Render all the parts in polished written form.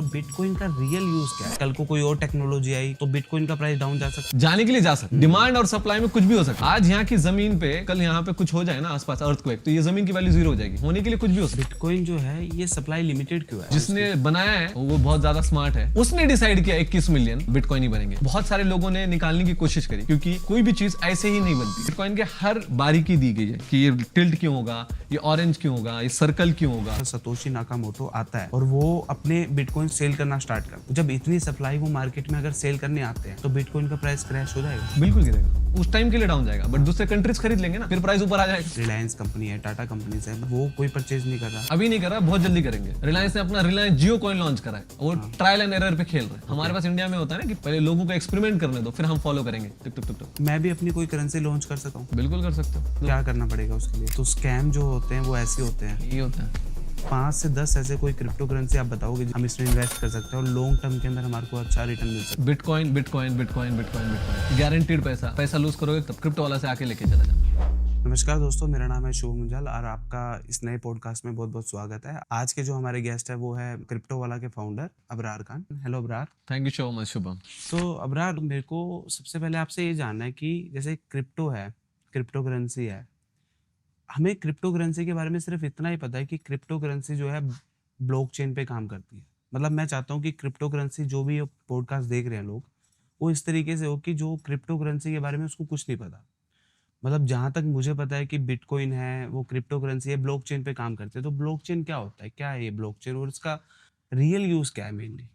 Bitcoin का real use क्या है? कल को कोई और टेक्नोलॉजी आई तो बिटकॉइन का प्राइस डाउन जा सकता है? जाने के लिए जा सकता, डिमांड और सप्लाई में कुछ भी हो सकता है। आज यहाँ की जमीन पे कल यहाँ पे कुछ हो जाए ना आसपास अर्थक्वेक, तो ये जमीन की वैल्यू जीरो हो जाएगी। होने के लिए कुछ भी हो सकता है। बिटकॉइन जो है ये सप्लाई लिमिटेड क्यों है? जिसने बनाया है वो बहुत ज्यादा स्मार्ट है, उसने डिसाइड किया 21 मिलियन बिटकॉइन ही बनेंगे। बहुत सारे लोगों ने निकालने की कोशिश करी, क्योंकि कोई भी चीज ऐसे ही नहीं बनती। बिटकॉइन के हर बारीकी दी गई है कि ये टिल्ट क्यों होगा, ये ऑरेंज क्यों होगा, ये सर्कल क्यों होगा। सतोशी नाकामोटो आता है और वो अपने बिटकॉइन सेल करना स्टार्ट कर, जब इतनी सप्लाई वो मार्केट में अगर सेल करने आते हैं तो बिटकॉइन का प्राइस क्रैश हो जाएगा। बिल्कुल गिरेगा, उस टाइम के लिए डाउन जाएगा, बट दूसरे कंट्रीज खरीद लेंगे ना, फिर प्राइस ऊपर आ जाएगा। रिलायंस कंपनी है, टाटा कंपनी है, वो कोई परचेज नहीं कर रहा। अभी नहीं कर रहा, बहुत जल्दी करेंगे। रिलायंस ने अपना रिलायंस जियो कॉइन लॉन्च करा है, वो ट्रायल एंड एरर पे खेल रहे हैं। हमारे पास इंडिया में होता है ना कि पहले लोगों को एक्सपेरिमेंट करने दो, फिर हम फॉलो करेंगे। टिक टिक टिक टिक। मैं भी अपनी कोई करेंसी लॉन्च कर सकता हूँ? बिल्कुल कर सकते हो। क्या करना पड़ेगा उसके लिए? तो स्कैम जो होते हैं वो ऐसे होते हैं। ये होता है 5 से 10 ऐसे कोई क्रिप्टो करेंसी आप बताओगे हम इसमें इन्वेस्ट कर सकते हैं और लॉन्ग टर्म के अंदर हमारे को अच्छा रिटर्न मिल सकता है? Bitcoin bitcoin bitcoin bitcoin bitcoin guaranteed. पैसा लूज करोगे तब क्रिप्टो वाला से आके लेके चला जाओ। नमस्कार दोस्तों, मेरा नाम है शुभ मुंजाल और आपका इस नए पॉडकास्ट में बहुत बहुत स्वागत है। आज के जो हमारे गेस्ट है वो है क्रिप्टो वाला के founder Abrar Khan. Hello Abrar. Thank you so much Shubham. तो अबरार, मेरे को सबसे पहले आपसे ये जानना है कि जैसे क्रिप्टो है, क्रिप्टो करेंसी है, हमें क्रिप्टो करेंसी के बारे में सिर्फ इतना ही पता है कि क्रिप्टो करेंसी जो है ब्लॉकचेन पे काम करती है। मतलब मैं चाहता हूँ कि क्रिप्टो करेंसी जो भी पॉडकास्ट देख रहे हैं लोग, वो इस तरीके से हो कि जो क्रिप्टो करेंसी के बारे में उसको कुछ नहीं पता। मतलब जहां तक मुझे पता है कि बिटकॉइन है, वो क्रिप्टो करेंसी है, ब्लॉकचेन पे काम करते हैं। तो ब्लॉकचेन क्या होता है, क्या है ये ब्लॉकचेन और इसका रियल यूज क्या है मेनली?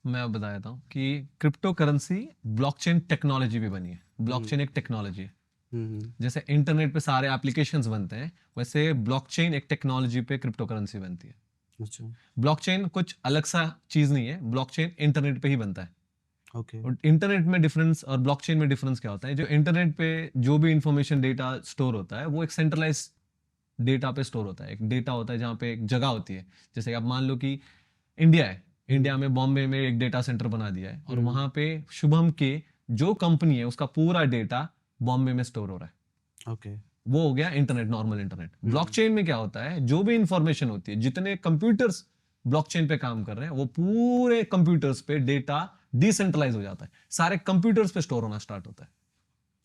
मैं अब बता देता हूँ कि क्रिप्टो करेंसी ब्लॉकचेन टेक्नोलॉजी भी बनी है। ब्लॉकचेन एक टेक्नोलॉजी है। जैसे इंटरनेट पे सारे एप्लीकेशंस बनते हैं, वैसे ब्लॉकचेन एक टेक्नोलॉजी पे क्रिप्टो करेंसी बनती है। अच्छा, ब्लॉकचेन कुछ अलग सा चीज नहीं है, ब्लॉकचेन इंटरनेट पे ही बनता है। ओके। और इंटरनेट में डिफरेंस और ब्लॉकचेन में डिफरेंस क्या होता है? जो इंटरनेट पे जो भी इंफॉर्मेशन डेटा स्टोर होता है वो एक सेंट्रलाइज डेटा पे स्टोर होता है। एक डेटा होता है जहाँ पे एक जगह होती है। जैसे आप मान लो कि इंडिया है, इंडिया में बॉम्बे में एक डेटा सेंटर बना दिया है और वहां पे शुभम के जो कंपनी है उसका पूरा डेटा बॉम्बे में स्टोर हो रहा है। ओके। वो हो गया इंटरनेट, नॉर्मल इंटरनेट। ब्लॉकचेन में क्या होता है? जो भी इंफॉर्मेशन होती है, जितने कंप्यूटर्स ब्लॉकचेन पे काम कर रहे हैं, वो पूरे कंप्यूटर्स पे डेटा डिसेंट्रलाइज हो जाता है, सारे कंप्यूटर्स पे स्टोर होना स्टार्ट होता है।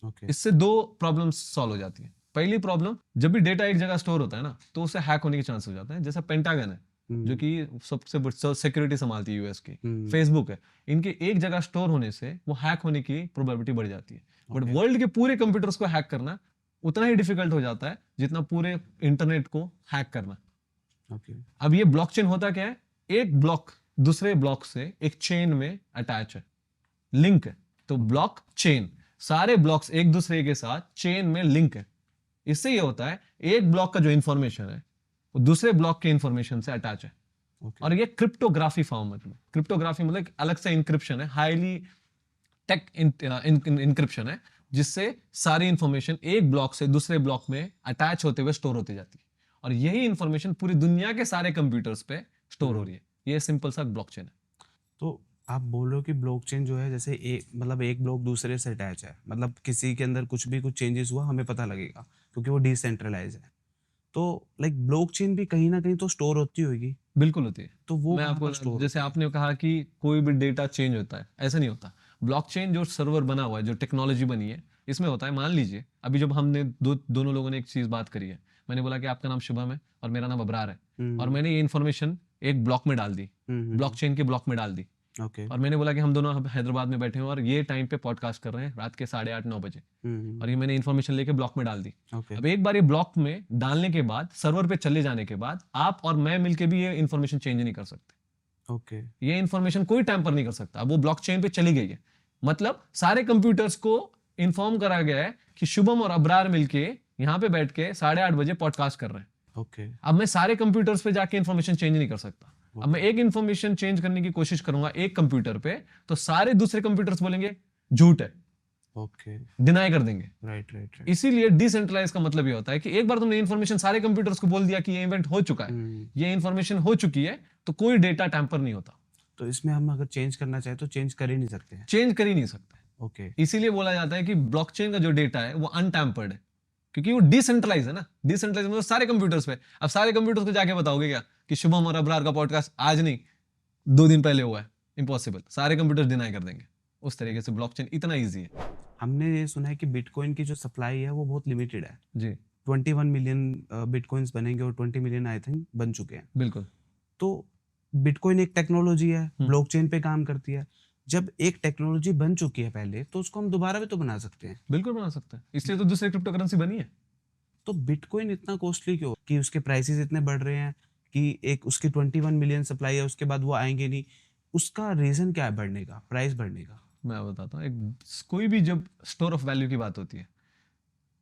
ओके। इससे दो प्रॉब्लम्स सॉल्व हो जाती है। पहली प्रॉब्लम, जब भी डेटा एक जगह स्टोर होता है ना, तो उसे हैक होने के चांस हो जाते हैं। जैसा पेंटागन है जो कि सबसे सिक्योरिटी संभालती है यूएस की, फेसबुक है, इनके एक जगह स्टोर होने से वो हैक होने की प्रोबेबिलिटी बढ़ जाती है। बट वर्ल्ड के पूरे कंप्यूटर्स को हैक करना उतना ही डिफिकल्ट हो जाता है जितना पूरे इंटरनेट को हैक करना। ओके। अब ये ब्लॉकचेन होता क्या है? एक ब्लॉक दूसरे ब्लॉक से एक चेन में अटैच है, लिंक है। तो ब्लॉक चेन, सारे ब्लॉक्स एक दूसरे के साथ चेन में लिंक है। इससे ये होता है एक ब्लॉक का जो इंफॉर्मेशन है वो दूसरे ब्लॉक के इंफॉर्मेशन से अटैच है। और ये क्रिप्टोग्राफी फॉर्म है। क्रिप्टोग्राफी मतलब अलग से इंक्रिप्शन है, हाईली टेक इंक्रिप्शन है, जिससे सारी इंफॉर्मेशन एक ब्लॉक से दूसरे ब्लॉक में अटैच होते हुए स्टोर होती जाती है। और यही इंफॉर्मेशन पूरी दुनिया के सारे कंप्यूटर्स पे स्टोर हो रही है। ये सिंपल सा ब्लॉकचेन है। तो आप बोल रहे हो कि ब्लॉकचेन जो है जैसे एक ब्लॉक दूसरे से अटैच है, मतलब किसी के अंदर कुछ चेंजेस हुआ हमें पता लगेगा क्योंकि वो डिसेंट्रलाइज है। तो लाइक ब्लॉकचेन भी कहीं ना कहीं तो स्टोर होती होगी। बिल्कुल होती है। तो वो मैं कहाँ आपको पर स्टोर? जैसे आपने कहा कि कोई भी डेटा चेंज होता है, ऐसा नहीं होता। ब्लॉकचेन जो सर्वर बना हुआ है, जो टेक्नोलॉजी बनी है, इसमें होता है, मान लीजिए अभी जब हमने दोनों लोगों ने एक चीज बात करी है, मैंने बोला कि आपका नाम शुभम है और मेरा नाम अबरार है, और मैंने ये इन्फॉर्मेशन एक ब्लॉक में डाल दी, ब्लॉकचेन के ब्लॉक में डाल दी। ओके। और मैंने बोला कि हम दोनों हैदराबाद में बैठे हैं और ये टाइम पे पॉडकास्ट कर रहे हैं रात के 8:30-9 बजे, और ये मैंने इन्फॉर्मेशन लेके ब्लॉक में डाल दी। ओके। अब एक बार ये ब्लॉक में डालने के बाद, सर्वर पे चले जाने के बाद, आप और मैं मिलके भी ये इन्फॉर्मेशन चेंज नहीं कर सकते। ओके। ये इन्फॉर्मेशन कोई टैंपर नहीं कर सकता। अब वो ब्लॉकचेन पे चली गई है, मतलब सारे कंप्यूटर्स को इन्फॉर्म करा गया है कि शुभम और अबरार मिलके यहाँ पे बैठ के 8:30 बजे पॉडकास्ट कर रहे हैं। ओके। अब मैं सारे कंप्यूटर्स पे जाके इन्फॉर्मेशन चेंज नहीं कर सकता। अब मैं एक इन्फॉर्मेशन चेंज करने की कोशिश करूंगा एक कंप्यूटर पे, तो सारे दूसरे कंप्यूटर्स बोलेंगे झूठ है, ओके। डिनाई कर देंगे। Right right right. इसीलिए डिसेंट्रलाइज का मतलब ये होता है कि एक बार तुमने इन्फॉर्मेशन सारे कंप्यूटर्स को बोल दिया कि ये इवेंट हो चुका है, ये इन्फॉर्मेशन हो चुकी है, तो कोई डेटा टैंपर नहीं होता। तो इसमें हम अगर चेंज करना चाहे तो चेंज कर ही नहीं सकते हैं? चेंज कर ही नहीं सकते। ओके। इसीलिए बोला जाता है कि ब्लॉकचेन का जो डेटा है वो अनटैम्पर्ड है, क्योंकि वो डिसेंट्रलाइज है ना। डिसेंट्रलाइज मतलब सारे कंप्यूटर्स पे। अब सारे कंप्यूटर्स को जाके बताओगे क्या कि शुभम और अबरार का पॉडकास्ट आज नहीं, 2 दिन पहले हुआ है, इम्पॉसिबल, सारे कंप्यूटर डिनाई कर देंगे। उस तरीके से ब्लॉकचेन इतना ईजी है। हमने ये सुना है कि बिटकॉइन की जो सप्लाई है वो बहुत लिमिटेड है। जी 21 मिलियन बिटकॉइंस बनेंगे और 20 मिलियन आई थिंक बन चुके हैं। बिल्कुल। तो बिटकॉइन एक टेक्नोलॉजी है, हम्म। ब्लॉकचेन पे काम करती है। जब एक टेक्नोलॉजी बन चुकी है पहले, तो उसको हम दोबारा भी तो बना सकते हैं। बिल्कुल बना सकते हैं, इसलिए तो दूसरी क्रिप्टो करेंसी बनी है। तो बिटकॉइन इतना कॉस्टली क्यों कि उसके प्राइसेस इतने बढ़ रहे हैं कि एक उसकी 21 मिलियन सप्लाई है, उसके बाद वो आएंगे नहीं। उसका रीजन क्या है बढ़ने का, प्राइस बढ़ने का? मैं बताता हूँ, एक कोई भी जब स्टोर ऑफ वैल्यू की बात होती है,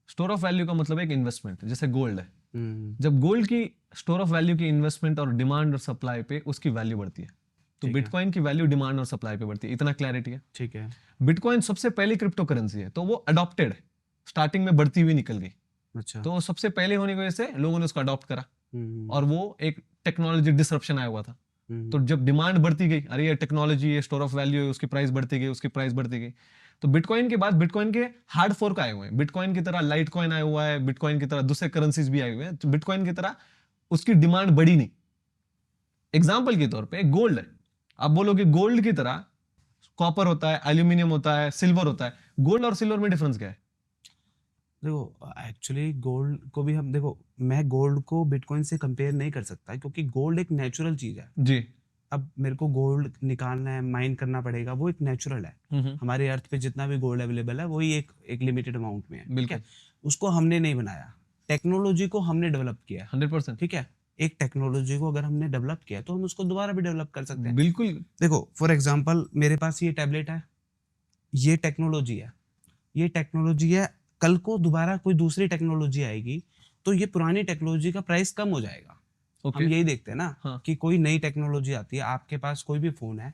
स्टोर ऑफ वैल्यू का मतलब एक इन्वेस्टमेंट, जैसे गोल्ड है। जब गोल्ड की स्टोर ऑफ वैल्यू की इन्वेस्टमेंट और डिमांड और सप्लाई पे उसकी वैल्यू बढ़ती है, तो ठीक है। बिटकॉइन की वैल्यू डिमांड और सप्लाई पे बढ़ती है। इतना क्लैरिटी है। ठीक है। बिटकॉइन सबसे पहली क्रिप्टो करेंसी है, तो वो अडॉप्टेड है, स्टार्टिंग में बढ़ती हुई निकल गई, अच्छा। तो सबसे पहले होने की वजह से लोगों ने उसको अडॉप्ट करा, हम्म, और वो एक टेक्नोलॉजी डिसरप्शन आया हुआ था। हम्म, तो जब डिमांड बढ़ती गई, अरे ये टेक्नोलॉजी, ये स्टोर ऑफ वैल्यू है, उसकी प्राइस बढ़ती गई, उसकी प्राइस बढ़ती गई। तो बिटकॉइन के बाद बिटकॉइन के हार्ड फोर्क आए हुए हैं, बिटकॉइन की तरह लाइट कॉइन आया हुआ है, बिटकॉइन की तरह दूसरे करेंसीज भी आए हुए हैं। तो बिटकॉइन की तरह उसकी डिमांड बढ़ी नहीं। एग्जाम्पल के तौर पे गोल्ड है, आप बोलोगे गोल्ड की तरह कॉपर होता है, एल्यूमिनियम होता है, सिल्वर होता है, गोल्ड और सिल्वर में डिफरेंस क्या है? देखो एक्चुअली गोल्ड को भी हम देखो, मैं गोल्ड को बिटकॉइन से कंपेयर नहीं कर सकता क्योंकि गोल्ड एक नेचुरल चीज है। जी। अब मेरे को गोल्ड निकालना है, माइन करना पड़ेगा, वो एक नेचुरल है। हमारे अर्थ पे जितना भी गोल्ड अवेलेबल है वही एक एक लिमिटेड अमाउंट में है, ठीक बिल्कुल। है। उसको हमने नहीं बनाया, टेक्नोलॉजी को हमने डेवलप किया है, 100%। ठीक है। एक टेक्नोलॉजी को अगर हमने डेवलप किया है तो हम उसको दोबारा भी डेवलप कर सकते हैं। बिल्कुल। देखो फॉर एग्जांपल मेरे पास ये टैबलेट है, ये टेक्नोलॉजी है, ये टेक्नोलॉजी है। कल को दोबारा कोई दूसरी टेक्नोलॉजी आएगी तो ये पुरानी टेक्नोलॉजी का प्राइस कम हो जाएगा। ओके। हम यही देखते हैं ना, हाँ। कि कोई नई टेक्नोलॉजी आती है, आपके पास कोई भी फोन है,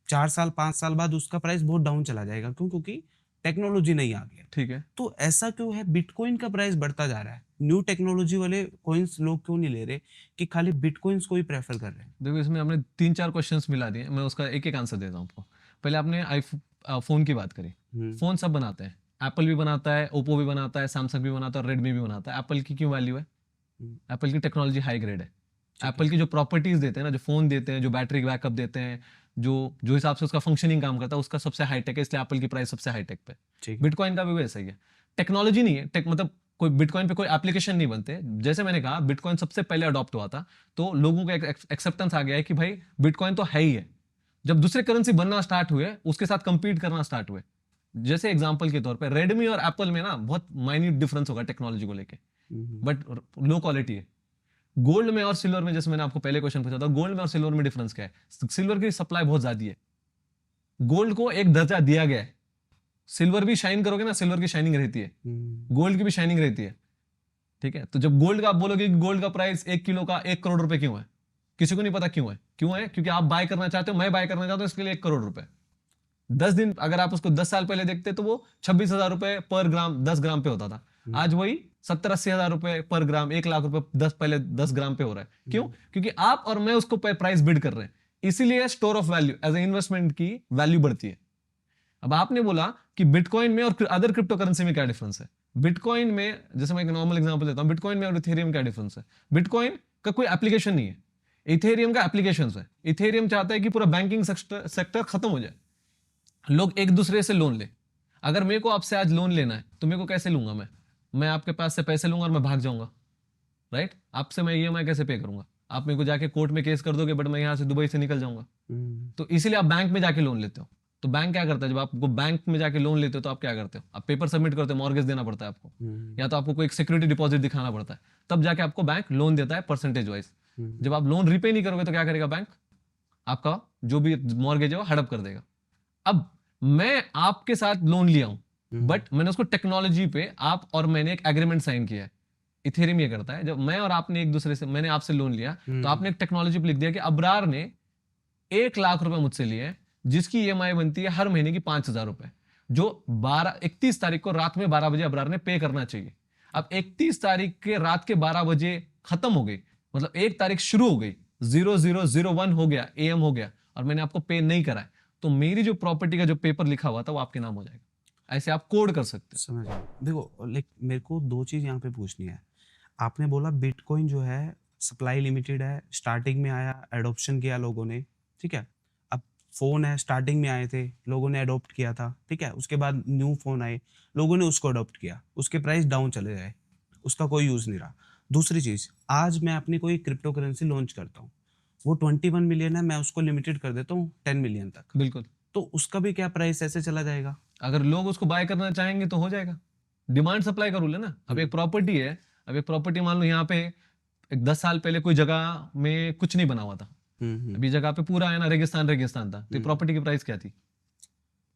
4 साल 5 साल बाद उसका प्राइस बहुत डाउन चला जाएगा। क्यों? क्योंकि टेक्नोलॉजी नहीं आ गई है। ठीक है। तो ऐसा क्यों है बिटकॉइन का प्राइस बढ़ता जा रहा है? न्यू टेक्नोलॉजी वाले कॉइन्स लोग क्यों नहीं ले रहे कि खाली बिटकॉइन्स को ही प्रेफर कर रहे हैं? देखो इसमें हमने 3-4 क्वेश्चंस मिला दिए, मैं उसका एक एक आंसर देता हूँ आपको। पहले आपने फोन की बात करी। फोन सब बनाते हैं, एप्पल भी बनाता है, ओप्पो भी बनाता है, सैमसंग भी बनाता है और रेडमी भी बनाता है। एप्पल की क्यों वैल्यू है? एप्पल की टेक्नोलॉजी हाई ग्रेड है। एप्पल की जो प्रॉपर्टीज देते हैं ना, जो फोन देते हैं, जो बैटरी बैकअप देते हैं, जो जो हिसाब से उसका फंक्शनिंग काम करता है, उसका सबसे हाईटेक है, इसलिए एप्पल की प्राइस सबसे हाईटेक पे। ठीक है। बिटकॉइन का भी वैसा ही है, टेक्नोलॉजी नहीं है, मतलब कोई बिटकॉइन पे कोई एप्लीकेशन नहीं बनते। जैसे मैंने कहा बिटकॉइन सबसे पहले अडॉप्ट हुआ था, तो लोगों को एक एक्सेप्टेंस आ गया है कि भाई बिटकॉइन तो है ही है। जब दूसरे करेंसी बनना स्टार्ट हुए, उसके साथ कंपीट करना स्टार्ट हुए, जैसे एग्जांपल के तौर पे रेडमी और एप्पल में ना बहुत माइन्यूट डिफरेंस होगा टेक्नोलॉजी को लेके, बट लो क्वालिटी है। गोल्ड में और सिल्वर में, जैसे मैंने आपको पहले क्वेश्चन पूछा था, गोल्ड में और सिल्वर में डिफरेंस क्या है? सिल्वर की सप्लाई बहुत ज्यादा है, गोल्ड को एक दर्जा दिया गया है। सिल्वर भी शाइन करोगे ना, सिल्वर की शाइनिंग रहती है, गोल्ड की भी शाइनिंग रहती है, ठीक है। तो जब गोल्ड का आप बोलोगे कि गोल्ड का प्राइस 1 किलो का 1 करोड़ रुपए क्यों है, किसी को नहीं पता क्यों है। क्यों है? क्योंकि आप बाय करना चाहते हो, मैं बाय करना चाहता हूं, इसके लिए 1 करोड़ रुपए। 10 दिन अगर आप उसको 10 साल पहले देखते तो वो 26,000 रुपए पर ग्राम 10 ग्राम पे होता था। आज वही 70-80 हजार रुपए पर ग्राम, 1 लाख रुपए 10 ग्राम पे हो रहा है। क्यों? क्योंकि आप और मैं उसको प्राइस बिड कर रहे हैं, इसीलिए store of value as a investment की वैल्यू बढ़ती है। अब आपने बोला कि बिटकॉइन में और अदर क्रिप्टो करेंसी में क्या डिफरेंस है। बिटकॉइन में, जैसे मैं एक नॉर्मल एग्जांपल देता हूं, बिटकॉइन में और इथेरियम क्या डिफरेंस है। बिटकॉइन का कोई एप्लीकेशन नहीं है, इथेरियम का एप्लीकेशन है। इथेरियम चाहता है कि पूरा बैंकिंग सेक्टर खत्म हो जाए, लोग एक दूसरे से लोन ले। अगर मेरे को आपसे आज लोन लेना है तो मेरे को कैसे लूंगा? मैं आपके पास से पैसे लूंगा और मैं भाग जाऊंगा, राइट? आपसे मैं ईएमआई कैसे पे करूंगा? आप मेरे को जाके कोर्ट में केस कर दोगे, बट मैं यहाँ से दुबई से निकल जाऊंगा। तो इसीलिए आप बैंक में जाके लोन लेते हो। तो बैंक क्या करता है, जब आपको बैंक में जाके लोन लेते हो तो आप क्या करते हो? आप पेपर सबमिट करते हो, मॉर्गेज देना पड़ता है आपको, या तो आपको कोई एक सिक्योरिटी डिपॉजिट दिखाना पड़ता है, तब जाके आपको बैंक लोन देता है परसेंटेज वाइज। जब आप लोन रिपे नहीं करोगे तो क्या करेगा बैंक? आपका जो भी मॉर्गेज है वो हड़प कर देगा। अब मैं आपके साथ लोन लिया हूं, बट मैंने उसको टेक्नोलॉजी पे, आप और मैंने एक एग्रीमेंट साइन किया है। इथेरियम ये करता है, जब मैं और आपने एक दूसरे से, मैंने आपसे लोन लिया तो आपने एक टेक्नोलॉजी पे लिख दिया कि अबरार ने 1 लाख रुपए मुझसे लिए, जिसकी ईएमआई बनती है हर महीने की 5,000 रुपए, जो 31 तारीख को रात में 12 बजे अबरार ने पे करना चाहिए। अब 31 तारीख के रात के 12 बजे खत्म हो गई, मतलब 1 तारीख शुरू हो गई, 0001 हो गया, एएम हो गया, और मैंने आपको पे नहीं करा है, तो मेरी जो प्रॉपर्टी का जो पेपर लिखा हुआ था वो आपके नाम हो जाएगा। ऐसे आप कोड कर सकते हैं। समझ गया। देखो लाइक मेरे को 2 चीज यहाँ पे पूछनी है। आपने बोला बिटकॉइन जो है सप्लाई लिमिटेड है, स्टार्टिंग में आया, एडॉप्शन किया लोगों ने, ठीक है। अब फ़ोन है, स्टार्टिंग में आए थे, लोगों ने अडॉप्ट किया था, ठीक है। उसके बाद न्यू फ़ोन आए, लोगों ने उसको अडॉप्ट किया, उसके प्राइस डाउन चले गए, उसका कोई यूज़ नहीं रहा। दूसरी चीज़, आज मैं अपनी कोई क्रिप्टो करेंसी लॉन्च करता हूँ, वो 21 मिलियन है, मैं उसको लिमिटेड कर देता हूँ 10 मिलियन तक, बिल्कुल। तो उसका भी क्या प्राइस ऐसे चला जाएगा? अगर लोग उसको बाय करना चाहेंगे तो हो जाएगा। डिमांड सप्लाई का रूल है ना। अब एक प्रॉपर्टी है, अब एक प्रॉपर्टी मान लो यहाँ पे एक 10 साल पहले कोई जगह में कुछ नहीं बना हुआ था, अभी जगह पे पूरा है ना रेगिस्तान रेगिस्तान था, तो प्रॉपर्टी की प्राइस क्या थी?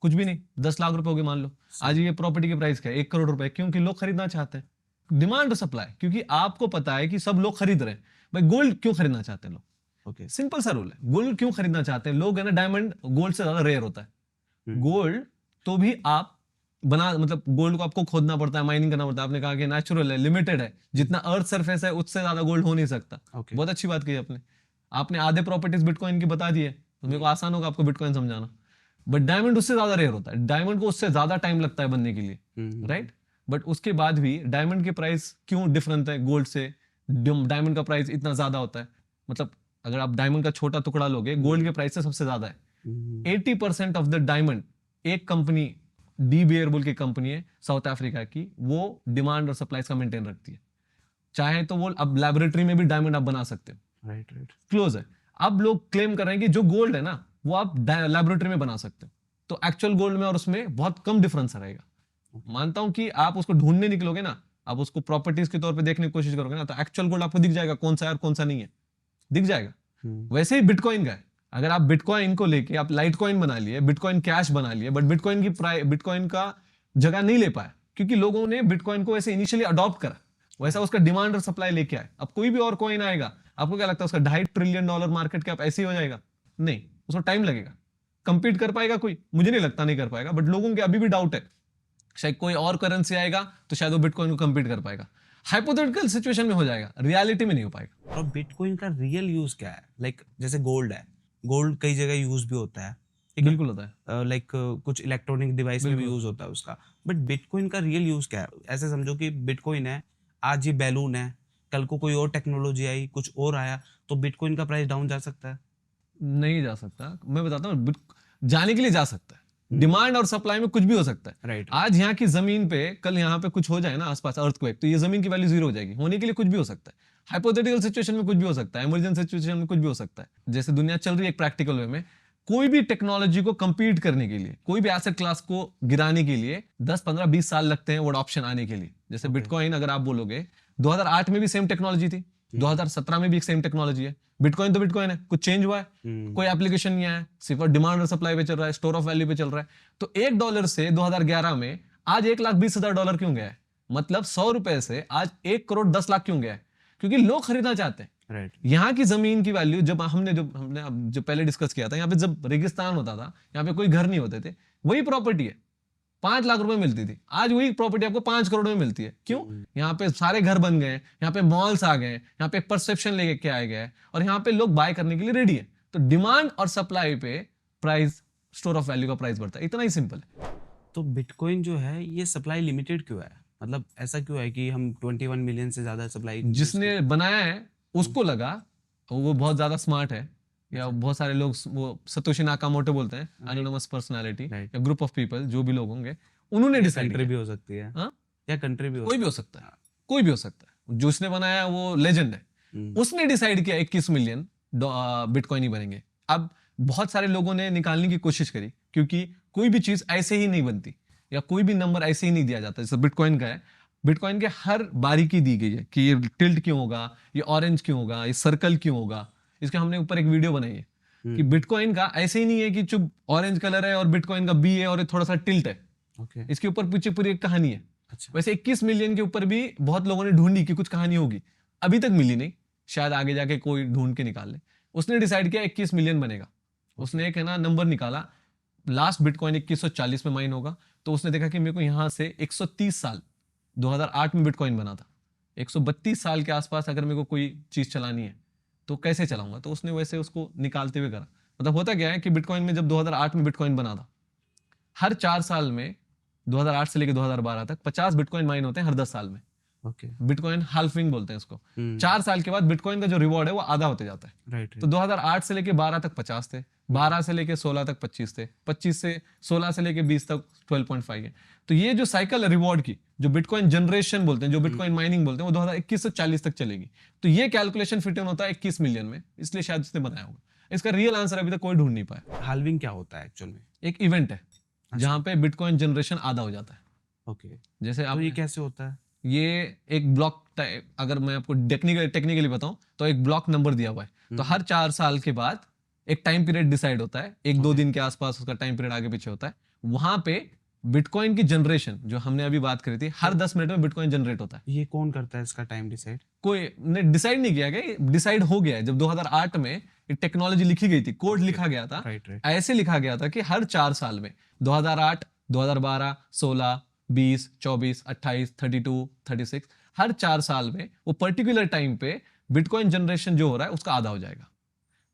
कुछ भी नहीं, 10 लाख रुपए हो गए मान लो। आज ये प्रॉपर्टी की प्राइस क्या है? 1 करोड़ रुपए, क्योंकि लोग खरीदना चाहते हैं। डिमांड और सप्लाई, क्योंकि आपको पता है कि सब लोग खरीद रहे हैं। भाई गोल्ड क्यों खरीदना चाहते हैं लोग? ओके। सिंपल सा रूल है, गोल्ड क्यों खरीदना चाहते हैं लोग? है ना, डायमंड गोल्ड से ज्यादा रेयर होता है। गोल्ड तो भी आप बना, मतलब गोल्ड को आपको खोदना पड़ता है, माइनिंग करना पड़ता है। आपने कहा कि नेचुरल है, लिमिटेड है, जितना अर्थ सरफेस है उससे ज्यादा गोल्ड हो नहीं सकता। ओके। बहुत अच्छी बात कही आपने। आपने आधे प्रॉपर्टीज बिटकॉइन की बता दिए, तो मेरे को आसान होगा आपको बिटकॉइन समझाना। बट डायमंड उससे ज्यादा रेयर होता है, डायमंड को उससे ज्यादा टाइम लगता है बनने के लिए, राइट। बट उसके बाद भी डायमंड की प्राइस क्यों डिफरेंट है गोल्ड से? डायमंड का प्राइस इतना ज्यादा होता है, मतलब अगर आप डायमंड का छोटा टुकड़ा लोगे, गोल्ड के प्राइस से सबसे ज्यादा है। 80% ऑफ द डायमंड, एक कंपनी डी बेयर बोल की कंपनी है साउथ अफ्रीका की, वो डिमांड और सप्लाई का मेंटेन रखती है। चाहे तो वो अब लेबोरेटरी में भी डायमंड आप बना सकते हो, राइट राइट। क्लोज है। अब लोग क्लेम कर रहे हैं कि जो गोल्ड है ना वो आप लेबोरेटरी में बना सकते हो, तो एक्चुअल गोल्ड में और उसमें बहुत कम डिफरेंस रहेगा। मानता हूं कि आप उसको ढूंढने निकलोगे ना, आप उसको प्रॉपर्टीज के तौर पे देखने की कोशिश करोगे ना, तो एक्चुअल गोल्ड आपको दिख जाएगा कौन सा है और कौन सा नहीं है, दिख जाएगा। वैसे ही बिटकॉइन का है, अगर आप बिटकॉइन को लेके आप लाइट कॉइन बना लिए, बिटकॉइन कैश बना लिए, बट बिटकॉइन का जगह नहीं ले पाए, क्योंकि लोगों ने बिटकॉइन को ऐसे इनिशियली अडॉप्ट करा, वैसा उसका डिमांड और सप्लाई लेके आए। अब कोई भी और कॉइन आएगा, आपको क्या लगता है उसका $2.5 ट्रिलियन मार्केट कैप ऐसे ही हो जाएगा? नहीं, उसको टाइम लगेगा। कंपीट कर पाएगा कोई? मुझे नहीं लगता नहीं कर पाएगा, बट लोगों के अभी भी डाउट है, शायद कोई और करेंसी आएगा तो शायद वो बिटकॉइन को कंपीट कर पाएगा। हाइपोथेटिकल सिचुएशन में हो जाएगा, रियलिटी में नहीं हो पाएगा। और बिटकॉइन का रियल यूज क्या है? लाइक जैसे गोल्ड है, गोल्ड कई जगह यूज भी होता है, ठीक है। बिल्कुल होता है। लाइक कुछ इलेक्ट्रॉनिक डिवाइस में भी बिल्कुल। यूज होता है उसका। बट बिटकॉइन का रियल यूज क्या है? ऐसे समझो कि बिटकॉइन है, आज ये बैलून है, कल को कोई और टेक्नोलॉजी आई, कुछ और आया, तो बिटकॉइन का प्राइस डाउन जा सकता है? नहीं जा सकता, मैं बताता हूँ। जाने के लिए जा सकता है, डिमांड और सप्लाई में कुछ भी हो सकता है। राइट। आज यहाँ की जमीन पे कल यहाँ पे कुछ हो जाए ना आसपास अर्थक्वेक, तो ये जमीन की वैल्यू जीरो हो जाएगी। होने के लिए कुछ भी हो सकता है, हाइपोथेटिकल सिचुएशन में कुछ भी हो सकता है, इमरजेंसी सिचुएशन में कुछ भी हो सकता है। जैसे दुनिया चल रही है एक प्रैक्टिकल वे में, कोई भी टेक्नोलॉजी को कंपीट करने के लिए, कोई भी एसेट क्लास को गिराने के लिए 10 15 20 साल लगते हैं वो ऑप्शन आने के लिए। जैसे बिटकॉइन अगर आप बोलोगे, 2008 में भी सेम टेक्नोलॉजी थी, 2017 में भी एक सेम टेक्नोलॉजी है। बिटकॉइन तो बिटकॉइन है, कुछ चेंज हुआ है? कोई एप्लीकेशन नहीं आया, सिर्फ डिमांड और सप्लाई पे चल रहा है, स्टोर ऑफ वैल्यू पे चल रहा है। तो $1 से 2011 में आज $1,20,000 क्यों गया है? मतलब 100 रुपए से आज 1 करोड़ 10 लाख क्यों गया है? क्योंकि लोग खरीदना चाहते हैं। राइट। यहाँ की जमीन की वैल्यू, जब हमने जो पहले डिस्कस किया था, यहाँ पे जब रेगिस्तान होता था, यहाँ पे कोई घर नहीं होते थे, वही प्रॉपर्टी है 5 लाख रुपए मिलती थी, आज वही प्रॉपर्टी आपको 5 करोड़ में मिलती है। क्यों? यहाँ पे सारे घर बन गए, यहाँ पे मॉल्स आ गए, यहाँ पे परसेप्शन लेके के आए गए, और यहाँ पे लोग बाय करने के लिए रेडी है। तो डिमांड और सप्लाई पे प्राइस, स्टोर ऑफ वैल्यू का प्राइस बढ़ता है, इतना ही सिंपल है। तो बिटकॉइन जो है ये सप्लाई लिमिटेड क्यों है? मतलब ऐसा क्यों है कि हम 21 मिलियन से ज्यादा सप्लाई? जिसने बनाया है उसको लगा वो बहुत ज्यादा स्मार्ट है, या बहुत सारे लोग वो सतोशी नाकामोटो बोलते हैं, एनोनिमस पर्सनालिटी या ग्रुप ऑफ पीपल, जो भी लोग होंगे, उन्होंने डिसाइड कंट्री भी हो सकती है, हाँ? या कंट्री भी कोई भी हो सकता है, कोई भी हो सकता है। जो उसने बनाया वो लेजेंड है, उसने डिसाइड किया 21 मिलियन बिटकॉइन ही बनेंगे। अब बहुत सारे लोगों ने निकालने की कोशिश करी, क्योंकि कोई भी चीज ऐसे ही नहीं बनती, या कोई भी नंबर ऐसे ही नहीं दिया जाता। जैसे बिटकॉइन का है, बिटकॉइन के हर बारीकी दी गई है कि ये टिल्ट क्यों होगा, ये ऑरेंज क्यों होगा, ये सर्कल क्यों होगा। इसके हमने ऊपर एक वीडियो बनाई है कि बिटकॉइन का ऐसे ही नहीं है कि चुप ऑरेंज कलर है और बिटकॉइन का बी है और थोड़ा सा टिल्ट है। ओके। इसके ऊपर पीछे पूरी एक कहानी है। अच्छा। वैसे 21 मिलियन के ऊपर भी बहुत लोगों ने ढूंढी कि कुछ कहानी होगी, अभी तक मिली नहीं, शायद आगे जाके कोई ढूंढ के निकाल ले। उसने डिसाइड किया 21 मिलियन बनेगा। उसने एक है ना नंबर निकाला, लास्ट बिटकॉइन 2140 में माइन होगा, तो उसने देखा कि मेरे को यहाँ से 130 साल, 2008 में बिटकॉइन बना था, 132 साल के आसपास अगर मेरे को कोई चीज चलानी है तो कैसे चलाऊंगा। तो उसने वैसे उसको निकालते हुए करा। मतलब होता क्या है कि बिटकॉइन में जब 2008 में बिटकॉइन बना था, हर 4 साल में 2008 से लेकर 2012 तक 50 बिटकॉइन माइन होते हैं हर 10 साल में। ओके। बिटकॉइन हाल्फिंग बोलते हैं इसको। हम्म। 4 साल के बाद बिटकॉइन का जो रिवॉर्ड है वो आधा होते जाता है। राइट तो 2008 से लेके 12 तक 50 थे, 12 से लेके 16 तक 25 थे, 25 से 16 से लेके 20 तक 12.5 है। तो ये जो साइकिल है रिवॉर्ड की, जो बिटकॉइन जनरेशन बोलते हैं, जो बिटकॉइन माइनिंग बोलते हैं, वो 2021 से 40 तक चलेगी। तो ये कैलकुलेशन फिट इन होता है 21 मिलियन में, इसलिए शायद इसने बनाया होगा। इसका रियल आंसर अभी तक कोई ढूंढ नहीं पाया। हाल्विंग क्या होता है एक्चुअल में? एक इवेंट है जहां पे बिटकॉइन जनरेशन आधा हो जाता है। ओके। जैसे तो आप ये कैसे होता है? ये एक ब्लॉक, अगर मैं आपको टेक्निकली बताऊं तो एक ब्लॉक नंबर दिया हुआ है। तो हर 4 साल के बाद एक टाइम पीरियड डिसाइड होता है, 1-2 दिन के आसपास उसका टाइम पीरियड आगे पीछे होता है। वहां पे बिटकॉइन की जनरेशन जो हमने अभी बात करी थी, हर 10 मिनट में बिटकॉइन जनरेट होता है। ये कौन करता है इसका टाइम डिसाइड? कोई ने डिसाइड नहीं किया गया, डिसाइड हो गया है। जब 2008 में एक टेक्नोलॉजी लिखी गई थी, कोड लिखा गया था, राइट राइट। ऐसे लिखा गया था कि हर 4 साल में 2008, 2012, 16, 20, 24, 28, 32, 36, हर 4 साल में वो पर्टिकुलर टाइम पे बिटकॉइन जनरेशन जो हो रहा है उसका आधा हो जाएगा।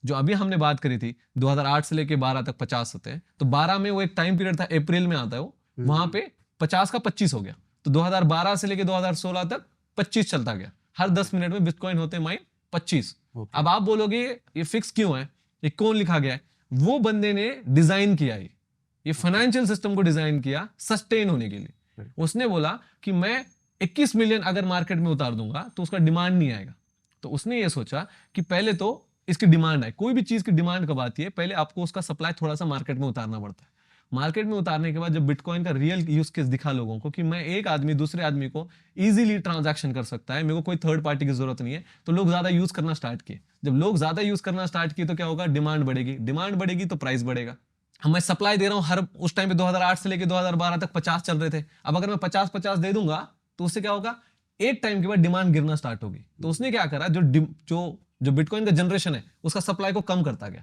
जो अभी हमने बात करी थी 2008 से लेके 12 तक 50 होते हैं, तो 12 में वो एक टाइम पीरियड था, अप्रैल में आता है वो, वहां पे 50 का 25 हो गया। तो 2012 से लेके 2016 तक 25 चलता गया। हर 10 मिनट में बिटकॉइन होते हैं माइन 25। ओके। अब आप बोलोगे ये फिक्स क्यों है, ये कौन लिखा गया है? वो बंदे ने डिजाइन किया ये फाइनेंशियल सिस्टम को डिजाइन किया सस्टेन होने के लिए। उसने बोला कि मैं 21 मिलियन अगर मार्केट में उतार दूंगा तो उसका डिमांड नहीं आएगा। तो उसने ये सोचा कि पहले तो इसकी डिमांड है। कोई भी चीज की डिमांड कब आती है? पहले आपको उसका सप्लाई थोड़ा सा मार्केट में उतारना पड़ता है। मार्केट में उतारने के बाद जब बिटकॉइन का रियल यूज केस दिखा लोगों को कि मैं एक आदमी दूसरे आदमी को इजीली ट्रांजैक्शन कर सकता है, मेरे को कोई थर्ड पार्टी की जरूरत नहीं है, तो लोग ज्यादा यूज करना स्टार्ट किए। जब लोग ज्यादा यूज करना स्टार्ट किए तो क्या होगा? डिमांड बढ़ेगी, डिमांड बढ़ेगी तो प्राइस बढ़ेगा। हम मैं सप्लाई दे रहा हूं हर, उस टाइम पे 2008 से लेके 2012 तक 50 चल रहे थे। अब अगर मैं 50 दे दूंगा तो उससे क्या होगा? एक टाइम के बाद डिमांड गिरना स्टार्ट होगी। तो उसने क्या करा, जो बिटकॉइन का जनरेशन है उसका सप्लाई को कम करता गया।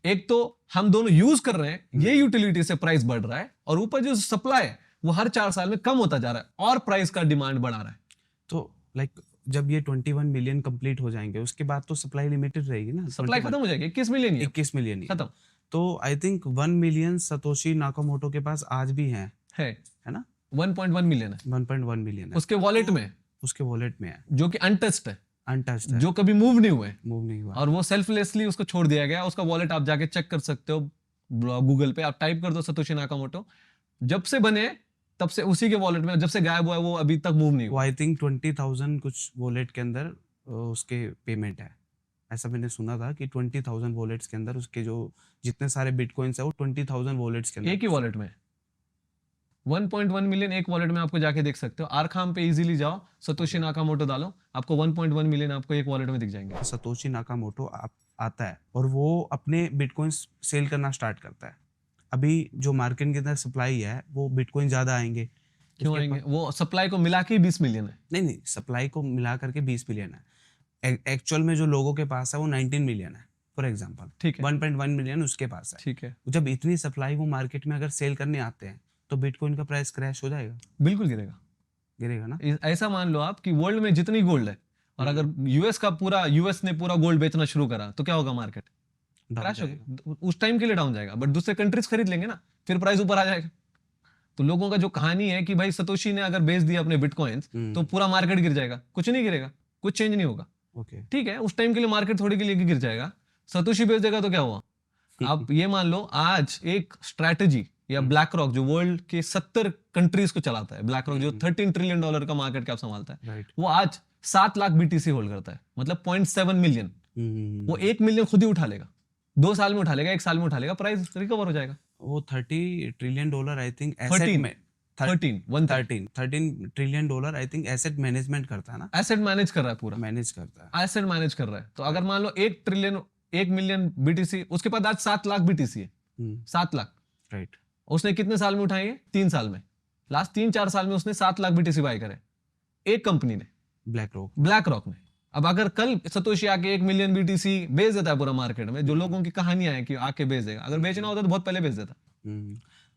एक तो हम दोनों यूज कर रहे हैं, ये यूटिलिटी से प्राइस बढ़ रहा है, और ऊपर जो सप्लाई है वो हर 4 साल में कम होता जा रहा है और प्राइस का डिमांड बढ़ा रहा है। तो लाइक जब ये 21 मिलियन कंप्लीट हो जाएंगे उसके बाद तो सप्लाई लिमिटेड रहेगी ना? सप्लाई खत्म हो जाएगी, 21 मिलियन ही है। 21 मिलियन ही है। खत्म तो I think 1 million Satoshi Nakamoto के पास आज भी है है ना? 1.1 मिलियन है 1.1 मिलियन है उसके वॉलेट में, उसके वॉलेट में है, जो कि अनटच्ड है, अनटच्ड है, जो कभी मूव नहीं हुए, मूव नहीं हुआ। और वो सेल्फलेसली उसको छोड़ दिया गया। उसका वॉलेट आप जाके चेक कर सकते हो, गूगल पे आप टाइप कर दो सतोशी नाकामोटो, जब से बने तब से उसी के वॉलेट में, जब से गायब हुआ है वो अभी तक मूव नहीं वो हुआ। आई थिंक 20,000 कुछ वॉलेट के अंदर उसके पेमेंट है, ऐसा मैंने सुना था कि 20,000 वॉलेट्स के अंदर उसके जो जितने सारे बिटकॉइंस है वो 20,000 वॉलेट्स के अंदर एक ही वॉलेट में 1.1 मिलियन एक वॉलेट में आपको जाके देख सकते हो। आरखाम पे इजीली जाओ, सतोशी नाकामोटो डालो, आपको 1.1 मिलियन आपको एक वॉलेट में दिख जाएंगे। सतोशी नाकामोटो आता है और वो अपने बिटकॉइंस सेल करना स्टार्ट करता है। अभी जो मार्केट के अंदर सप्लाई है वो बिटकॉइन ज्यादा आएंगे। क्यों उसके आएंगे? वो सप्लाई को मिला के 20 मिलियन है। नहीं, सप्लाई को मिला करके 20 मिलियन है। एक्चुअल में जो लोगों के पास है वो 19 मिलियन है फॉर एग्जांपल। ठीक है, 1.1 मिलियन उसके पास है। ठीक है, जब इतनी सप्लाई वो मार्केट में अगर सेल करने आते हैं तो बिटकॉइन का प्राइस क्रैश हो जाएगा, बिल्कुल गिरेगा। गिरेगा ना? ऐसा मान लो आप कि वर्ल्ड में जितनी गोल्ड है, और अगर यूएस ने पूरा गोल्ड बेचना शुरू करा तो क्या होगा? मार्केट डाउन क्रैश जाएगा। होगा, उस टाइम के लिए डाउन जाएगा, बट दूसरे कंट्रीज खरीद लेंगे ना, फिर प्राइस ऊपर आ जाएगा। तो लोगों का जो कहानी है कि भाई सतोशी ने अगर बेच दिया अपने बिटकॉइंस तो पूरा मार्केट गिर जाएगा, कुछ नहीं गिरेगा, कुछ चेंज नहीं होगा। ओके। ठीक है, उस टाइम के लिए मार्केट थोड़ी के लिए गिर जाएगा, सतोशी बेच देगा तो क्या हुआ? आप ये मान लो आज एक स्ट्रैटेजी या ब्लैक रॉक जो वर्ल्ड के 70 कंट्रीज को चलाता है, ब्लैक रॉक जो $13 ट्रिलियन का मार्केट कैप संभालता है, राइट। वो आज 7 लाख बीटीसी होल्ड करता है, मतलब 0.7 मिलियन। वो 1 मिलियन खुद ही उठा लेगा, 2 साल में उठा लेगा, 1 साल में उठा लेगा, प्राइस रिकवर हो जाएगा। वो $30 trillion I think 13 trillion dollar I think asset management करता है ना? एसेट मैनेज कर रहा है, पूरा मैनेज करता है। एसेट मैनेज कर रहा है। तो अगर मान लो 1 मिलियन बीटीसी, उसके पास आज 7 लाख बीटीसी है, 7 लाख, राइट। उसने कितने साल में उठाए? 3 साल में। लास्ट 3-4 साल में उसने 7 लाख बीटीसी बाय करे, एक कंपनी ने, ब्लैक रॉक ने। अब अगर कल सतोशी आके 1 मिलियन बीटीसी बेच देता है पूरा मार्केट में, जो लोगों की कहानियां है कि आके बेच देगा, अगर बेचना होता तो बहुत पहले बेच देता।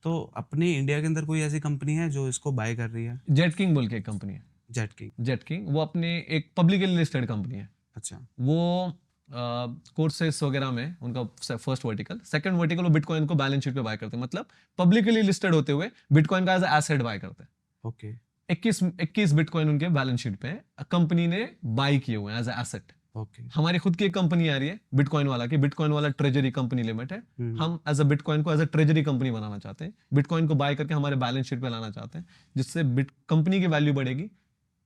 तो अपने इंडिया के अंदर कोई ऐसी कंपनी है जो इसको बाय कर रही है? जेट किंग बोल के एक कंपनी है, जेट किंग, वो अपने एक पब्लिकली लिस्टेड कंपनी है। अच्छा। वो कोर्सेस वगैरह में उनका फर्स्ट वर्टिकल, सेकंड वर्टिकल वो बिटकॉइन को बैलेंस शीट पे बाय करते हैं, मतलब पब्लिकली लिस्टेड होते हुए बिटकॉइन का एज एसेट बाय करते हैं। ओके। 21 बिटकॉइन उनके बैलेंस शीट पे है, कंपनी ने बाई किए हुए हैं एज एसेट। ओके। हमारी खुद की एक कंपनी आ रही है बिटकॉइन वाला की, बिटकॉइन वाला ट्रेजरी कंपनी लिमिटेड। हम एज अ बिटकॉइन को एज अ ट्रेजरी कंपनी बनाना चाहते हैं, बिटकॉइन को बाय करके हमारे बैलेंस शीट पे लाना चाहते हैं, जिससे कंपनी की वैल्यू बढ़ेगी,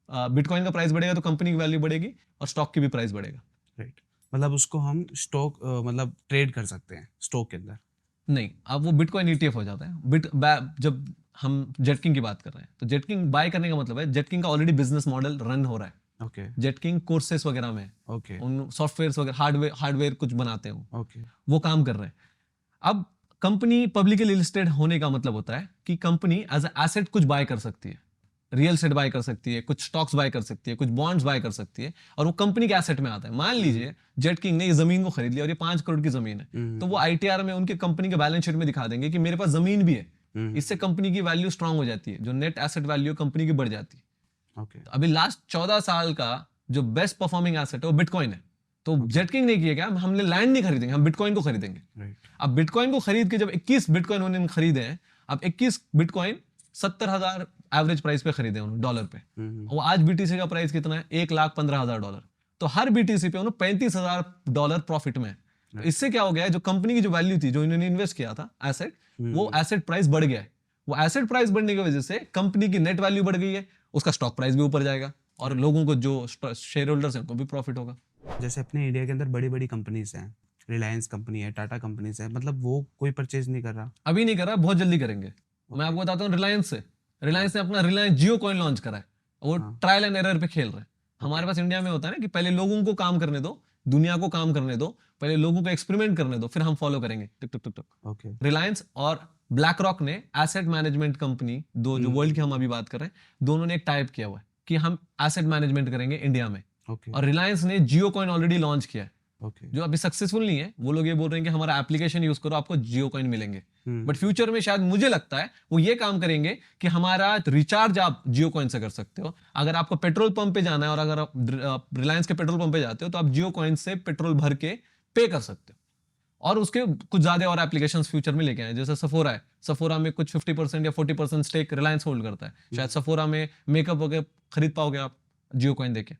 बिटकॉइन का प्राइस बढ़ेगा तो कंपनी की वैल्यू बढ़ेगी और स्टॉक की भी प्राइस बढ़ेगा। राइट, मतलब उसको हम स्टॉक मतलब ट्रेड कर सकते हैं स्टॉक के अंदर। नहीं, अब वो बिटकॉइन ईटीएफ हो जाता है। जब हम जेटकिंग की बात कर रहे हैं तो जेटकिंग बाय करने का मतलब है जेटकिंग का ऑलरेडी बिजनेस मॉडल रन हो रहा है। ओके। जेटकिंग कोर्सेस वगैरह में ओके। उन सॉफ्टवेयर वगैरह हार्डवेयर कुछ बनाते हैं, ओके। वो काम कर रहे हैं। अब कंपनी पब्लिकली लिस्टेड होने का मतलब होता है कि कंपनी एज अ एसेट कुछ बाय कर सकती है, रियल एस्टेट बाय कर सकती है, कुछ स्टॉक्स बाय कर सकती है, कुछ बॉन्ड्स बाय कर सकती है, और वो कंपनी के एसेट में आता है। मान लीजिए जेटकिंग ने ये जमीन को खरीद लिया और ये 5 करोड़ की जमीन है, तो वो आईटीआर में उनके कंपनी के बैलेंस शीट में दिखा देंगे कि मेरे पास जमीन भी है। इससे कंपनी की वैल्यू स्ट्रांग हो जाती है, जो नेट एसेट वैल्यू कंपनी की बढ़ जाती है। ओके। अभी लास्ट 14 साल का जो बेस्ट परफॉर्मिंग एसेट है वो बिटकॉइन है। तो जेटकिंग ने किया क्या, हमने लैंड नहीं खरीदेंगे, हम बिटकॉइन को खरीदेंगे। राइट। अब बिटकॉइन को खरीद के जब 21 बिटकॉइन उन्होंने खरीदे हैं, अब 21 बिटकॉइन 70,000 एवरेज प्राइस पे खरीदे उन्होंने डॉलर पे। वो आज बीटीसी का प्राइस कितना है, $1,15,000। तो हर बीटीसी पे उन्होंने $35,000 प्रॉफिट में है। तो इससे क्या हो गया है, जो कंपनी की जो वैल्यू थी, जो इन्होंने इन्वेस्ट किया था एसेट, वो एसेट प्राइस बढ़ गया है। वो एसेट प्राइस बढ़ने की वजह से कंपनी की नेट वैल्यू बढ़ गई है, उसका स्टॉक प्राइस भी ऊपर जाएगा और लोगों को जो शेयर होल्डर्स हैं उनको भी प्रॉफिट होगा। जैसे अपने इंडिया के अंदर बड़ी बड़ी कंपनीज हैं, रिलायंस कंपनी है, टाटा कंपनीज है, मतलब वो कोई परचेज नहीं कर रहा। अभी नहीं कर रहा, बहुत जल्दी करेंगे। मैं आपको बताता हूँ, रिलायंस ने अपना रिलायंस जियो कॉइन लॉन्च करा है, वो ट्रायल एंड एरर पे खेल रहे हैं। हमारे पास इंडिया में होता है ना कि पहले लोगों को काम करने दो, दुनिया को काम करने दो, पहले लोगों को एक्सपेरिमेंट करने दो, फिर हम फॉलो करेंगे। टिक टिक टिक टिक। ओके। रिलायंस और ब्लैक रॉक ने एसेट मैनेजमेंट कंपनी, दो जो वर्ल्ड की हम अभी बात कर रहे हैं, दोनों ने एक टाइप किया हुआ है कि हम एसेट मैनेजमेंट करेंगे इंडिया में। ओके। और रिलायंस ने जियो कॉइन ऑलरेडी लॉन्च किया है, ओके। जो अभी सक्सेसफुल नहीं है। वो लोग ये बोल रहे हैं कि हमारा एप्लीकेशन यूज करो, आपको जियो कॉइन मिलेंगे। बट फ्यूचर में शायद, मुझे लगता है, वो ये काम करेंगे कि हमारा रिचार्ज आप जियो कॉइन से कर सकते हो। अगर आपको पेट्रोल पंप पे जाना है और अगर आप रिलायंस के पेट्रोल पंप पे जाते हो तो आप जियो कॉइन से पेट्रोल भर के पे कर सकते हो। और उसके कुछ ज्यादा और एप्लीकेशंस फ्यूचर में लेके आए, जैसे सफोरा है। सफोरा में कुछ 50% या 40% स्टेक रिलायंस होल्ड करता है। शायद सफोरा में मेकअप वगैरह खरीद पाओगे आप जियो कॉइन देके।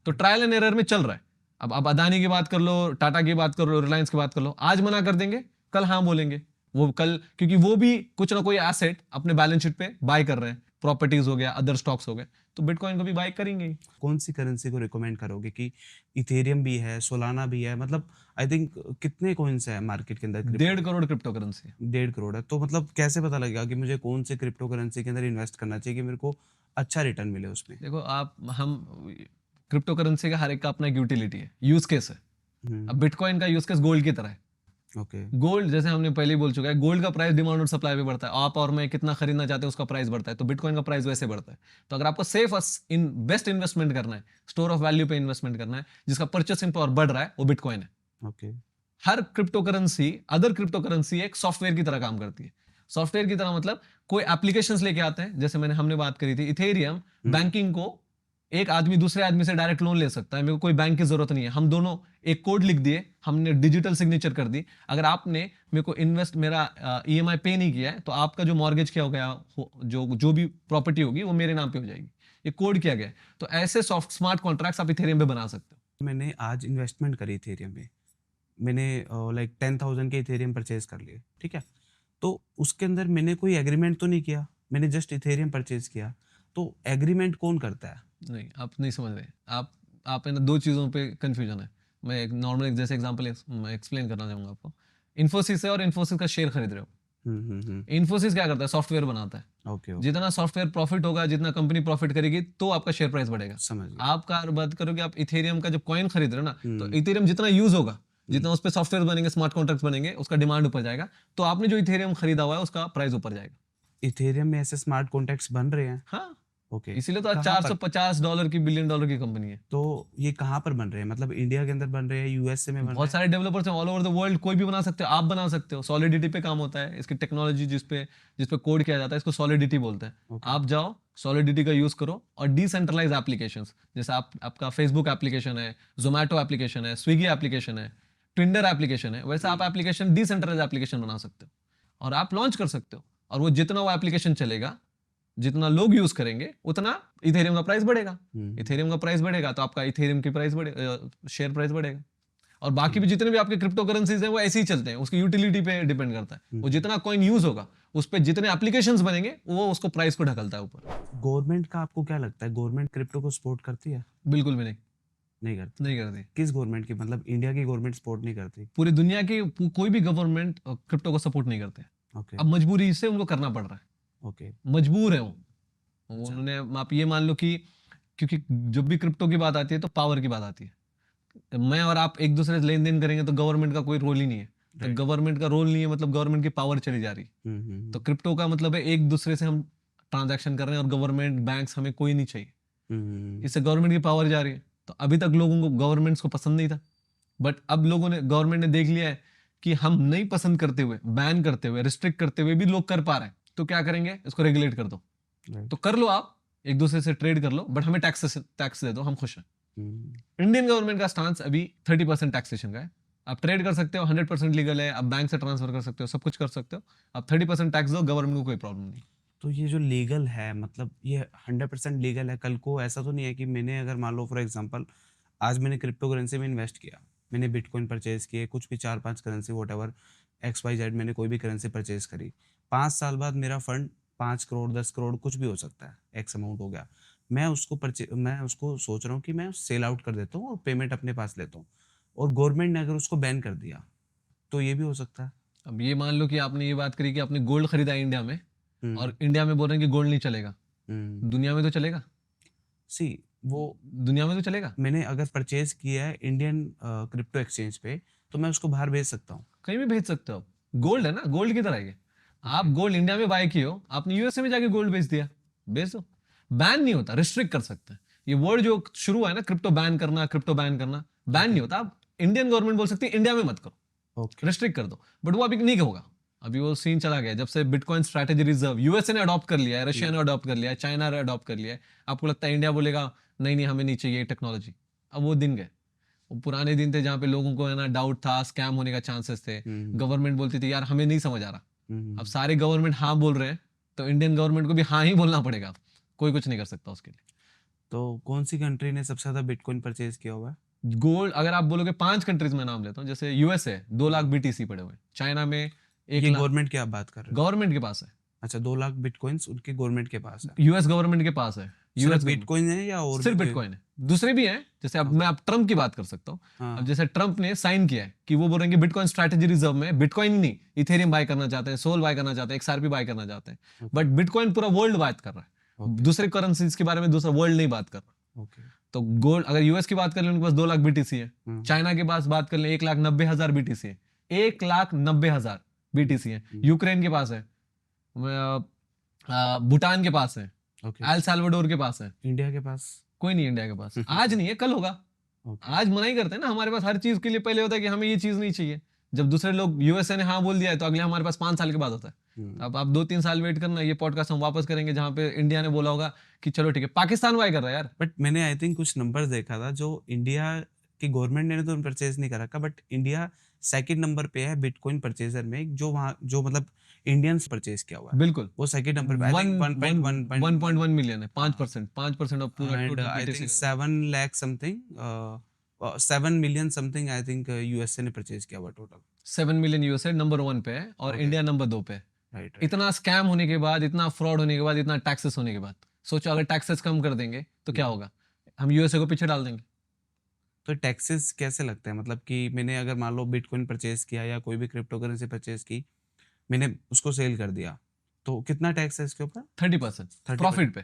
तो ट्रायल एंड एरर में चल रहा है। अब अदानी की बात कर लो, टाटा की बात कर लो, रिलायंस की बात कर लो, आज मना कर देंगे, कल हाँ बोलेंगे। वो कल, क्योंकि वो भी कुछ ना कोई एसेट अपने बैलेंस शीट पे बाय कर रहे हैं, प्रॉपर्टीज हो गया, अदर स्टॉक्स हो गए, तो बिटकॉइन को भी बाय करेंगे ही। कौन सी करेंसी को रिकमेंड करोगे कि इथेरियम भी है, सोलाना भी है, मतलब आई थिंक कितने कॉइन्स है मार्केट के अंदर? 1.5 करोड़ क्रिप्टो करेंसी है। 1.5 करोड़ है, तो मतलब कैसे पता लगेगा कि मुझे कौन से क्रिप्टो करेंसी के अंदर इन्वेस्ट करना चाहिए कि मेरे को अच्छा रिटर्न मिले उसमें? देखो हम क्रिप्टो करेंसी का हर एक का अपना एक यूटिलिटी है, यूज केस है। अब बिटकॉइन का यूज केस गोल्ड की तरह है। ओके। गोल्ड, जैसे हमने पहले ही बोल चुका है, गोल्ड का प्राइस डिमांड और सप्लाई पे बढ़ता है। आप और मैं कितना खरीदना चाहते हैं उसका प्राइस बढ़ता है, तो बिटकॉइन का प्राइस वैसे बढ़ता है। तो अगर आपको सेफ इन बेस्ट इन्वेस्टमेंट करना है, स्टोर ऑफ वैल्यू पे इन्वेस्टमेंट करना है, जिसका परचेसिंग पावर बढ़ रहा है, वो बिटकॉइन है। ओके। हर crypto currency, other crypto currency एक सॉफ्टवेयर की तरह काम करती है। सॉफ्टवेयर की तरह मतलब कोई एप्लीकेशंस लेके आते हैं, जैसे हमने बात करी थी इथेरियम बैंकिंग को, एक आदमी दूसरे आदमी से डायरेक्ट लोन ले सकता है, मेरे को कोई बैंक की जरूरत नहीं है। हम दोनों एक कोड लिख दिए, हमने डिजिटल सिग्नेचर कर दी। अगर आपने मेरे को मेरा ईएमआई पे नहीं किया है, तो आपका जो मॉर्गेज क्या हो गया, जो भी प्रॉपर्टी होगी वो मेरे नाम पे हो जाएगी। ये कोड किया गया है। तो ऐसे स्मार्ट कॉन्ट्रैक्ट्स आप इथेरियम पे बना सकते हो। मैंने आज इन्वेस्टमेंट करी इथेरियम में, मैंने लाइक 10,000 के इथेरियम परचेज कर लिए, ठीक है। तो उसके अंदर मैंने कोई एग्रीमेंट तो नहीं किया, मैंने जस्ट इथेरियम परचेज किया। तो एग्रीमेंट कौन करता है? नहीं, आप नहीं समझ रहे। आप है ना, दो चीज़ों पे कंफ्यूजन है। मैं एक नॉर्मल जैसे एग्जांपल एक्सप्लेन करना चाहूँगा आपको। इन्फोसिस है और इन्फोसिस का शेयर खरीद रहे हो। इन्फोसिस क्या करता है, सॉफ्टवेयर बनाता है। ओके। जितना सॉफ्टवेयर प्रॉफिट होगा, जितना कंपनी प्रॉफिट करेगी, तो आपका शेयर प्राइस बढ़ेगा। समझ गया। आप बात करोगे, आप इथेरियम का जब कॉइन खरीद रहे हो ना, तो इथेरियम जितना यूज होगा, जितना उस पर सॉफ्टवेयर बनेंगे, स्मार्ट कॉन्ट्रैक्ट्स बनेंगे, उसका डिमांड ऊपर जाएगा। तो आपने जो इथेरियम खरीदा हुआ है उसका प्राइस ऊपर जाएगा। इथेरियम में ऐसे स्मार्ट कॉन्ट्रैक्ट्स बन रहे हैं? हाँ, ओके। इसीलिए तो आज $450 की $1 बिलियन की कंपनी है। तो ये कहाँ पर बन रहे हैं, मतलब इंडिया के अंदर बन रहे हैं, यूएसए में बन रहे बहुत सारे डेवलपर्स हैं ऑल ओवर द वर्ल्ड, कोई भी बना सकते हो, आप बना सकते हो। सॉलिडिटी पे काम होता है इसकी टेक्नोलॉजी, जिसपे कोड किया जाता है, इसको सॉलिडिटी बोलते हैं। आप जाओ, सॉलिडिटी का यूज करो, और डिसेंट्रलाइज एप्लीकेशंस, जैसे आपका फेसबुक एप्लीकेशन है, जोमैटो एप्लीकेशन है, स्विगी एप्लीकेशन है, टिंडर एप्लीकेशन है, वैसे आप एप्लीकेशन डिसेंट्रलाइज एप्लीकेशन बना सकते हो और आप लॉन्च कर सकते हो। और वो जितना वो एप्लीकेशन चलेगा, जितना लोग यूज करेंगे उतना इथेरियम का प्राइस बढ़ेगा। हम्म, इथेरियम का प्राइस बढ़ेगा तो आपका इथेरियम की प्राइस बढ़ेगा, शेयर प्राइस बढ़ेगा। और बाकी भी जितने भी आपके क्रिप्टो करेंसीज हैं वो ऐसे ही चलते हैं, उसकी यूटिलिटी पे डिपेंड करता है। वो जितना कॉइन यूज होगा उस पर जितने एप्लीकेशंस बनेंगे वो उसको प्राइस को ढकलता है ऊपर। गवर्नमेंट का आपको क्या लगता है, गवर्नमेंट क्रिप्टो को सपोर्ट करती है? बिल्कुल भी नहीं, नहीं करती। नहीं करती। किस गवर्नमेंट की, मतलब इंडिया की गवर्नमेंट सपोर्ट नहीं करती? पूरी दुनिया की कोई भी गवर्नमेंट क्रिप्टो को सपोर्ट नहीं करते। ओके अब मजबूरी से उनको करना पड़ रहा है, ओके। मजबूर है वो। अच्छा। उन्होंने, आप ये मान लो कि क्योंकि जब भी क्रिप्टो की बात आती है तो पावर की बात आती है। मैं और आप एक दूसरे से लेन देन करेंगे तो गवर्नमेंट का कोई रोल ही नहीं है। तो Right. गवर्नमेंट का रोल नहीं है मतलब गवर्नमेंट की पावर चली जा रही है। तो क्रिप्टो का मतलब है एक दूसरे से हम ट्रांजैक्शन कर रहे हैं और गवर्नमेंट बैंक्स हमें कोई नहीं चाहिए। इससे गवर्नमेंट की पावर जा रही है। तो अभी तक लोगों को गवर्नमेंट्स को पसंद नहीं था, बट अब लोगों ने, गवर्नमेंट ने देख लिया है कि हम नहीं पसंद करते हुए, बैन करते हुए, रिस्ट्रिक्ट करते हुए भी लोग कर पा रहे हैं, तो क्या करेंगे, इसको रेगुलेट कर दो। Right. तो कर लो, आप एक दूसरे से ट्रेड कर लो, बट हमें टैक्स दे दो, हम खुश हैं। इंडियन गवर्नमेंट का स्टांस अभी 30% टैक्सेशन का है। आप ट्रेड कर सकते हो, 100% लीगल है, आप बैंक से ट्रांसफर कर सकते हो, सब कुछ कर सकते हो, आप 30% टैक्स दो, गवर्नमेंट को कोई प्रॉब्लम नहीं। तो ये जो लीगल है, मतलब ये 100% लीगल है? कल को ऐसा तो नहीं है कि मैंने अगर मान लो फॉर एग्जांपल आज मैंने क्रिप्टो करेंसी में इन्वेस्ट किया, मैंने बिटकॉइन परचेज किए, कुछ भी 4-5 करेंसी वॉट XYZ, मैंने कोई भी करेंसी परचेज करी, 5 साल बाद मेरा फंड 5 करोड़ 10 करोड़ कुछ भी हो सकता है, एक्स अमाउंट हो गया, मैं उसको सोच रहा हूँ कि मैं सेल आउट कर देता हूँ और पेमेंट अपने पास लेता हूँ, और गवर्नमेंट ने अगर उसको बैन कर दिया तो ये भी हो सकता है। अब ये मान लो कि आपने ये बात करी कि आपने गोल्ड खरीदा इंडिया में, हम्म, और इंडिया में बोल रहे हैं कि गोल्ड नहीं चलेगा, दुनिया में तो चलेगा। सी वो दुनिया में तो चलेगा, मैंने अगर परचेज किया है इंडियन क्रिप्टो एक्सचेंज पे तो मैं उसको बाहर भेज सकता हूँ। कहीं भी भेज सकते हो आप। गोल्ड है ना, गोल्ड की तरह ही है। आप गोल्ड इंडिया में बाय किए हो, आपने यूएसए में जाके गोल्ड बेच दिया, बेच दो। बैन नहीं होता, रिस्ट्रिक्ट कर सकते हैं। ये वर्ड जो शुरू हुआ है ना, क्रिप्टो बैन करना, क्रिप्टो बैन करना, बैन नहीं होता। आप इंडियन गवर्नमेंट बोल सकती है इंडिया में मत करो, ओके रिस्ट्रिक्ट कर दो, बट वो अभी नहीं होगा। अभी वो सीन चला गया जब से बिटकॉइन स्ट्रैटेजी रिजर्व यूएसए ने अडॉप्ट कर लिया है, रशिया ने अडॉप्ट कर लिया है, चाइना ने अडॉप्ट कर लिया है। आपको लगता है इंडिया बोलेगा नहीं नहीं हमें नहीं चाहिए टेक्नोलॉजी? अब वो दिन गए, वो पुराने दिन थे जहाँ पे लोगों को है ना डाउट था, स्कैम होने का चांसेस थे। गवर्नमेंट बोलती थी यार हमें नहीं समझ आ रहा। अब सारे गवर्नमेंट हाँ बोल रहे हैं तो इंडियन गवर्नमेंट को भी हाँ ही बोलना पड़ेगा, कोई कुछ नहीं कर सकता उसके लिए। तो कौन सी कंट्री ने सबसे ज्यादा बिटकॉइन परचेज किया हुआ है? गोल्ड अगर आप बोलोगे 5 कंट्रीज में नाम लेता हूँ, जैसे यूएस है 2 लाख बीटीसी पड़े हुए, चाइना में 1 ये लाख, गवर्नमेंट की आप बात कर रहे हो? गवर्नमेंट के पास है। अच्छा, 2 लाख बिटकॉइंस उनके गवर्नमेंट के पास है? यूएस गवर्नमेंट के पास है। यूएस बिटकॉइन है या और सिर्फ भी कोई? बिटकॉइन है, दूसरे भी हैं। जैसे अब मैं अब ट्रम्प की बात कर सकता हूँ। हाँ। अब जैसे ट्रम्प ने साइन किया है कि वो बोल रहे हैं कि बिटकॉइन स्ट्रैटेजी रिजर्व में बिटकॉइन ही नहीं, इथेरियम बाय करना चाहते हैं, सोल बाय करना चाहते हैं, XRP बाय करना चाहते हैं, बट बिटकॉइन पूरा वर्ल्ड बात कर रहा है। दूसरे करेंसीज के बारे में दूसरा वर्ल्ड नहीं बात कर रहा। ओके। तो गोल्ड अगर यूएस की बात कर लें उनके पास 2 लाख बीटीसी है, चाइना के पास बात कर लें 1,90,000 बीटीसी है, 1,90,000 बीटीसी है। यूक्रेन के पास है, भूटान के पास है, एल साल्वाडोर के पास है। इंडिया के पास कोई नहीं, इंडिया के पास आज नहीं है, कल होगा। आज मना ही करते हैं ना, हमारे पास हर चीज के लिए पहले होता है कि हमें ये चीज नहीं चाहिए। जब दूसरे लोग यूएसए ने हाँ बोल दिया है तो अगले हमारे पास 5 साल के बाद होता है। अब आप 2-3 साल वेट करना, ये पॉडकास्ट हम वापस करेंगे जहां पे इंडिया ने बोला होगा कि चलो ठीक है। पाकिस्तान वाई कर रहा है यार। बट मैंने आई थिंक कुछ नंबर्स देखा था, जो इंडिया की गवर्नमेंट ने तो परचेज नहीं कर रखा, बट इंडिया सेकंड नंबर पे है बिटकॉइन परचेजर में, जो वहाँ जो मतलब इंडियंस परचेज किया हुआ है। बिल्कुल, वो सेकंड नंबर पे, आई थिंक 1.1 मिलियन है, 5% ऑफ पूरा total I think BTC। 7 lakh something, 7 million something I think USA ने परचेज किया हुआ टोटल। 7 मिलियन यूएसए नंबर 1 पे है और इंडिया नंबर 2 पे है। राइट। इतना स्कैम होने के बाद, इतना फ्रॉड होने के बाद, इतना टैक्सेस होने के बाद, सोचो अगर टैक्सेस कम कर देंगे तो क्या होगा, हम यूएसए को पीछे डाल देंगे। तो टैक्सेस कैसे लगते हैं, मतलब कि मैंने अगर मान लो बिटकॉइन परचेज किया या कोई भी क्रिप्टो करेंसी परचेज की, मैंने उसको सेल कर दिया, तो कितना टैक्स है इसके ऊपर? 30% प्रॉफिट पे।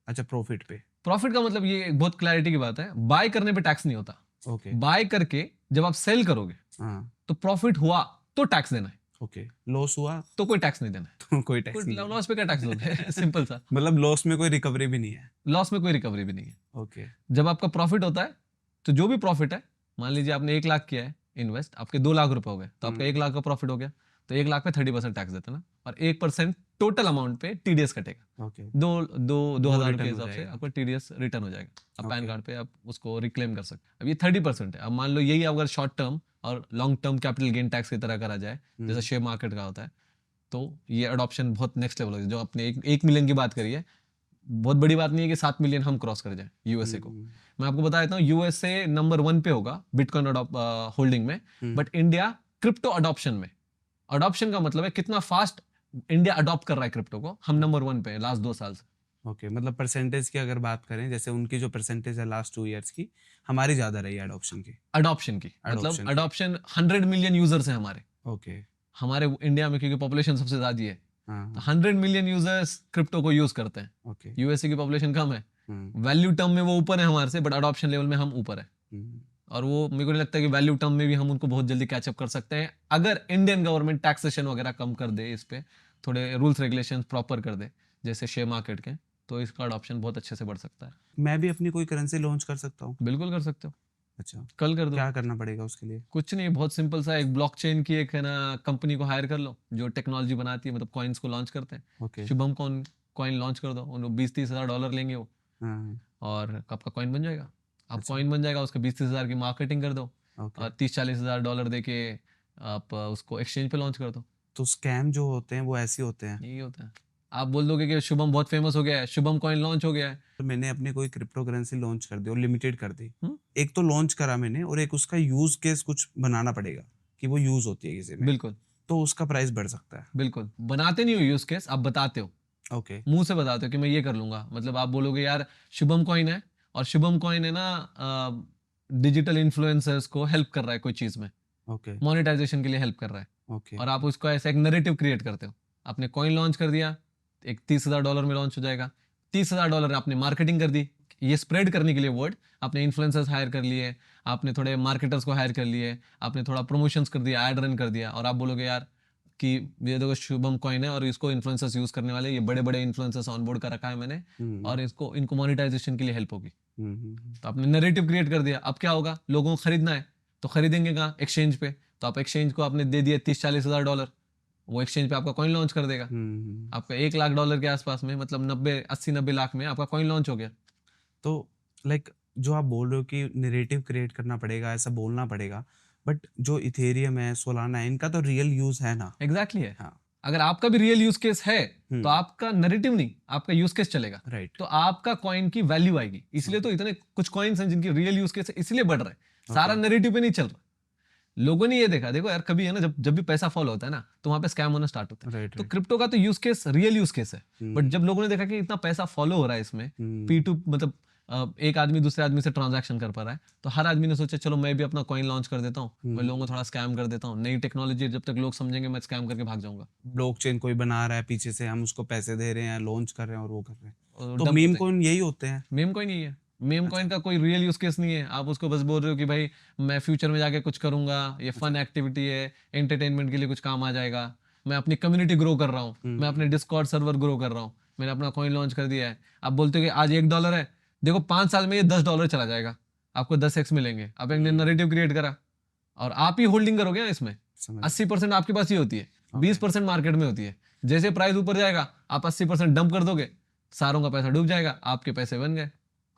अच्छा, प्रॉफिट पे। प्रॉफिट का मतलब ये बहुत क्लैरिटी की बात है, बाय करने पे टैक्स नहीं होता। ओके। बाय करके जब आप सेल करोगे हाँ। तो प्रॉफिट हुआ तो टैक्स देना है, ओके। लॉस हुआ तो कोई टैक्स नहीं देना है। तो कोई टैक्स नहीं। लॉस पे क्या टैक्स दोगे? सिंपल सा। मतलब लॉस में कोई रिकवरी भी नहीं है? लॉस में कोई रिकवरी भी नहीं है। ओके। जब आपका प्रॉफिट होता है तो जो भी प्रॉफिट है, मान लीजिए आपने 1 लाख किया है इन्वेस्ट, आपके 2 लाख रुपए हो गए, तो आपका 1 लाख का प्रॉफिट हो गया, तो 1 लाख पे 30% टैक्स देते ना, और 1% टोटल अमाउंट पे टीडीएस कटेगा। ओके। 2,000 के return हो हिसाब से जाएगा। आपका टीडीएस रिटर्न हो जाएगा। अब पैन कार्ड पे आप उसको रिक्लेम कर सकते हैं। अब ये 30% है। अब मान लो यही अगर शॉर्ट टर्म और long term capital gain tax की तरह करा जाए, जैसे शेयर मार्केट का होता है, तो ये अडॉप्शन बहुत नेक्स्ट लेवल है। जो आपने 1 मिलियन की बात करी है, बहुत बड़ी बात नहीं है कि 7 मिलियन हम क्रॉस कर जाए यूएसए को। मैं आपको बता देता हूँ, यूएसए नंबर 1 पे होगा बिटकॉइन होल्डिंग में, बट इंडिया क्रिप्टो अडॉप्शन में। अडॉप्शन का मतलब है कितना फास्ट इंडिया अडॉप्ट कर रहा है क्रिप्टो को, हम नंबर 1 पे लास्ट 2 साल से। ओके, मतलब परसेंटेज की अगर बात करें, जैसे उनकी जो परसेंटेज है लास्ट 2 इयर्स की, हमारी ज्यादा रही है अडॉप्शन की। अडॉप्शन की मतलब अडॉप्शन 100 मिलियन यूजर्स हैं हमारे। ओके। हमारे इंडिया में क्योंकि पॉपुलेशन सबसे ज्यादा है, हाँ। 100 मिलियन यूजर्स क्रिप्टो को यूज करते हैं। ओके। यूएसए की पॉपुलेशन कम है, वैल्यू टर्म में वो ऊपर है हमारे से, बट अडॉप्शन लेवल में हम ऊपर है। और वो मेरे को नहीं लगता कि वैल्यू टर्म में भी हम उनको बहुत जल्दी कैचअप कर सकते हैं, अगर इंडियन गवर्नमेंट टैक्सेशन वगैरह कम कर दे, इस पे थोड़े रूल्स रेगुलेशन प्रॉपर कर दे जैसे शेयर मार्केट के, तो इसका अडॉप्शन बहुत अच्छे से बढ़ सकता है। मैं भी अपनी कोई करेंसी लॉन्च कर सकता हूँ? बिल्कुल कर सकते हो। अच्छा, कल कर दो। क्या करना पड़ेगा उसके लिए? कुछ नहीं, बहुत सिंपल सा, एक ब्लॉकचेन की एक है ना कंपनी को हायर कर लो जो टेक्नोलॉजी बनाती है, मतलब कॉइन्स को लॉन्च करते हैं। ओके। शुभम कॉइन लॉन्च कर दो, उन 20-30 हज़ार डॉलर लेंगे वो, हाँ। और आपका कॉइन बन जाएगा। आप अच्छा। कॉइन बन जाएगा, उसके 20-30 हज़ार की मार्केटिंग कर दो, ओके। और 30-40 हज़ार डॉलर दे के आप उसको एक्सचेंज पे लॉन्च कर दो। तो स्कैम जो होते हैं वो ऐसे होते हैं? यही होता है। आप बोल दोगे कि शुभम बहुत फेमस हो गया है, शुभम कॉइन लॉन्च हो गया है। तो मैंने अपनी कोई क्रिप्टो करेंसी लॉन्च कर दी और लिमिटेड कर दी। हम्म? एक तो लॉन्च करा मैंने, और एक उसका यूज केस कुछ बनाना पड़ेगा कि वो यूज होती है किसी में, बिल्कुल तो उसका प्राइस बढ़ सकता है। बिल्कुल। बनाते नहीं हो यूज केस, आप बताते हो, ओके। मुंह से बताते हो कि मैं ये कर लूंगा। मतलब आप बोलोगे यार शुभम कॉइन है, और शुभम कॉइन है ना डिजिटल इन्फ्लुएंसर्स को हेल्प कर रहा है कोई चीज में, ओके। मोनेटाइजेशन के लिए हेल्प कर रहा है, ओके। और आप उसको ऐसा एक नैरेटिव क्रिएट करते हो। आपने कॉइन लॉन्च कर दिया, एक 30 हज़ार डॉलर में लॉन्च हो जाएगा, 30 हज़ार डॉलर आपने मार्केटिंग कर दी, ये स्प्रेड करने के लिए वर्ड, आपने इन्फ्लुएंसर्स हायर कर लिए, आपने थोड़े मार्केटर्स को हायर कर लिए, आपने थोड़ा प्रमोशंस कर दिया, ऐड रन कर दिया, और आप बोलोगे यार कि ये देखो शुभम कॉइन है और इसको इन्फ्लुएंसर्स यूज करने वाले, ये बड़े बड़े इन्फ्लुएंसर्स ऑनबोर्ड कर रखा है मैंने, और इसको इनको मोनेटाइजेशन के लिए हेल्प होगी। तो आपने नैरेटिव क्रिएट कर दिया। अब क्या होगा, लोगों को खरीदना है तो खरीदेंगे कहाँ, एक्सचेंज पे। तो आप एक्सचेंज को आपने दे दिया 30-40 हज़ार डॉलर, वो एक्सचेंज पे आपका कॉइन लॉन्च कर देगा। आपका 1 लाख डॉलर के आसपास में, मतलब 80-90 लाख में आपका कॉइन लॉन्च हो गया। तो लाइक जो आप बोल रहे हो कि नैरेटिव क्रिएट करना पड़ेगा, ऐसा बोलना पड़ेगा, बट जो इथेरियम है, सोलाना है, इनका तो रियल यूज है ना? एग्जैक्टली है। हाँ। अगर आपका भी रियल यूज केस है तो आपका नैरेटिव नहीं, आपका यूज केस चलेगा, राइट। तो आपका कॉइन की वैल्यू आएगी। इसलिए तो इतने कुछ कॉइन्स हैं जिनकी रियल यूज केस है, इसलिए बढ़ रहा है, सारा नैरेटिव पे नहीं चल रहा। लोगों ने ये देखा, देखो यार, कभी है ना, जब भी पैसा फॉलो होता है ना, तो वहां पे स्कैम होना स्टार्ट होता है। राइट। तो क्रिप्टो का तो use case real use case है, बट जब लोगों ने देखा कि इतना पैसा फॉलो हो रहा है इसमें, P2 मतलब एक आदमी दूसरे आदमी से ट्रांजैक्शन कर पा रहा है, तो हर आदमी ने सोचा चलो मैं भी अपना कॉइन लॉन्च कर देता हूँ, मैं लोगों को थोड़ा स्कैम कर देता हूँ। नई टेक्नोलॉजी जब तक लोग समझेंगे, मैं स्कैम करके भाग जाऊंगा। ब्लॉकचेन कोई बना रहा है पीछे से, हम उसको पैसे दे रहे हैं, लॉन्च कर रहे हैं और वो कर रहे हैं, और तो डंप मीम होते हैं। कॉइन यही होते हैं? मीम कॉइन यही है। मीम कॉइन का कोई रियल यूज केस नहीं है। आप उसको बस बोल रहे हो कि भाई मैं फ्यूचर में जाके कुछ करूंगा, ये फन एक्टिविटी है, एंटरटेनमेंट के लिए कुछ काम आ जाएगा, मैं अपनी कम्युनिटी ग्रो कर रहा हूँ, मैं अपने डिस्कॉर्ड सर्वर ग्रो कर रहा हूँ, मैंने अपना कॉइन लॉन्च कर दिया है। आप बोलते हो कि आज $1 है, देखो 5 साल में ये $10 चला जाएगा, आपको 10x मिलेंगे। आप एक नैरेटिव क्रिएट करा और आप ही होल्डिंग करोगे ना इसमें। 80% आपके पास ही होती है, 20% मार्केट में होती है। जैसे प्राइस ऊपर जाएगा आप 80% डंप कर दोगे, सारों का पैसा डूब जाएगा, आपके पैसे बन गए,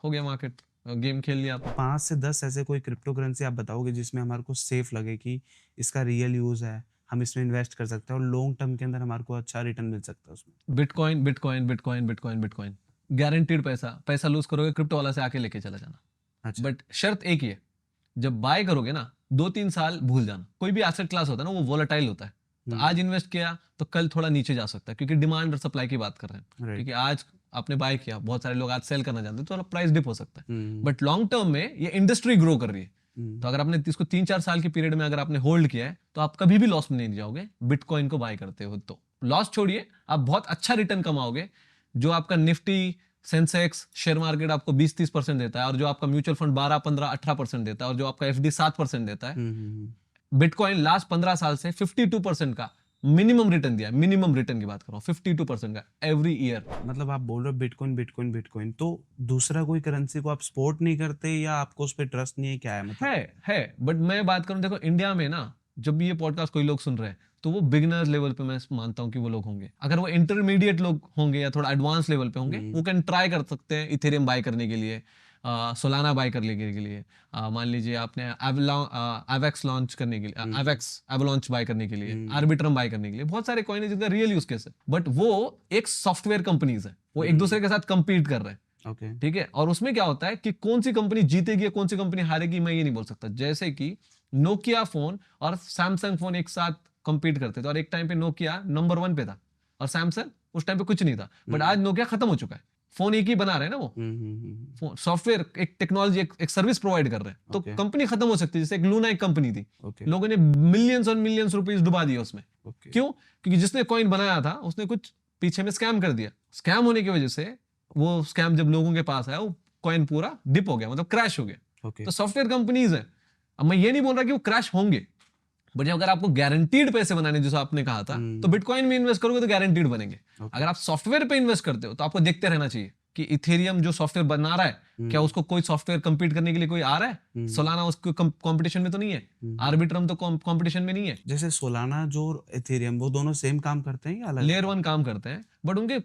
हो गया मार्केट, गेम खेल लिया आप। 5 से 10 ऐसे कोई क्रिप्टो करेंसी आप बताओगे जिसमें हमारे को सेफ लगे कि इसका रियल यूज है, हम इसमें इन्वेस्ट कर सकते हैं और लॉन्ग टर्म के अंदर हमारे को अच्छा रिटर्न मिल सकता है उसमें? Bitcoin bitcoin bitcoin bitcoin bitcoin, guaranteed पैसा लूज करोगे क्रिप्टो वाला से आके लेके चला जाना। अच्छा। बट शर्त एक ही है, जब बाय करोगे ना 2-3 साल भूल जाना। कोई भी एसेट क्लास होता है ना, वो वोलेटाइल होता है, तो आज इन्वेस्ट किया तो कल थोड़ा नीचे जा सकता है, क्योंकि डिमांड और सप्लाई की बात कर रहे हैं। क्योंकि आज आपने बाय किया, बहुत सारे लोग आज सेल करना चाहते हैं, तो प्राइस डिप हो सकता है, बट लॉन्ग टर्म में ये इंडस्ट्री ग्रो कर रही है। तो अगर आपने इसको 3-4 साल की पीरियड में अगर आपने होल्ड किया है, तो आप कभी भी लॉस में नहीं जाओगे। बिटकॉइन को बाय करते हो तो लॉस छोड़िए, आप बहुत अच्छा रिटर्न कमाओगे। जो आपका निफ्टी, सेंसेक्स, शेयर मार्केट आपको 20-30% देता है, और जो आपका म्यूचुअल फंड 12-15-18% देता है, और जो आपका एफडी 7% देता है, बिटकॉइन लास्ट 15 साल से 52% का मिनिमम रिटर्न दिया है। मिनिमम रिटर्न की बात कर रहा हूँ, 52% का एवरी ईयर। मतलब आप बोल रहे हो बिटकॉइन बिटकॉइन बिटकॉइन, तो दूसरा कोई करेंसी को आप सपोर्ट नहीं करते या आपको उस पर ट्रस्ट नहीं है, क्या है मतलब? है, बट मैं बात करूं, देखो इंडिया में ना, जब भी ये पॉडकास्ट कोई लोग सुन रहे हैं, तो वो बिगिनर्स लेवल पे मैं मानता हूं कि वो लोग होंगे। अगर वो इंटरमीडिएट लोग होंगे या थोड़ा एडवांस लेवल पे होंगे, वो कैन ट्राई कर सकते हैं इथेरियम बाय करने के लिए। सोलाना बाय करने के लिए, मान लीजिए आपने एवेक्स लॉन्च करने के लिए, एवलॉन्च बाय करने के लिए, आर्बिट्रम बाय करने के लिए, बहुत सारे कॉइन है जिनका रियल यूज केस है, बट वो एक सॉफ्टवेयर कंपनीज है, वो एक दूसरे के साथ compete कर रहे हैं। ओके ठीक है, और उसमें क्या होता है कि कौन सी कंपनी जीतेगी कौन सी कंपनी हारेगी मैं ये नहीं बोल सकता। जैसे कि नोकिया फोन और सैमसंग फोन एक साथ compete करते थे, और एक टाइम पे नोकिया नंबर 1 पे था और सैमसंग उस टाइम पे कुछ नहीं था, बट आज नोकिया खत्म हो चुका है, फोन एक ही बना रहे हैं ना वो, सॉफ्टवेयर एक टेक्नोलॉजी एक सर्विस प्रोवाइड कर रहे हैं, तो Okay. कंपनी खत्म हो सकती है। जैसे एक लूना एक कंपनी थी, ओके लोगों ने मिलियंस और मिलियंस रुपीस डुबा दिए उसमें। ओके क्यों? क्योंकि जिसने कॉइन बनाया था उसने कुछ पीछे में स्कैम कर दिया, स्कैम होने की वजह से वो स्कैम जब लोगों के पास आया वो कॉइन पूरा डिप हो गया, मतलब क्रैश हो गया। ओके तो सॉफ्टवेयर कंपनीज है, अब मैं ये नहीं बोल रहा कि वो क्रैश होंगे, बट अगर आपको गारंटीड पैसे बनाने जैसा आपने कहा था, तो बिटकॉइन में इन्वेस्ट करोगे तो गारंटीड बनेंगे। अगर आप सॉफ्टवेयर पे इन्वेस्ट करते हो तो आपको देखते रहना चाहिए कि इथेरियम जो सॉफ्टवेयर बना रहा है क्या उसको कोई सॉफ्टवेयर compete करने के लिए कोई आ रहा है, सोलाना उसको कंपटीशन में तो नहीं है, आर्बिट्रम तो कंपटीशन में नहीं है। जैसे सोलाना जो इथेरियम वो दोनों सेम काम करते हैं या अलग? लेयर 1 काम करते हैं, बट उनके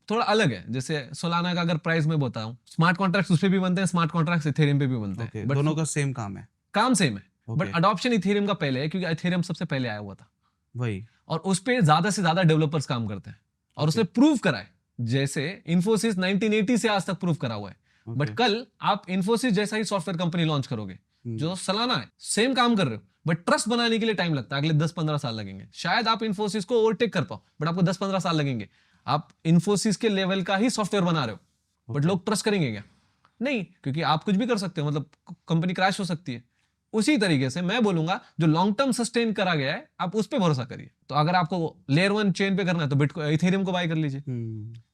थोड़ा अलग है। जैसे सोलाना का अगर प्राइस में बताऊं, स्मार्ट कॉन्ट्रैक्ट्स उस पे भी बनते हैं, स्मार्ट कॉन्ट्रैक्ट्स इथेरियम पे भी बनते ओके हैं, बट दोनों का सेम काम है। काम सेम है, ओके बट अडॉप्शन इथेरियम का पहले है क्योंकि इथेरियम सबसे पहले आया हुआ था, वही और उस पे ज्यादा से ज्यादा डेवलपर्स काम करते हैं, और उसने प्रूव करा है। जैसे इन्फोसिस 1980 से आज तक प्रूव करा हुआ है, बट कल आप इन्फोसिस जैसा ही सॉफ्टवेयर कंपनी लॉन्च करोगे जो सालाना है, सेम काम कर रहे हो, बट ट्रस्ट बनाने के लिए टाइम लगता है, अगले 10-15 साल लगेंगे। शायद आप इन्फोसिस को ओवरटेक कर पाओ, बट आपको 10-15 साल लगेंगे। आप इन्फोसिस के लेवल का ही सॉफ्टवेयर बना रहे हो, बट लोग ट्रस्ट करेंगे क्या? नहीं, क्योंकि आप कुछ भी कर सकते हो, मतलब कंपनी क्रैश हो सकती है। उसी तरीके से मैं बोलूंगा जो लॉन्ग टर्म सस्टेन करा गया है आप उस पर भरोसा करिए। तो अगर आपको लेयर 1 चेन पे करना है तो बिटकॉइन इथेरियम को बाय कर लीजिए।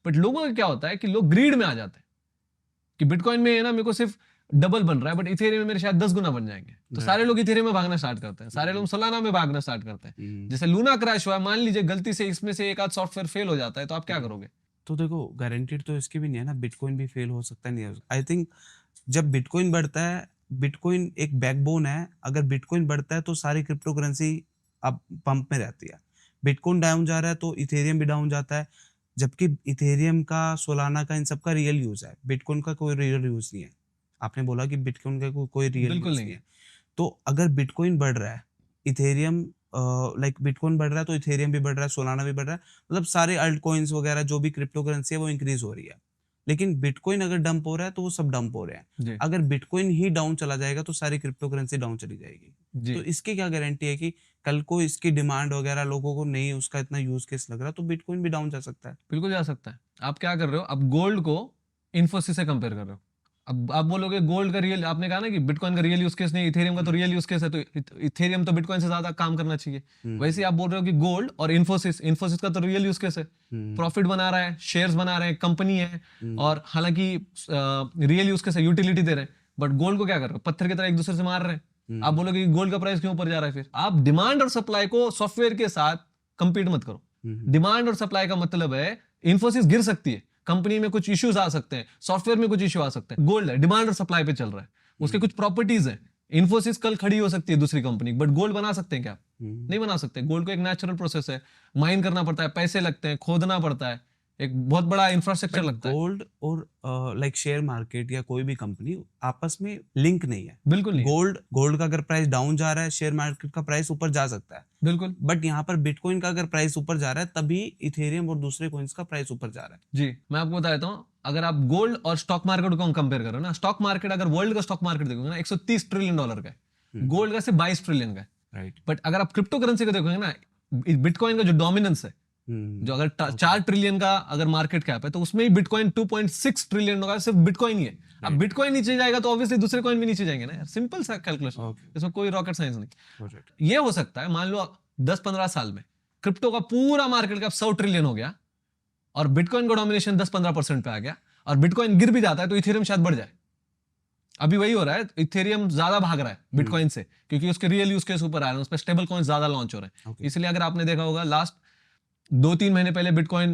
बट लोगों का क्या होता है कि लोग ग्रीड में आ जाते हैं कि बिटकॉइन में है ना मेरे को सिर्फ डबल बन रहा है, बट इथेरियम में मेरे शायद 10 गुना बन जाएंगे, तो सारे लोग इथेरियम में भागना स्टार्ट करते हैं, सारे लोग सोलाना में भागना स्टार्ट करते हैं। जैसे लूना क्रैश हुआ, मान लीजिए गलती से इसमें से एक आध सॉफ्टवेयर फेल हो जाता है, तो आप क्या करोगे? तो देखो गारंटीड तो इसकी भी नहीं है ना, बिटकॉइन भी फेल हो सकता है, नहीं हो सकता। आई थिंक जब बिटकॉइन बढ़ता है, बिटकॉइन एक बैकबोन है, अगर बिटकॉइन बढ़ता है तो सारी क्रिप्टो करेंसी अब पंप में रहती है। बिटकॉइन डाउन जा रहा है तो इथेरियम भी डाउन जाता है, जबकि इथेरियम का, सोलाना का, इन सब का रियल यूज है, बिटकॉइन का कोई रियल यूज नहीं है। आपने बोला कि बिटकॉइन का कोई रियल बिल्कुल यूज नहीं नहीं है। तो अगर बिटकॉइन बढ़ रहा है, इथेरियम लाइक बिटकॉइन बढ़ रहा है तो इथेरियम भी बढ़ रहा है, सोलाना भी बढ़ रहा है, मतलब सारे अल्ट कॉइन्स वगैरह जो भी क्रिप्टो करेंसी है वो इंक्रीज हो रही है। लेकिन बिटकॉइन अगर डंप हो रहा है तो वो सब डंप हो रहे हैं। जी अगर बिटकॉइन ही डाउन चला जाएगा तो सारी क्रिप्टो करेंसी डाउन चली जाएगी। जी तो इसकी क्या गारंटी है कि कल को इसकी डिमांड वगैरह लोगों को नहीं उसका इतना यूज केस लग रहा, तो बिटकॉइन भी डाउन जा सकता है। बिल्कुल जा सकता है। आप क्या कर रहे हो, अब गोल्ड को इन्फोसिस से कंपेयर कर रहे हो। अब आप बोलोगे गोल्ड का रियल, आपने कहा ना कि बिटकॉइन का रियल यूज केस नहीं, इथेरियम का तो रियल यूज केस है, तो इथेरियम तो बिटकॉइन से ज्यादा काम करना चाहिए। वैसे ही आप बोल रहे हो कि गोल्ड और इन्फोसिस का तो रियल यूज केस है, प्रॉफिट बना रहा है, शेयर्स बना रहे हैं, कंपनी है, और हालांकि रियल यूज केस है, यूटिलिटी दे रहे हैं, बट गोल्ड को क्या कर रहे हो, पत्थर की तरह एक दूसरे से मार रहे हैं। आप बोलोगे कि गोल्ड का प्राइस क्यों ऊपर जा रहा है? फिर आप डिमांड और सप्लाई को सॉफ्टवेयर के साथ कंपीट मत करो। डिमांड और सप्लाई का मतलब है इन्फोसिस गिर सकती है, कंपनी में कुछ इश्यूज आ सकते हैं, सॉफ्टवेयर में कुछ इश्यू आ सकते हैं। गोल्ड है, डिमांड और सप्लाई पे चल रहा है, उसके कुछ प्रॉपर्टीज हैं। इन्फोसिस कल खड़ी हो सकती है दूसरी कंपनी, बट गोल्ड बना सकते हैं क्या? नहीं बना सकते। गोल्ड को एक नेचुरल प्रोसेस है, माइन करना पड़ता है, पैसे लगते हैं, खोदना पड़ता है, एक बहुत बड़ा इंफ्रास्ट्रक्चर लगता है। गोल्ड और लाइक शेयर मार्केट या कोई भी कंपनी आपस में लिंक नहीं है। बिल्कुल नहीं। गोल्ड का अगर प्राइस डाउन जा रहा है, शेयर मार्केट का प्राइस ऊपर जा सकता है, बिल्कुल। बट यहाँ पर बिटकॉइन का अगर प्राइस ऊपर जा रहा है तभी इथेरियम और दूसरे कॉइन्स का प्राइस ऊपर जा रहा है। जी, मैं आपको बता देता हूँ, अगर आप गोल्ड और स्टॉक मार्केट को कंपेयर करो ना, स्टॉक मार्केट अगर वर्ल्ड का स्टॉक मार्केट देखोगे ना, $130 ट्रिलियन का है, गोल्ड का सिर्फ 22 ट्रिलियन का है। राइट। बट अगर आप क्रिप्टो करेंसी को देखोगे ना, बिटकॉइन का जो डोमिनेंस है, जो अगर 4 ट्रिलियन का अगर मार्केट कैप है, तो उसमें ही बिटकॉइन 2.6 ट्रिलियन का सिर्फ बिटकॉइन ही है। अब बिटकॉइन नीचे जाएगा तो ऑब्वियसली दूसरे कॉइन भी नीचे जाएंगे ना यार, सिंपल सा कैलकुलेशन, इसमें कोई रॉकेट साइंस नहीं। ये हो सकता है, मान लो 10-15 साल में क्रिप्टो का पूरा मार्केट कैप 100 ट्रिलियन हो गया और बिटकॉइन का डोमिनेशन 10-15% पे आ गया, और बिटकॉइन गिर भी जाता है तो इथेरियम शायद बढ़ जाए। अभी वही हो रहा है, इथेरियम ज्यादा भाग रहा है बिटकॉइन से, क्योंकि उसके रियल यूज केस ऊपर आ रहे हैं, उस पर स्टेबल कॉइन ज्यादा लॉन्च हो रहे हैं। इसलिए अगर आपने देखा होगा लास्ट 2-3 महीने पहले बिटकॉइन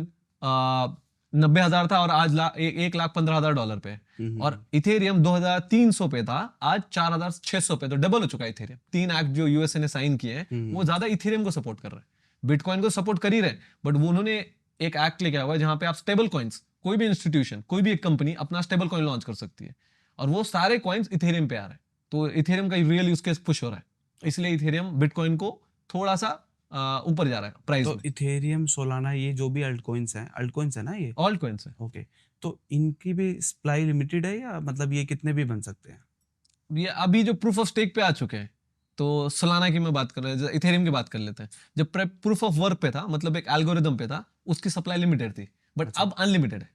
90,000 था और आज $1,15,000 पे है, और इथेरियम 2,300 पे था, आज 4,600 पे, तो डबल हो चुका है इथेरियम। 3 एक्ट जो यूएसए ने साइन किए हैं वो ज्यादा इथेरियम को सपोर्ट कर रहे हैं, बिटकॉइन को सपोर्ट कर ही रहे हैं, बट वो उन्होंने एक एक्ट लेके आया हुआ है जहां पे आप स्टेबल कॉइन्स, कोई भी इंस्टीट्यूशन, कोई भी एक कंपनी अपना स्टेबल कॉइन लॉन्च कर सकती है। और वो सारे कॉइन्स इथेरियम पे आ रहे हैं, तो इथेरियम का रियल यूज केस पुश हो रहा है, इसलिए इथेरियम बिटकॉइन को थोड़ा सा ऊपर जा रहा है प्राइस तो में। इथेरियम, सोलाना, ये जो भी अल्टकॉइंस है ना ये? ऑल कॉइन्स है। ओके, तो इनकी भी सप्लाई लिमिटेड है या मतलब ये कितने भी बन सकते हैं? ये अभी जो प्रूफ ऑफ स्टेक पे आ चुके हैं, तो सोलाना की मैं बात कर रहा हूँ, इथेरियम की बात कर लेते हैं। जब प्रूफ ऑफ वर्क पे था, मतलब एक एल्गोरिदम पे था, उसकी सप्लाई लिमिटेड थी, बट अच्छा। अब अनलिमिटेड है।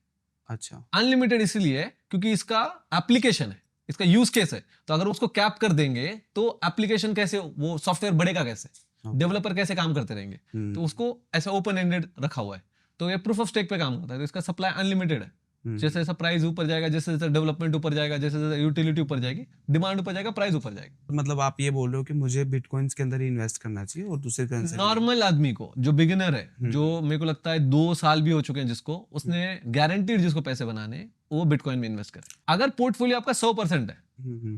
अच्छा। अनलिमिटेड इसलिए है क्योंकि इसका एप्लीकेशन है, इसका यूज केस है, तो अगर उसको कैप कर देंगे तो एप्लीकेशन कैसे, वो सॉफ्टवेयर बढ़ेगा कैसे, डेवलपर कैसे काम करते रहेंगे, तो उसको ऐसा ओपन एंडेड रखा हुआ है। तो ये प्रूफ ऑफ स्टेक पे काम करता है, तो इसका सप्लाई अनलिमिटेड है। जैसे जैसा प्राइस ऊपर जाएगा, जैसे जैसे डेवलपमेंट ऊपर जाएगा, जैसे जैसे यूटिलिटी ऊपर जाएगी, डिमांड ऊपर जाएगा, प्राइस ऊपर जाएगा। मतलब आप ये बोल रहे हो कि मुझे बिटकॉइंस के अंदर ही इन्वेस्ट करना चाहिए और दूसरे करेंसी में? नॉर्मल आदमी को, जो बिगिनर है, जो मेरे को लगता है 2 साल भी हो चुके हैं जिसको, उसने गारंटीड जिसको पैसे बनाने, वो बिटकॉइन में इन्वेस्ट करे। अगर पोर्टफोलियो आपका 100% है,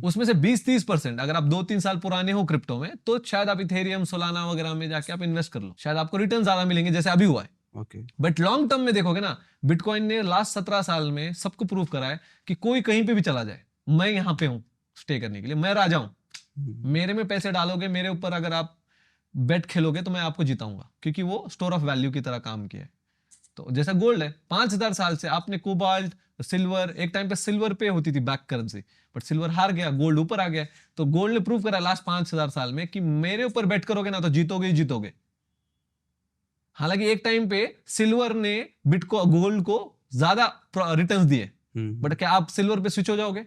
उसमें से 20-30%, अगर आप 2-3 साल पुराने हो क्रिप्टो में, तो शायद आप इथेरियम, सोलाना वगैरह में जाके आप इन्वेस्ट कर लो, शायद आपको रिटर्न ज्यादा मिलेंगे, जैसे अभी हुआ है। ओके। बट लॉन्ग टर्म में देखोगे ना, बिटकॉइन ने लास्ट 17 साल में सबको प्रूव करा है कि कोई कहीं पे भी चला जाए, मैं यहाँ पे हूँ स्टे करने के लिए, मैं राजा हूँ। मेरे में पैसे डालोगे, मेरे ऊपर अगर आप बेट खेलोगे, तो मैं आपको जिताऊंगा, क्योंकि वो स्टोर ऑफ वैल्यू की तरह काम किया है। तो जैसा गोल्ड है, 5000 साल से आपने कोबाल्ट, सिल्वर, एक टाइम पे सिल्वर पे होती थी बैक करेंसी, बट सिल्वर हार गया, गोल्ड ऊपर आ गया। तो गोल्ड ने प्रूव करा लास्ट 5000 साल में कि मेरे ऊपर बेट करोगे ना, तो जीतोगे ही जीतोगे। हालांकि एक टाइम पे सिल्वर ने गोल्ड को ज्यादा रिटर्न्स दिए, बट क्या आप सिल्वर पे स्विच हो जाओगे?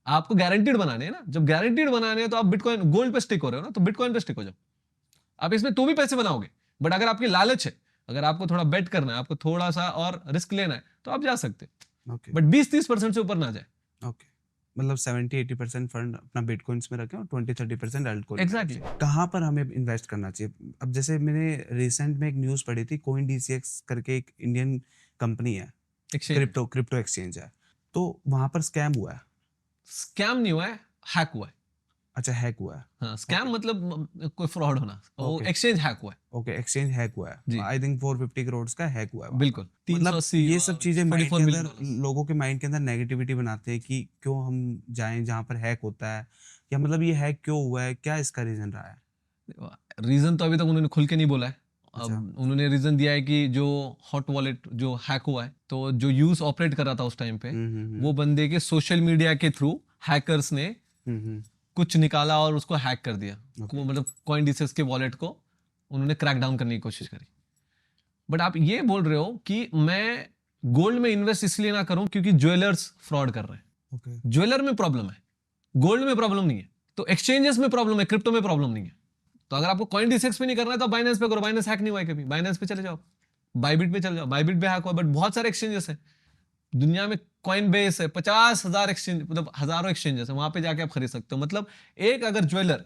आपको गारंटीड बनाने हैं ना, जब गारंटीड बनाने हैं तो आप बिटकॉइन, गोल्ड पे स्टिक हो रहे हो ना, तो बिटकॉइन पे स्टिक हो जाओ। आप इसमें तो भी पैसे बनाओगे, बट अगर आपकी लालच है, अगर आपको थोड़ा बेट करना है, आपको थोड़ा सा और रिस्क लेना है, तो आप जा सकते हैं। ओके। बट 20-30% से ऊपर ना जाए। ओके, मतलब 70-80% फंड अपना बिटकॉइंस में रखें और 20-30% अल्टकॉइन। एग्जैक्टली। कहाँ पर हमें इन्वेस्ट करना चाहिए? अब जैसे मैंने रिसेंट में एक न्यूज़ पढ़ी थी, कोइन डीसीएक्स करके एक इंडियन कंपनी है, क्रिप्टो एक्सचेंज है, तो वहां पर स्कैम हुआ है। स्कैम नहीं हुआ है, हैक हुआ है। अच्छा, हैक हुआ है। हाँ, स्कैम मतलब कोई फ्रॉड होना, वो Okay. एक्सचेंज हैक हुआ है। ओके, एक्सचेंज हैक हुआ जी। है, आई थिंक 450 करोड़ का हैक हुआ है वहाँ बिल्कुल, पर। मतलब 380 ये सब चीजें माइंड 44 के मिलियन अंदर, डॉलर्स। लोगों के माइंड के अंदर नेगेटिविटी बनाते हैं कि क्यों हम जाएं जहाँ पर हैक होता है, या मतलब ये हैक क्यों हुआ है, क्या इसका रीजन रहा है? रीजन तो अभी तक उन्होंने खुल के नहीं बोला है। अच्छा। अब उन्होंने रीजन दिया है कि जो हॉट वॉलेट जो हैक हुआ है, तो जो यूज ऑपरेट कर रहा था उस टाइम पे, वो बंदे के सोशल मीडिया के थ्रू हैकर्स ने कुछ निकाला और उसको हैक कर दिया। मतलब कॉइन डीसीएक्स के वॉलेट को उन्होंने क्रैक डाउन करने की कोशिश करी। बट आप ये बोल रहे हो कि मैं गोल्ड में इन्वेस्ट इसलिए ना करूं क्योंकि ज्वेलर्स फ्रॉड कर रहे हैं। ओके। ज्वेलर में प्रॉब्लम है, गोल्ड में प्रॉब्लम नहीं है। तो एक्सचेंजेस में प्रॉब्लम है, क्रिप्टो में प्रॉब्लम नहीं है। तो अगर आपको कॉइन डीसीएक्स पे नहीं करना है तो बाइनेंस पे करो। बाइनेंस हैक नहीं हुआ है कभी, बाइनेंस पे चले जाओ, बाइबिट पे चले जाओ, बाइबिट पे हैक हुआ। बट बहुत सारे एक्सचेंजेस है दुनिया में, कॉइन बेस है, 50,000 एक्सचेंज, मतलब हजारों एक्सचेंजेस है, वहां पे जाके आप खरीद सकते हो। मतलब एक अगर ज्वेलर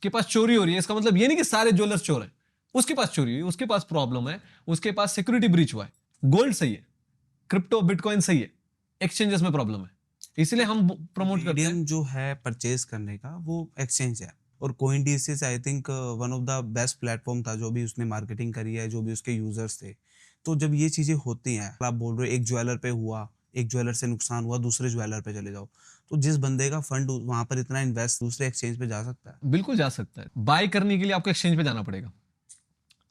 के पास चोरी हो रही है, इसका मतलब ये नहीं कि सारे ज्वेलर्स चोर है। उसके पास चोरी हुई, उसके पास प्रॉब्लम है, उसके पास सिक्योरिटी ब्रीच हुआ है। गोल्ड सही है, क्रिप्टो बिटकॉइन सही है, एक्सचेंजेस में प्रॉब्लम है, इसलिए हम प्रमोट करते हैं। मीडियम जो है परचेज करने का, वो एक्सचेंज है, और coin DCX I think one of the best platform था, जो भी उसने मार्केटिंग करी है, जो भी उसके यूजर्स थे। तो जब ये चीजें होती हैं, आप बोल रहे हो एक ज्वेलर पे हुआ, एक ज्वेलर से नुकसान हुआ, दूसरे ज्वेलर पे चले जाओ, तो जिस बंदे का फंड वहां पर इतना इन्वेस्ट दूसरे एक्सचेंज पे जा सकता है? बिल्कुल जा सकता है। बाय करने के लिए आपको एक्सचेंज पे जाना पड़ेगा।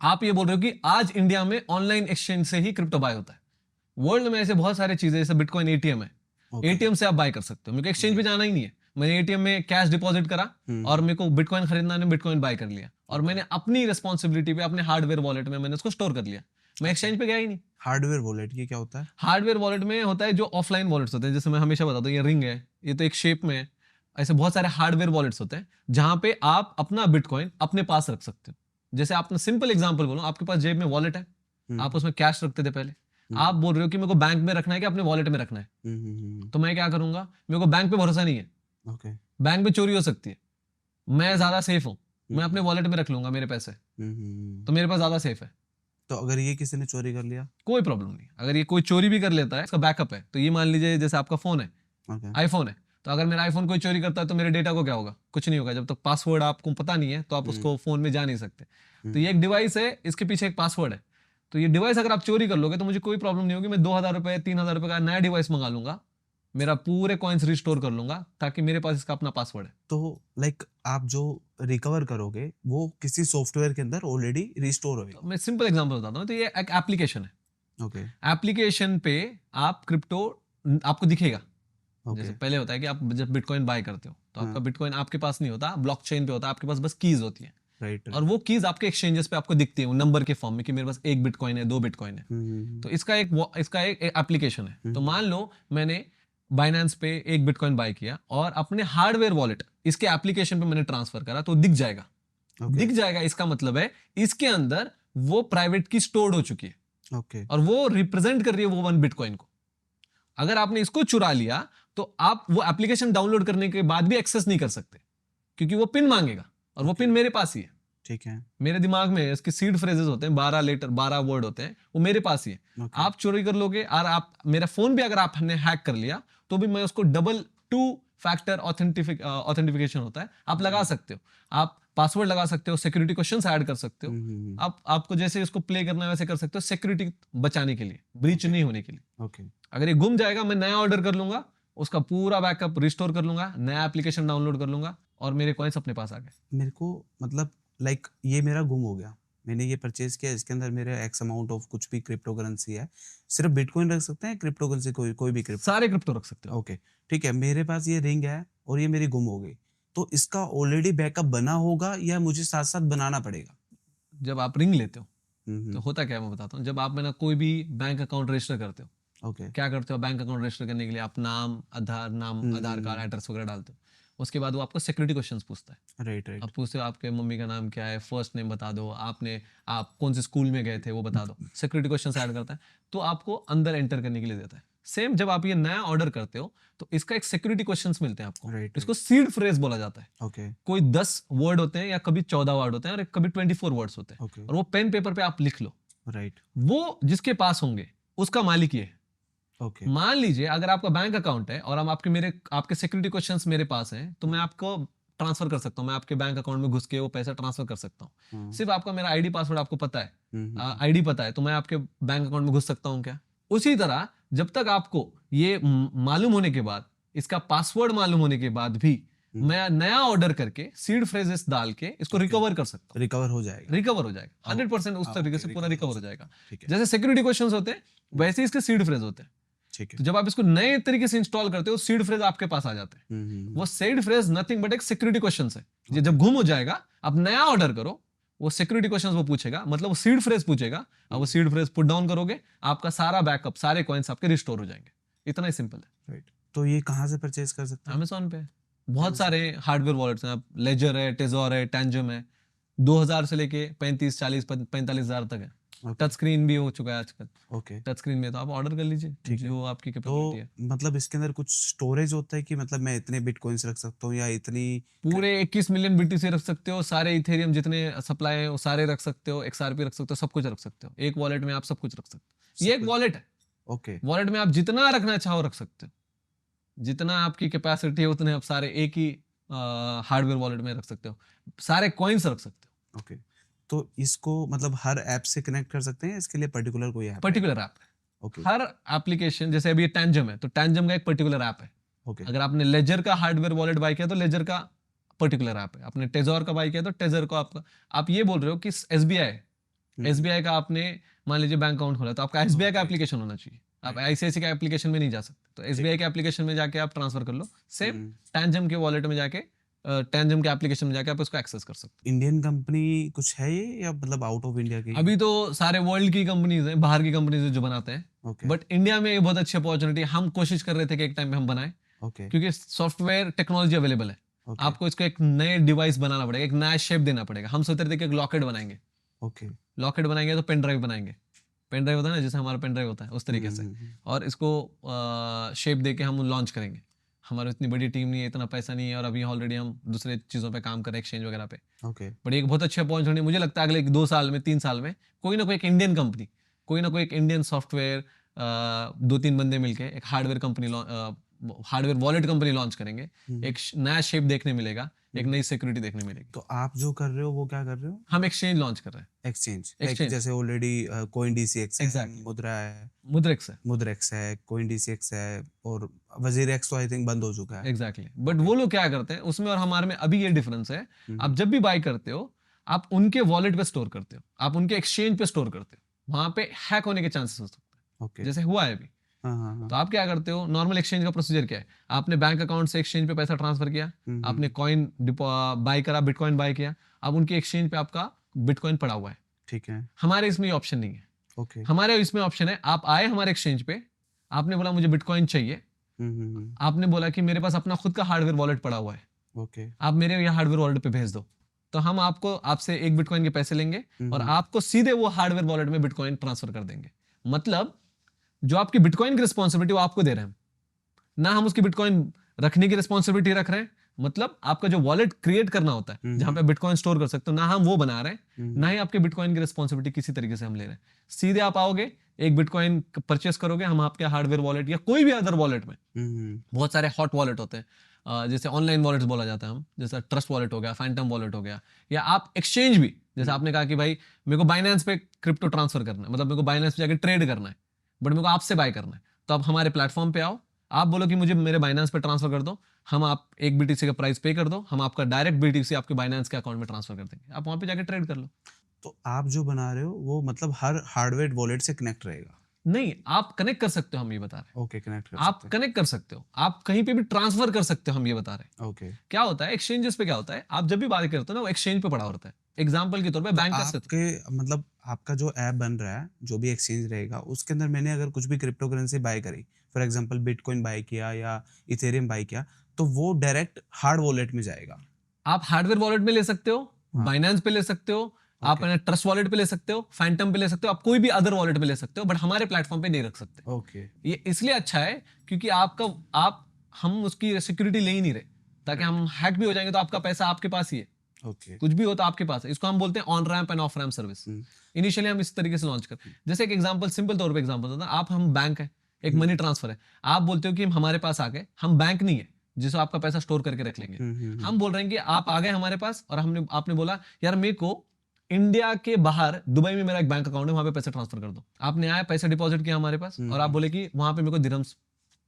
आप ये बोल रहे हो कि आज इंडिया में ऑनलाइन एक्सचेंज से ही क्रिप्टो बाय होता है। वर्ल्ड में ऐसे बहुत सारे चीजें, जैसे बिटकॉइन एटीएम है, एटीएम से आप बाय कर सकते हो। मेरे को एक्सचेंज पे जाना ही नहीं है, मैंने एटीएम में कैश डिपॉजिट करा और मेरे को बिटकॉइन खरीदना है, बिटकॉइन बाय कर लिया, और मैंने अपनी रिस्पॉन्सिबिलिटी पे अपने हार्डवेयर वॉलेट में मैंने उसको स्टोर कर लिया। मैं एक्सचेंज पे गया ही नहीं। हार्डवेयर वॉलेट ये क्या होता है? हार्डवेयर वॉलेट में होता है जो ऑफलाइन वॉलेट्स होते हैं, जैसे मैं हमेशा बताता हूँ, ये रिंग है, ये तो एक शेप में है। ऐसे बहुत सारे हार्डवेयर वॉलेट्स होते हैं जहां पे आप अपना बिटकॉइन अपने पास रख सकते हो। जैसे आपने सिंपल एग्जांपल बोलो, आपके पास जेब में वॉलेट है, आप उसमें कैश रखते थे पहले, आप बोल रहे हो कि मेरे को बैंक में रखना है कि अपने वॉलेट में रखना है, तो मैं क्या करूंगा, मेरे को बैंक पे भरोसा नहीं है, ओके, बैंक में चोरी हो सकती है, मैं ज्यादा सेफ हूँ, मैं अपने वॉलेट में रख लूंगा मेरे पैसे, तो मेरे पास ज्यादा सेफ है। तो अगर ये किसी ने चोरी कर लिया? कोई प्रॉब्लम नहीं, अगर ये कोई चोरी भी कर लेता है, इसका बैकअप है। तो ये मान लीजिए जैसे आपका फोन है, आईफोन है, तो अगर मेरा आईफोन कोई चोरी करता है तो मेरे डेटा को क्या होगा? कुछ नहीं होगा। जब तक पासवर्ड आपको पता नहीं है तो आप उसको फोन में जा नहीं सकते। तो ये एक डिवाइस है, इसके पीछे एक पासवर्ड है। तो ये डिवाइस अगर आप चोरी कर लोगे तो मुझे कोई प्रॉब्लम नहीं होगी, मैं 2,000 रुपए 3,000 रुपए का नया डिवाइस मंगा लूंगा, मेरा पूरे कॉइन्स रिस्टोर कर लूंगा ताकि मेरे पास इसका अपना पासवर्ड है। तो लाइक आप जो रिकवर करोगे वो किसी सॉफ्टवेयर के अंदर ऑलरेडी रिस्टोर होएगा। तो मैं सिंपल एग्जांपल बताता हूँ, तो ये एक एप्लीकेशन है। ओके एप्लीकेशन पे आप क्रिप्टो आपको दिखेगा। ओके जैसे पहले होता है कि आप जब बिटकॉइन बाय करते हो तो आपका हाँ। बिटकॉइन आपके पास नहीं होता, ब्लॉकचेन पे होता है, आपके पास बस कीज होती है। राइट और वो कीज आपके एक्सचेंजेस पे आपको दिखती है नंबर के फॉर्म में कि मेरे पास 1 बिटकॉइन है, 2 बिटकॉइन है। तो इसका एक एप्लीकेशन है। तो मान लो मैंने बाइनेंस पे 1 बिटकॉइन बाय किया और अपने हार्डवेयर वॉलेट इसके एप्लीकेशन पे मैंने ट्रांसफर करा, तो दिख जाएगा। दिख जाएगा इसका मतलब है इसके अंदर वो प्राइवेट की स्टोर्ड हो चुकी है ओके और वो रिप्रेजेंट कर रही है वो 1 बिटकॉइन को। अगर आपने इसको चुरा लिया तो आप वो एप्लीकेशन डाउनलोड करने के बाद भी एक्सेस नहीं कर सकते, क्योंकि वो पिन मांगेगा और वो पिन मेरे पास ही है। ठीक है मेरे दिमाग में इसके सीड फ्रेजेस होते हैं, 12 लेटर 12 वर्ड होते हैं, वो मेरे पास ही है। ओके आप चोरी कर लोगे और आप मेरा फोन भी अगर आपने हैक कर लिया तो भी मैं उसको डबल 2 फैक्टर ऑथेंटिफिकेशन होता है, आप लगा सकते हो। आप पासवर्ड लगा सकते हो, सिक्योरिटी क्वेश्चंस ऐड कर सकते हो। आपको जैसे इसको प्ले करना है वैसे कर सकते हो, सिक्योरिटी बचाने के लिए, ब्रीच नहीं होने के लिए। ओके अगर ये गुम जाएगा मैं नया ऑर्डर कर लूंगा, उसका पूरा बैकअप रिस्टोर कर लूंगा, नया एप्लीकेशन डाउनलोड कर लूंगा और मेरे कॉइन्स अपने पास आ गए। मेरे को मतलब लाइक ये मेरा गुम हो गया, मैंने ये परचेज किया, इसके अंदर मेरे एक्स अमाउंट ऑफ कुछ भी क्रिप्टो करेंसी है, सिर्फ बिटकॉइन रख सकते हैं क्रिप्टो करेंसी, कोई भी क्रिप्टो? सारे क्रिप्टो रख सकते हो। ओके ठीक है, मेरे पास ये रिंग है और ये मेरी गुम हो गई, तो इसका ऑलरेडी बैकअप बना होगा या मुझे साथ साथ बनाना पड़ेगा? जब आप रिंग लेते हो तो हम्म, होता क्या है मैं बताता हूँ। जब आप ना कोई भी बैंक अकाउंट रजिस्टर करते हो, ओके क्या करते हो, बैंक अकाउंट रजिस्टर करने के लिए आप नाम, आधार कार्ड, एड्रेस वगैरह डालते हो। उसके बाद वो आपको सिक्योरिटी क्वेश्चंस पूछता है। राइट राइट अब पूछते हो आपके मम्मी का नाम क्या है, फर्स्ट नेम बता दो, आप कौन से स्कूल में गए थे वो बता दो, सिक्योरिटी क्वेश्चंस ऐड करता है, तो आपको अंदर एंटर करने के लिए देता है। सेम जब आप ये नया ऑर्डर करते हो तो इसका एक सिक्योरिटी क्वेश्चंस मिलते हैं आपको। Right, इसको सीड फ्रेज बोला जाता है। ओके कोई 10 वर्ड होते हैं या कभी 14 वर्ड होते हैं और कभी 24 वर्ड्स होते हैं, ओके और वो पेन पेपर पे आप लिख लो। राइट वो जिसके पास होंगे उसका मालिक ये है। ओके मान लीजिए अगर आपका बैंक अकाउंट है और हम आपके सिक्योरिटी क्वेश्चंस मेरे पास हैं, तो मैं आपको ट्रांसफर कर सकता हूँ, मैं आपके बैंक अकाउंट में घुस के वो पैसा ट्रांसफर कर सकता हूँ। सिर्फ आपका मेरा आईडी पासवर्ड आपको पता है, आईडी पता है, तो मैं आपके बैंक अकाउंट में घुस सकता हूँ क्या? उसी तरह जब तक आपको ये मालूम होने के बाद, इसका पासवर्ड मालूम होने के बाद भी मैं नया ऑर्डर करके सीड फ्रेजेस डाल के इसको रिकवर कर सकता हूँ। रिकवर हो जाएगा? रिकवर हो जाएगा 100%, उस तरीके से पूरा रिकवर हो जाएगा। ठीक है जैसे सिक्योरिटी क्वेश्चंस होते हैं वैसे ही इसके सीड फ्रेज होते हैं। ठीक है तो जब आप इसको नए तरीके से इंस्टॉल करते हो सीड फ्रेज आपके पास आ जाते हैं। वो सीड फ्रेज नथिंग बट एक सिक्योरिटी क्वेश्चन है। ये जब गुम हो जाएगा, आप नया ऑर्डर करो, वो सिक्योरिटी क्वेश्चंस वो पूछेगा, मतलब वो सीड फ्रेज पूछेगा, और वो सीड फ्रेज पुट डाउन करोगे, आपका सारा बैकअप, सारे कॉइन्स आपके रिस्टोर हो जाएंगे। इतना ही सिंपल है। राइट, तो ये कहाँ से परचेज कर सकते हैं? अमेज़न पे बहुत सारे हार्डवेयर वॉलेट्स हैं, लेजर है, टेजोर है, टैंजम है। 2000 से लेके 35, 40, 45 हजार तक है। टच स्क्रीन भी हो चुका है आजकल। ओके टच स्क्रीन में तो आप ऑर्डर कर लीजिए ठीक है। जो आपकी तो कैपेसिटी है। मतलब इसके अंदर कुछ स्टोरेज होता है कि मतलब मैं इतने बिटकॉइंस रख सकता हूँ या इतनी? पूरे 21 मिलियन बीटीसी रख सकते हो, सारे इथेरियम जितने सप्लाई है वो सारे रख सकते हो, XRP रख सकते हो, सब कुछ रख सकते हो। एक वॉलेट में आप सब कुछ रख सकते हो। ये एक वॉलेट है। ओके वॉलेट में आप जितना रखना चाहो रख सकते हो, जितना आपकी कैपेसिटी है उतने आप सारे एक ही हार्डवेयर वॉलेट में रख सकते हो, सारे कॉइन्स रख सकते हो। ओके, तो इसको मतलब हर ऐप से कनेक्ट कर सकते हैं, इसके लिए पर्टिकुलर कोई ऐप? पर्टिकुलर ऐप है। ओके हर एप्लीकेशन, जैसे अभी ये टैंजम है तो टैंजम का एक पर्टिकुलर ऐप है। ओके अगर आपने लेजर का हार्डवेयर वॉलेट बाय किया तो लेजर का पर्टिकुलर ऐप है। आपने टेजोर का बाय किया तो टेजर को आपका, आप ये बोल रहे हो कि एसबीआई का आपने मान लीजिए बैंक अकाउंट खोला तो आपका एसबीआई का एप्लीकेशन होना चाहिए। आप आईसीआईसी का एप्लीकेशन में नहीं जा सकते, तो एसबीआई के एप्लीकेशन में जाके आप ट्रांसफर कर लो। सेम टैंजम के वॉलेट में जाके, टैंजम के एप्लीकेशन में जाके आप उसको एक्सेस कर सकते इंडियन कंपनी कुछ है ये या मतलब आउट ऑफ इंडिया की? हो। अभी तो सारे वर्ल्ड की कंपनीज हैं, बाहर की कंपनीज जो बनाते हैं, ओके बट इंडिया में ये बहुत अच्छी अपॉर्चुनिटी। हम कोशिश कर रहे थे कि एक टाइम में हम बनाएं, ओके क्योंकि सॉफ्टवेयर टेक्नोलॉजी अवेलेबल है। ओके आपको इसको एक नए डिवाइस बनाना पड़ेगा, एक नया शेप देना पड़ेगा। हम सोच रहे थे कि एक लॉकेट बनाएंगे। ओके लॉकेट बनाएंगे तो पेन ड्राइव बनाएंगे, पेन ड्राइव होता है ना जैसे हमारा पेन ड्राइव होता है उस तरीके से, और इसको शेप दे के हम लॉन्च करेंगे। हमारी इतनी बड़ी टीम नहीं है, इतना पैसा नहीं है, और अभी ऑलरेडी हम दूसरे चीज़ों पे काम कर रहे हैं, एक्सचेंज वगैरह पे। ओके बट एक बहुत अच्छी अपॉर्चुनिटी मुझे लगता है अगले 2 साल में, 3 साल में कोई ना कोई एक इंडियन कंपनी, कोई ना कोई एक इंडियन सॉफ्टवेयर, 2-3 बंदे मिलके एक हार्डवेयर वॉलेट कंपनी लॉन्च करेंगे। एक नया शेप देखने मिलेगा, एक नई सिक्योरिटी देखने मिलेगी। तो आप जो कर रहे हो वो क्या कर रहे हो? हम एक्सचेंज लॉन्च कर रहे हैं। Exchange Exchange. जैसे ऑलरेडी कोइन डीसीएक्स है, Exactly. मुद्रा है, मुद्रेक्स है। मुद्रेक्स है, कोइन डीसीएक्स है, और वजीर एक्स तो आई थिंक बंद हो चुका है। एग्जैक्टली बट वो लोग क्या करते हैं उसमें और हमारे में अभी ये डिफरेंस है, हम्म। आप जब भी बाय करते हो आप उनके वॉलेट पे स्टोर करते हो, आप उनके एक्सचेंज पे स्टोर करते हो, वहां पे हैक होने के चांसेस हो सकते हैं, ओके। जैसे हुआ है अभी। हाँ हाँ हाँ। तो आप क्या करते हो, नॉर्मल एक्सचेंज का प्रोसीजर क्या है, आपने बैंक अकाउंट से एक्सचेंज पे पैसा ट्रांसफर किया, आपने कॉइन बाय करा, बिटकॉइन बाय किया, अब उनके एक्सचेंज पे आपका बिटकॉइन पड़ा हुआ है। ठीक है। हमारे इसमें ये ऑप्शन नहीं है। ओके। हमारे इसमें ऑप्शन है, आप आए हमारे एक्सचेंज पे, आपने बोला मुझे बिटकॉइन चाहिए, आपने बोला कि मेरे पास अपना खुद का हार्डवेयर वॉलेट पड़ा हुआ है, ओके। आप मेरे यहाँ हार्डवेयर वॉलेट पे भेज दो, तो हम आपको आपसे एक बिटकॉइन के पैसे लेंगे और आपको सीधे वो हार्डवेयर वॉलेट में बिटकॉइन ट्रांसफर कर देंगे। मतलब जो आपकी बिटकॉइन की रिस्पॉन्सिबिलिटी वो आपको दे रहे हैं, ना हम उसकी बिटकॉइन रखने की रिस्पॉन्सिबिलिटी रख रहे हैं। मतलब आपका जो वॉलेट क्रिएट करना होता है जहां पे बिटकॉइन स्टोर कर सकते हो, ना हम वो बना रहे हैं, ना ही आपके बिटकॉइन की रिस्पॉन्सिबिलिटी किसी तरीके से हम ले रहे हैं। सीधे आप आओगे, एक बिटकॉइन परचेस करोगे, हम आपके हार्डवेयर वॉलेट या कोई भी अदर वॉलेट में, बहुत सारे हॉट वॉलेट होते हैं, जैसे ऑनलाइन वॉलेट बोला जाता है, हम जैसा ट्रस्ट वॉलेट हो गया, फैंटम वॉलेट हो गया, या आप एक्सचेंज भी, जैसे आपने कहा कि भाई मेरे को बाइनेंस पे क्रिप्टो ट्रांसफर करना है, मतलब मेरे को बाइनेंस पे जाकर ट्रेड करना है, बट मेरे को आपसे बाय करना है, तो आप हमारे प्लेटफॉर्म पे आओ, आप बोलो कि मुझे मेरे बाइनेंस पे ट्रांसफर कर दो, हम आप एक बीटीसी का प्राइस पे कर दो, हम आपका डायरेक्ट बीटीसी आपके बाइनेंस के अकाउंट में ट्रांसफर कर देंगे, आप वहां पे जाकर ट्रेड कर लो। तो आप जो बना रहे हो वो मतलब हर हार्डवेयर वॉलेट से कनेक्ट रहेगा? नहीं, आप कनेक्ट कर सकते हो, हम ये बता रहे हैं। ओके, कनेक्ट कर आप सकते कनेक्ट कर सकते हो, आप कहीं पे भी ट्रांसफर कर सकते हो, हम ये बता रहे हैं। हैं। ओके। क्या होता है एक्सचेंजेस पे, क्या होता है आप जब भी बात करते हो ना, वो एक्सचेंज पे पड़ा होता है। एग्जांपल के तौर पे बैंक का आपके मतलब आपका जो ऐप बन रहा है, जो भी एक्सचेंज रहेगा, उसके अंदर मैंने अगर कुछ भी क्रिप्टो करेंसी बाय करी, फॉर एग्जांपल बिटकॉइन बाय किया या इथेरियम बाय किया, तो वो डायरेक्ट हार्ड वॉलेट में जाएगा? आप हार्डवेयर वॉलेट में ले सकते हो, हाँ। बाइनेंस पे ले सकते हो, आप ट्रस्ट वॉलेट पे ले सकते हो, फैंटम पे ले सकते हो, आप कोई भी अदर वॉलेट पे ले सकते हो, बट हमारे प्लेटफॉर्म पे नहीं रख सकते। ओके। ये इसलिए अच्छा है क्योंकि हम उसकी सिक्योरिटी ले ही नहीं रहे, ताकि हम हैक भी हो जाएंगे तो आपका पैसा आपके पास ही है, ओके। कुछ भी हो तो आपके पास है। इसको हम बोलते हैं on ramp end off ramp service. Initially हम इस तरीके से लॉन्च करते हैं। जैसे एक एग्जांपल, सिंपल तौर पे एग्जांपल होता है, आप हम बैंक है, एक मनी ट्रांसफर है, आप बोलते हो कि हमारे पास आ गए, हम बैंक नहीं है जिसको आपका पैसा स्टोर करके रख लेंगे, हम बोल रहे हैं कि आप आ गए हमारे पास और आपने बोला यार मेरे को इंडिया के बाहर दुबई में मेरा एक बैंक अकाउंट है, वहां पे पैसे ट्रांसफर कर दो। आपने आया, पैसा डिपॉजिट किया हमारे पास और आप बोले कि वहां पे मेरे को दिरहम्स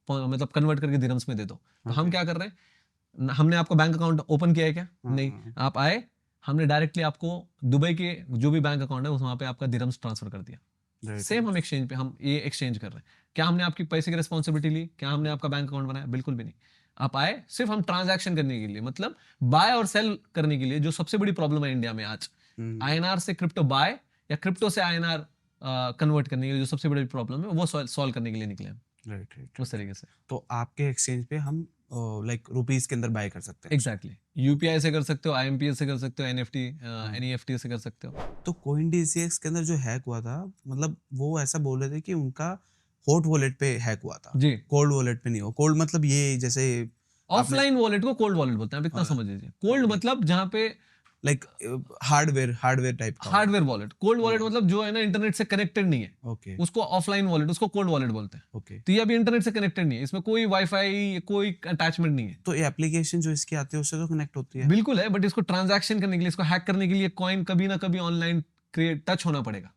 मतलब कन्वर्ट करके दिरहम्स में दे दो। तो हम क्या कर रहे हैं, हमने आपका बैंक अकाउंट ओपन किया है क्या? नहीं, आप आए, हमने डायरेक्टली आपको दुबई के जो भी बैंक अकाउंट है वहां पे आपका दिरहम्स ट्रांसफर कर दिया। सेम हम एक्सचेंज पे हम ये एक्सचेंज कर रहे हैं। क्या हमने आपकी पैसे की रिस्पॉन्सिबिलिटी ली? क्या हमने आपका बैंक अकाउंट बनाया? बिल्कुल भी नहीं। आप आए सिर्फ हम ट्रांजैक्शन करने के लिए, मतलब बाय और सेल करने के लिए। जो सबसे बड़ी प्रॉब्लम है इंडिया में आज, आईएनआर से क्रिप्टो बाय या क्रिप्टो से आईएनआर कन्वर्ट करने के लिए जो सबसे बड़ी प्रॉब्लम है, वो सॉल्व करने के लिए निकले हम। राइट। उस तरीके से तो आपके एक्सचेंज पे हम लाइक रुपीस के अंदर बाय कर सकते हैं? एग्जैक्टली। यूपीआई से कर सकते हो, आईएमपीएस से कर सकते हो, एनएफटी एनईएफटी से कर सकते हो। तो CoinDCX के अंदर जो हैक हुआ था, मतलब वो ऐसा बोल रहे थे कि उनका हॉट वॉलेट पे हैक हुआ था, जी, कोल्ड वॉलेट पे नहीं हुआ। कोल्ड मतलब ये जैसे ऑफलाइन वॉलेट को कोल्ड वॉलेट बोलते हैं, आप इतना समझ लीजिए। कोल्ड मतलब जहां पे लाइक हार्डवेयर टाइप का। Hardware wallet. कोल्ड वॉलेट मतलब जो है ना इंटरनेट से कनेक्टेड नहीं है, ओके उसको ऑफलाइन वॉलेट, उसको कोल्ड वॉलेट बोलते हैं। ओके। तो ये अभी इंटरनेट से कनेक्टेड नहीं है, इसमें कोई वाईफाई कोई अटैचमेंट नहीं है। तो ये एप्लीकेशन जो इसकी आती है उससे तो कनेक्ट होती है? बिल्कुल है, बट इसको ट्रांजैक्शन करने के लिए, इसको हैक करने के लिए कॉइन कभी ना कभी ऑनलाइन क्रिएट टच होना पड़ेगा।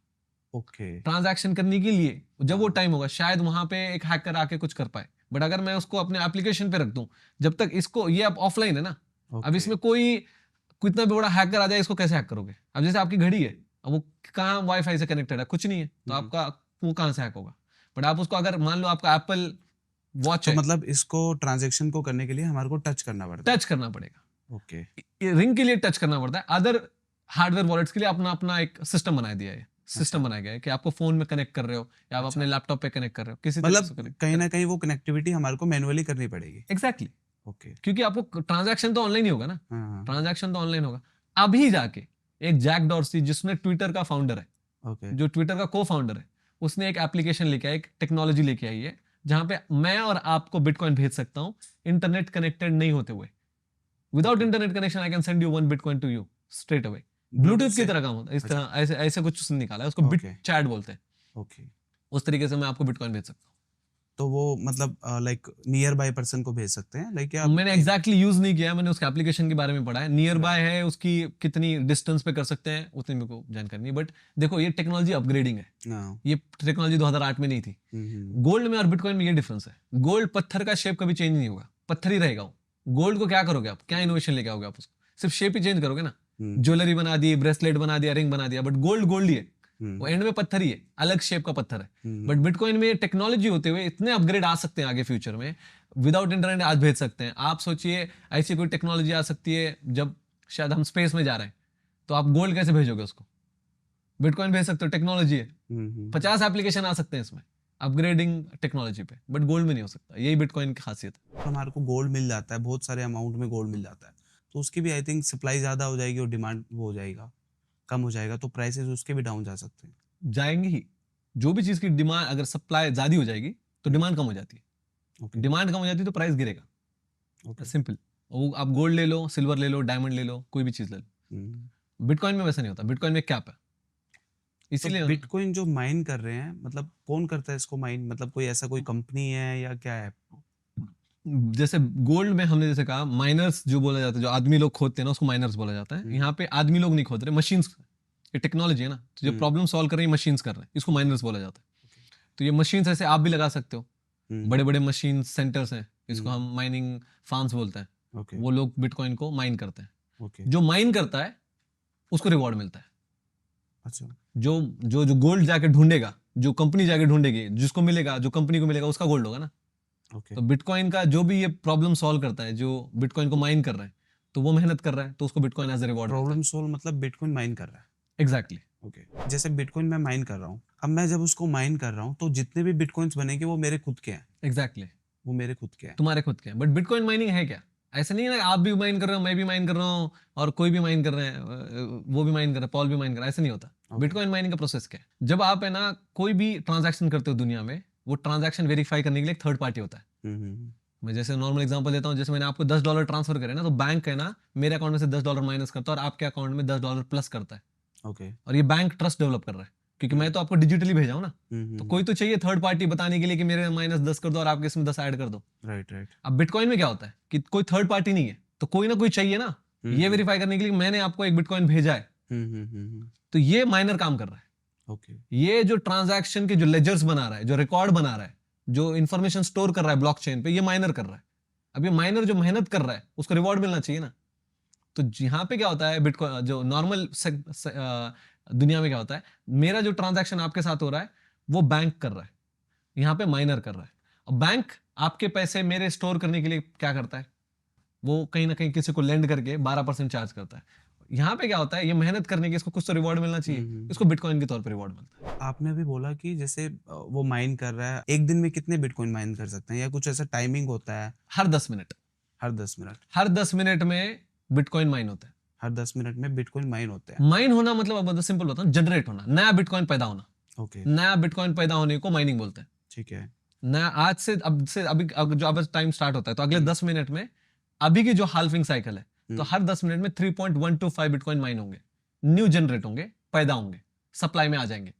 ओके। ट्रांजैक्शन करने के लिए जब वो टाइम होगा शायद वहां पे एक हैकर आके कुछ कर पाए, बट अगर मैं उसको अपने एप्लीकेशन पे रख दूं, जब तक इसको, ये अब ऑफलाइन है ना, अब इसमें कोई कितना भी बड़ा हैकर आ जाए, इसको कैसे हैक करोगे? अब जैसे आपकी घड़ी है, अब वो कहाँ वाईफाई से कनेक्टेड है, कुछ नहीं है, तो आपका वो कहाँ से हैक होगा? बट आप उसको अगर मान लो आपका एप्पल वॉच तो है, मतलब इसको ट्रांजैक्शन को करने के लिए हमारे को टच करना पड़ता है? टच करना पड़ेगा। ओके। रिंग के लिए टच करना पड़ता है, अदर हार्डवेयर वॉलेट्स के लिए अपना अपना एक सिस्टम बनाया दिया है। सिस्टम बनाया गया है कि आपको फोन में कनेक्ट कर रहे हो या आप अपने लैपटॉप पे कनेक्ट कर रहे हो, किसी मतलब कहीं ना कहीं वो कनेक्टिविटी हमारे को मैन्युअली करनी पड़ेगी? एग्जैक्टली। ओके। क्योंकि आपको ट्रांजैक्शन तो ऑनलाइन ही होगा ना, हाँ। ट्रांजैक्शन तो ऑनलाइन होगा। अभी जाके एक जैक डॉर्सी, जिसने ट्विटर का फाउंडर है, ओके। जो ट्विटर का को फाउंडर है, उसने एक एप्लीकेशन लेके आई, एक टेक्नोलॉजी लेके आई है, जहां पे मैं और आपको बिटकॉइन भेज सकता हूं इंटरनेट कनेक्टेड नहीं होते हुए। Without internet connection I can send you 1 bitcoin to you straight away. Bluetooth की तरह काम होता है, इस तरह ऐसे ऐसे कुछ उसने निकाला है, उसको बिट चैट बोलते हैं। ओके। उस तरीके से मैं आपको बिटकॉइन भेज सकता हूँ। तो वो मतलब लाइक नियर बाय पर्सन को भेज सकते हैं लाइक या मैंने एग्जैक्टली यूज नहीं किया, मैंने उसके एप्लीकेशन के बारे में पढ़ा है। नियर बाय है, उसकी कितनी डिस्टेंस पे कर सकते हैं उतनी मेरे को जानकारी नहीं, बट देखो ये टेक्नोलॉजी अपग्रेडिंग है, हाँ, ये टेक्नोलॉजी 2008 में नहीं थी। गोल्ड में और बिटकॉइन में ये डिफरेंस है, गोल्ड पत्थर का शेप कभी चेंज नहीं होगा, पत्थर ही रहेगा वो। गोल्ड को क्या करोगे आप, क्या इनोवेशन लेके आओगे आप उसको, सिर्फ शेप ही चेंज करोगे ना, ज्वेलरी बना दी, ब्रेसलेट बना दिया, रिंग बना दिया, बट गोल्ड गोल्ड ही है, वो एंड में पत्थर ही है, अलग शेप का पत्थर है। बट बिटकॉइन में टेक्नोलॉजी होते हुए इतने अपग्रेड आ सकते हैं आगे फ्यूचर में, विदाउट इंटरनेट आज भेज सकते हैं। आप सोचिए ऐसी कोई टेक्नोलॉजी आ सकती है जब शायद हम स्पेस में जा रहे हैं, तो आप गोल्ड कैसे भेजोगे उसको, बिटकॉइन भेज सकते हो, टेक्नोलॉजी है, 50 एप्लीकेशन आ सकते हैं इसमें अपग्रेडिंग टेक्नोलॉजी पे, बट गोल्ड में नहीं हो सकता, यही बिटकॉइन की खासियत है। तो हमारे को गोल्ड मिल जाता है, बहुत सारे अमाउंट में गोल्ड मिल जाता है, तो उसकी भी आई थिंक सप्लाई ज़्यादा हो जाएगी और डिमांड वो हो जाएगा, कम हो जाएगा, तो प्राइसेस उसके भी डाउन जा सकते हैं। जाएंगे ही, जो भी चीज की डिमांड, अगर सप्लाई ज्यादा हो जाएगी तो डिमांड कम हो जाती है, ओके, डिमांड कम हो जाती है तो प्राइस गिरेगा, ओके, सिंपल। वो आप गोल्ड ले लो, सिल्वर ले लो, डायमंड ले लो, कोई भी चीज ले लो। बिटकॉइन में वैसा नहीं होता, बिटकॉइन में कैप है, इसीलिए तो बिटकॉइन जो माइन कर रहे हैं, मतलब कौन करता है इसको माइन, मतलब कोई ऐसा कोई कंपनी है या क्या है? जैसे गोल्ड में हमने जैसे कहा माइनर्स जो बोला जाता है, जो आदमी लोग खोदते हैं ना उसको माइनर्स बोला जाता है। यहाँ पे आदमी लोग नहीं खोद रहे, मशीन्स, ये टेक्नोलॉजी है ना, तो जो प्रॉब्लम सॉल्व कर रही है मशीन्स कर रहे हैं, इसको माइनर्स बोला जाता है। तो ये मशीन्स ऐसे आप भी लगा सकते हो, बड़े बड़े मशीन सेंटर्स हैं, इसको हम माइनिंग फार्म्स बोलते हैं, ओके, वो लोग बिटकॉइन को माइन करते हैं। ओके, जो माइन करता है उसको रिवॉर्ड मिलता है, अच्छा, जो जो जो गोल्ड जाके ढूंढेगा, जो कंपनी जाके ढूंढेगी, जिसको मिलेगा, जो कंपनी को मिलेगा उसका गोल्ड होगा ना। ओके, तो बिटकॉइन का जो भी ये प्रॉब्लम सॉल्व करता है, जो बिटकॉइन को माइन कर रहा है, तो वो मेहनत कर रहा है, तो उसको bitcoin as a reward problem solve मतलब बिटकॉइन माइन कर रहा है। एग्जैक्टली। ओके, जैसे बिटकॉइन मैं माइन कर रहा हूँ, अब मैं जब उसको माइन कर रहा हूँ तो जितने भी बिटकॉइंस बनेंगे वो मेरे खुद के हैं, एग्जैक्टली, वो मेरे खुद के हैं। तुम्हारे खुद के हैं। बट बिटकॉइन माइनिंग है क्या, ऐसा नहीं है ना, आप भी माइन कर रहे हो, मैं भी माइन कर रहा हूँ, और कोई भी माइन कर रहे हैं, वो भी माइन कर रहा है, पॉल भी माइन कर रहा है, ऐसा नहीं होता। बिटकॉइन माइनिंग का प्रोसेस क्या है, जब आप है ना कोई भी ट्रांजैक्शन करते हो दुनिया में, वो ट्रांजैक्शन वेरीफाई करने के लिए एक थर्ड पार्टी होता है। मैं जैसे नॉर्मल एग्जांपल देता हूँ, जैसे मैंने आपको $10 ट्रांसफर करे ना, तो बैंक है ना मेरे अकाउंट में से $10 माइनस करता है और आपके अकाउंट में $10 प्लस करता है। ओके, और ये बैंक ट्रस्ट डेवलप कर रहा है, क्योंकि मैं तो आपको डिजिटली भेजा हूं ना, तो कोई तो चाहिए थर्ड पार्टी बताने के लिए कि मेरे -10 कर दो और आपके इसमें 10 ऐड कर दो। राइट, राइट, अब बिटकॉइन में क्या होता है कि कोई थर्ड पार्टी नहीं है, तो कोई ना कोई चाहिए ना ये वेरीफाई करने के लिए मैंने आपको एक बिटकॉइन भेजा है, तो ये माइनर काम कर रहा है। ओके, ये जो ट्रांजैक्शन के जो लेजर्स बना रहा है, जो रिकॉर्ड बना रहा है, जो इन्फॉर्मेशन स्टोर कर रहा है ब्लॉकचेन पे, ये माइनर कर रहा है। अब ये माइनर जो मेहनत कर रहा है उसको रिवॉर्ड मिलना चाहिए ना। तो यहाँ पे क्या होता है, बिटकॉइन जो नॉर्मल दुनिया में क्या होता है, मेरा जो ट्रांजैक्शन आपके साथ हो रहा है वो बैंक कर रहा है, यहाँ पे माइनर कर रहा है। और बैंक आपके पैसे मेरे स्टोर करने के लिए क्या करता है, वो कहीं ना कहीं किसी को लेंड करके 12% चार्ज करता है। यहाँ पे क्या होता है, ये मेहनत करने की इसको कुछ तो रिवॉर्ड मिलना चाहिए, इसको बिटकॉइन के तौर पे रिवॉर्ड मिलता है। आपने अभी बोला कि जैसे वो माइन कर रहा है, एक दिन में कितने बिटकॉइन माइन कर सकते हैं या कुछ ऐसा टाइमिंग होता है? हर 10 मिनट, हर 10 मिनट, हर 10 मिनट में बिटकॉइन माइन होता है। हर 10 मिनट में बिटकॉइन माइन होते हैं। माइन होना मतलब अब सिंपल होता है, जनरेट होना, नया बिटकॉइन पैदा होना। ओके, नया बिटकॉइन पैदा होने को माइनिंग बोलते हैं। ठीक है, नया आज से अभी जो अब टाइम स्टार्ट होता है, तो अगले 10 मिनट में अभी की जो हाल्फिंग साइकिल है, तो हर 10 मिनट में 3.125 बिटकॉइन माइन होंगे, न्यू जनरेट होंगे, पैदा होंगे, सप्लाई में आ जाएंगे,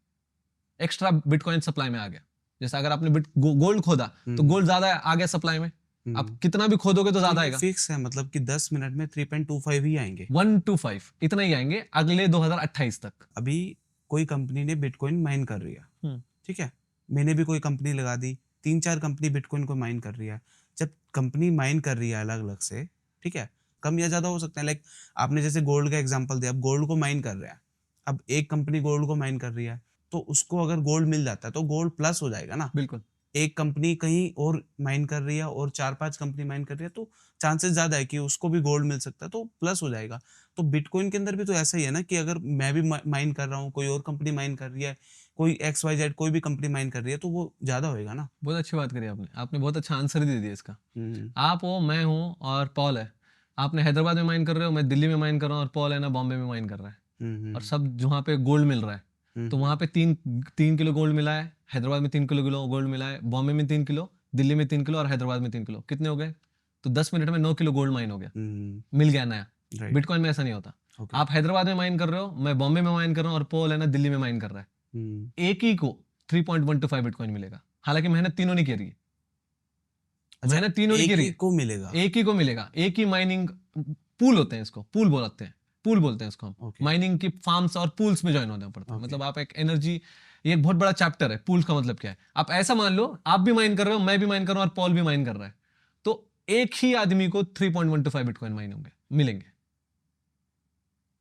एक्स्ट्रा बिटकॉइन सप्लाई में आ गया। जैसे अगर आपने गोल्ड खोदा तो गोल्ड ज्यादा आ गया सप्लाई में, आप कितना भी खोदोगे तो ज्यादा आएगा। फिक्स है मतलब कि 10 मिनट में 3.25 ही आएंगे, 125 इतना ही आएंगे अगले 2028 तक। अभी कोई कंपनी ने बिटकॉइन माइन कर रही है, ठीक है, मैंने भी कोई कंपनी लगा दी, 3-4 कंपनी बिटकॉइन को माइन कर रही है। जब कंपनी माइन कर रही है अलग अलग से, ठीक है, कम या ज्यादा हो सकता है, लाइक आपने जैसे गोल्ड का एग्जांपल दिया, अब गोल्ड को माइन कर रहा है, अब एक कंपनी गोल्ड को माइन कर रही है, तो उसको अगर गोल्ड मिल जाता है तो गोल्ड प्लस हो जाएगा ना। बिल्कुल, एक कंपनी कहीं और माइन कर रही है और 4-5 कंपनी माइन कर रही है, तो चांसेस ज्यादा है कि उसको भी गोल्ड मिल सकता है, तो प्लस हो जाएगा। तो बिटकॉइन के अंदर भी तो ऐसा ही है ना कि अगर मैं भी माइन कर रहा हूँ, कोई और कंपनी माइन कर रही है, कोई XYZ कोई भी कंपनी माइन कर रही है, तो वो ज्यादा होएगा ना। बहुत अच्छी बात करी आपने बहुत अच्छा आंसर दे दिया इसका। आप हो, मैं हूँ और पॉल है, आपने हैदराबाद में माइन कर रहे हो, मैं दिल्ली में माइन कर रहा हूँ, और पॉल है ना बॉम्बे में माइन कर रहा है, और सब जहाँ पे गोल्ड मिल रहा है, तो वहाँ पे 3 किलो गोल्ड मिला है, हैदराबाद में 3 किलो गोल्ड मिला है, बॉम्बे में 3 किलो, दिल्ली में 3 किलो और हैदराबाद में 3 किलो, कितने हो गए? तो 10 मिनट में 9 किलो गोल्ड माइन हो गया, मिल गया नया। बिटकॉइन में ऐसा नहीं होता। आप हैदराबाद में माइन कर रहे हो, मैं बॉम्बे में माइन कर रहा हूँ, और पॉल है ना दिल्ली में माइन कर रहा है, एक ही को 3.125 बिटकॉइन मिलेगा, हालांकि मेहनत तीनों ने की रही है। मेहनत तीनों की एक गिरी ही है, को मिलेगा। एक ही को मिलेगा, एक ही माइनिंग पूल होते हैं, इसको पूल बोलते हैं, पूल बोलते हैं इसको हम। ओके। माइनिंग की फार्म्स और पूल्स में ज्वाइन होना पड़ता है। ओके। मतलब आप एक एनर्जी, ये एक बहुत बड़ा चैप्टर है। पूल का मतलब क्या है, आप ऐसा मान लो आप भी माइन कर रहे हो, मैं भी माइन कर रहा हूं और पॉल भी माइन कर रहा है, तो एक ही आदमी को 3.125 बिटकॉइन माइन होंगे, मिलेंगे,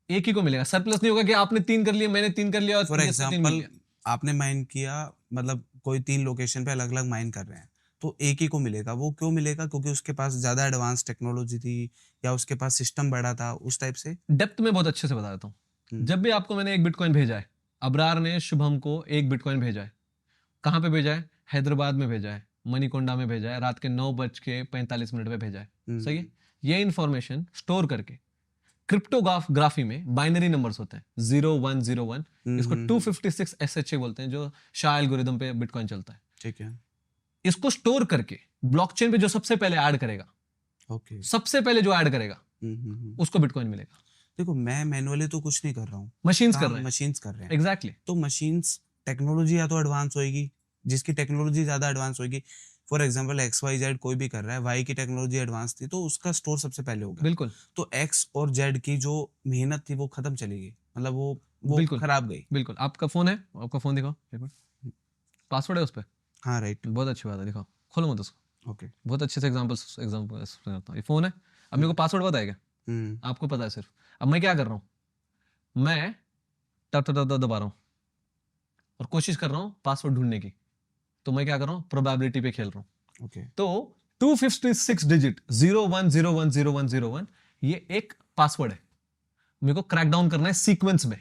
एक ही को मिलेगा। सरप्लस नहीं होगा कि आपने 3 कर लिया, मैंने 3 कर लिया और फॉर जिसको 3 मिल एग्जाम्पल गया। आपने माइन किया, मतलब कोई 3 लोकेशन पे अलग अलग माइन कर रहे हैं, तो एक ही को मिलेगा। वो क्यों मिलेगा? क्योंकि उसके पास ज्यादा एडवांस टेक्नोलॉजी थी, या उसके पास सिस्टम बड़ा था, उस टाइप से। डेप्थ में बहुत अच्छे से बता देता हूँ। जब भी आपको मैंने एक बिटकॉइन भेजा है, अबरार ने शुभम को एक बिटकॉइन भेजा है, कहाँ पे भेजा है? हैदराबाद में भेजा है, मणिकोंडा में भेजा है, रात के 9:45 पे भेजा है, सही है। ये इंफॉर्मेशन स्टोर करके क्रिप्टोग्राफी में बाइनरी नंबर्स होते हैं 0101, इसको 256 SHA बोलते हैं, जो शाह एल्गोरिदम पे बिटकॉइन चलता है। ठीक है। इसको स्टोर करके ब्लॉकचेन पे जो सबसे पहले ऐड करेगा, ओके। सबसे पहले जो ऐड करेगा उसको बिटकॉइन मिलेगा। देखो, मैं मैनुअली तो कुछ नहीं कर रहा हूँ, मशीन्स कर काम रहे हैं, मशीन्स कर रहे हैं। एग्जैक्टली। तो मशीन्स टेक्नोलॉजी या तो एडवांस होएगी, जिसकी टेक्नोलॉजी ज्यादा एडवांस होएगी। फॉर एग्जांपल XYZ कोई भी कर रहा है, Y की टेक्नोलॉजी एडवांस थी, तो उसका स्टोर सबसे पहले होगा। बिल्कुल तो X और Z की जो मेहनत थी वो खत्म चली गई, मतलब वो बिल्कुल खराब गई। बिल्कुल। आपका फोन है, आपका फोन दिखाओ एक मिनट, पासवर्ड है उस पर? हाँ, राइट। बहुत अच्छी बात है, दिखाओ, खोलो मत उसको। ओके। बहुत अच्छे से एग्जांपल करता हूँ। ये फोन है, अब मेरे को पासवर्ड पता है क्या? आपको पता है सिर्फ। अब मैं क्या कर रहा हूँ, मैं टप टप टप दबा रहा हूँ और कोशिश कर रहा हूँ पासवर्ड ढूंढने की। तो मैं क्या कर रहा हूँ, प्रोबेबिलिटी पे खेल रहा हूँ। ओके। तो 256 डिजिट 01010101 ये एक पासवर्ड है, मेरे को क्रैक डाउन करना है सीक्वेंस में,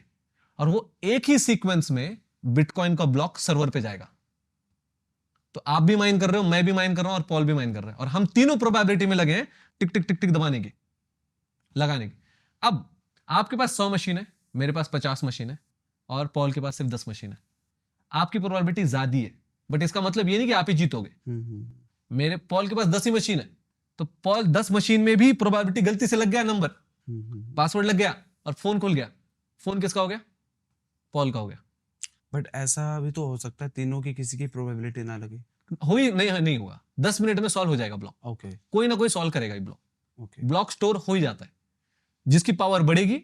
और वो एक ही सीक्वेंस में बिटकॉइन का ब्लॉक सर्वर पे जाएगा। तो आप भी माइन कर रहे हो, मैं भी माइन कर रहा हूं और पॉल भी माइन कर रहा है, और हम तीनों प्रोबेबिलिटी में लगे हैं टिक टिक टिक टिक दबाने की, लगाने की। अब आपके पास 100 मशीन है, मेरे पास 50 मशीन है, और पॉल के पास सिर्फ 10 मशीन है। आपकी प्रोबेबिलिटी ज्यादा है, बट इसका मतलब ये नहीं कि आप ही जीतोगे। मेरे पॉल के पास 10 ही मशीन है, तो पॉल 10 मशीन में भी प्रोबेबिलिटी गलती से लग गया नंबर, पासवर्ड लग गया और फोन खुल गया, फोन किसका हो गया? पॉल का हो गया। बट ऐसा भी तो हो सकता है तीनों की किसी की प्रोबेबिलिटी ना लगे। हो ही नहीं होगा, 10 मिनट में सॉल्व हो जाएगा ब्लॉक। ओके। कोई ना कोई सॉल्व करेगा ये ब्लॉक। ओके। ब्लॉक स्टोर हो ही जाता है, जिसकी पावर बढ़ेगी,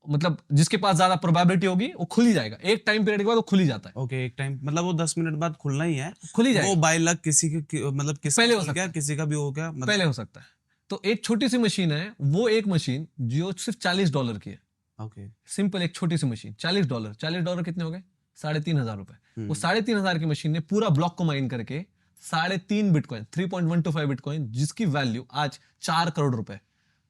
मतलब जिसके पास ज्यादा प्रोबेबिलिटी होगी वो खुल ही जाएगा, एक टाइम पीरियड के बाद वो खुल ही जाता है। ओके, एक टाइम मतलब वो 10 मिनट बाद खुलना ही है, खुल ही वो जाएगा। बाय लक किसी मतलब किसका पहले हो खुल सकता गया, है, किसी का भी हो गया, मतलब पहले हो सकता है। तो एक छोटी सी मशीन है, वो एक मशीन जो सिर्फ $40 की है, ओके। सिंपल एक छोटी सी मशीन, $40। $40 कितने हो गए? 3,500 रुपए। वो 3,500 की मशीन ने पूरा ब्लॉक को माइन करके 3.5 बिटकॉइन, 3.125 बिटकॉइन, जिसकी वैल्यू आज 4 करोड़ रुपए,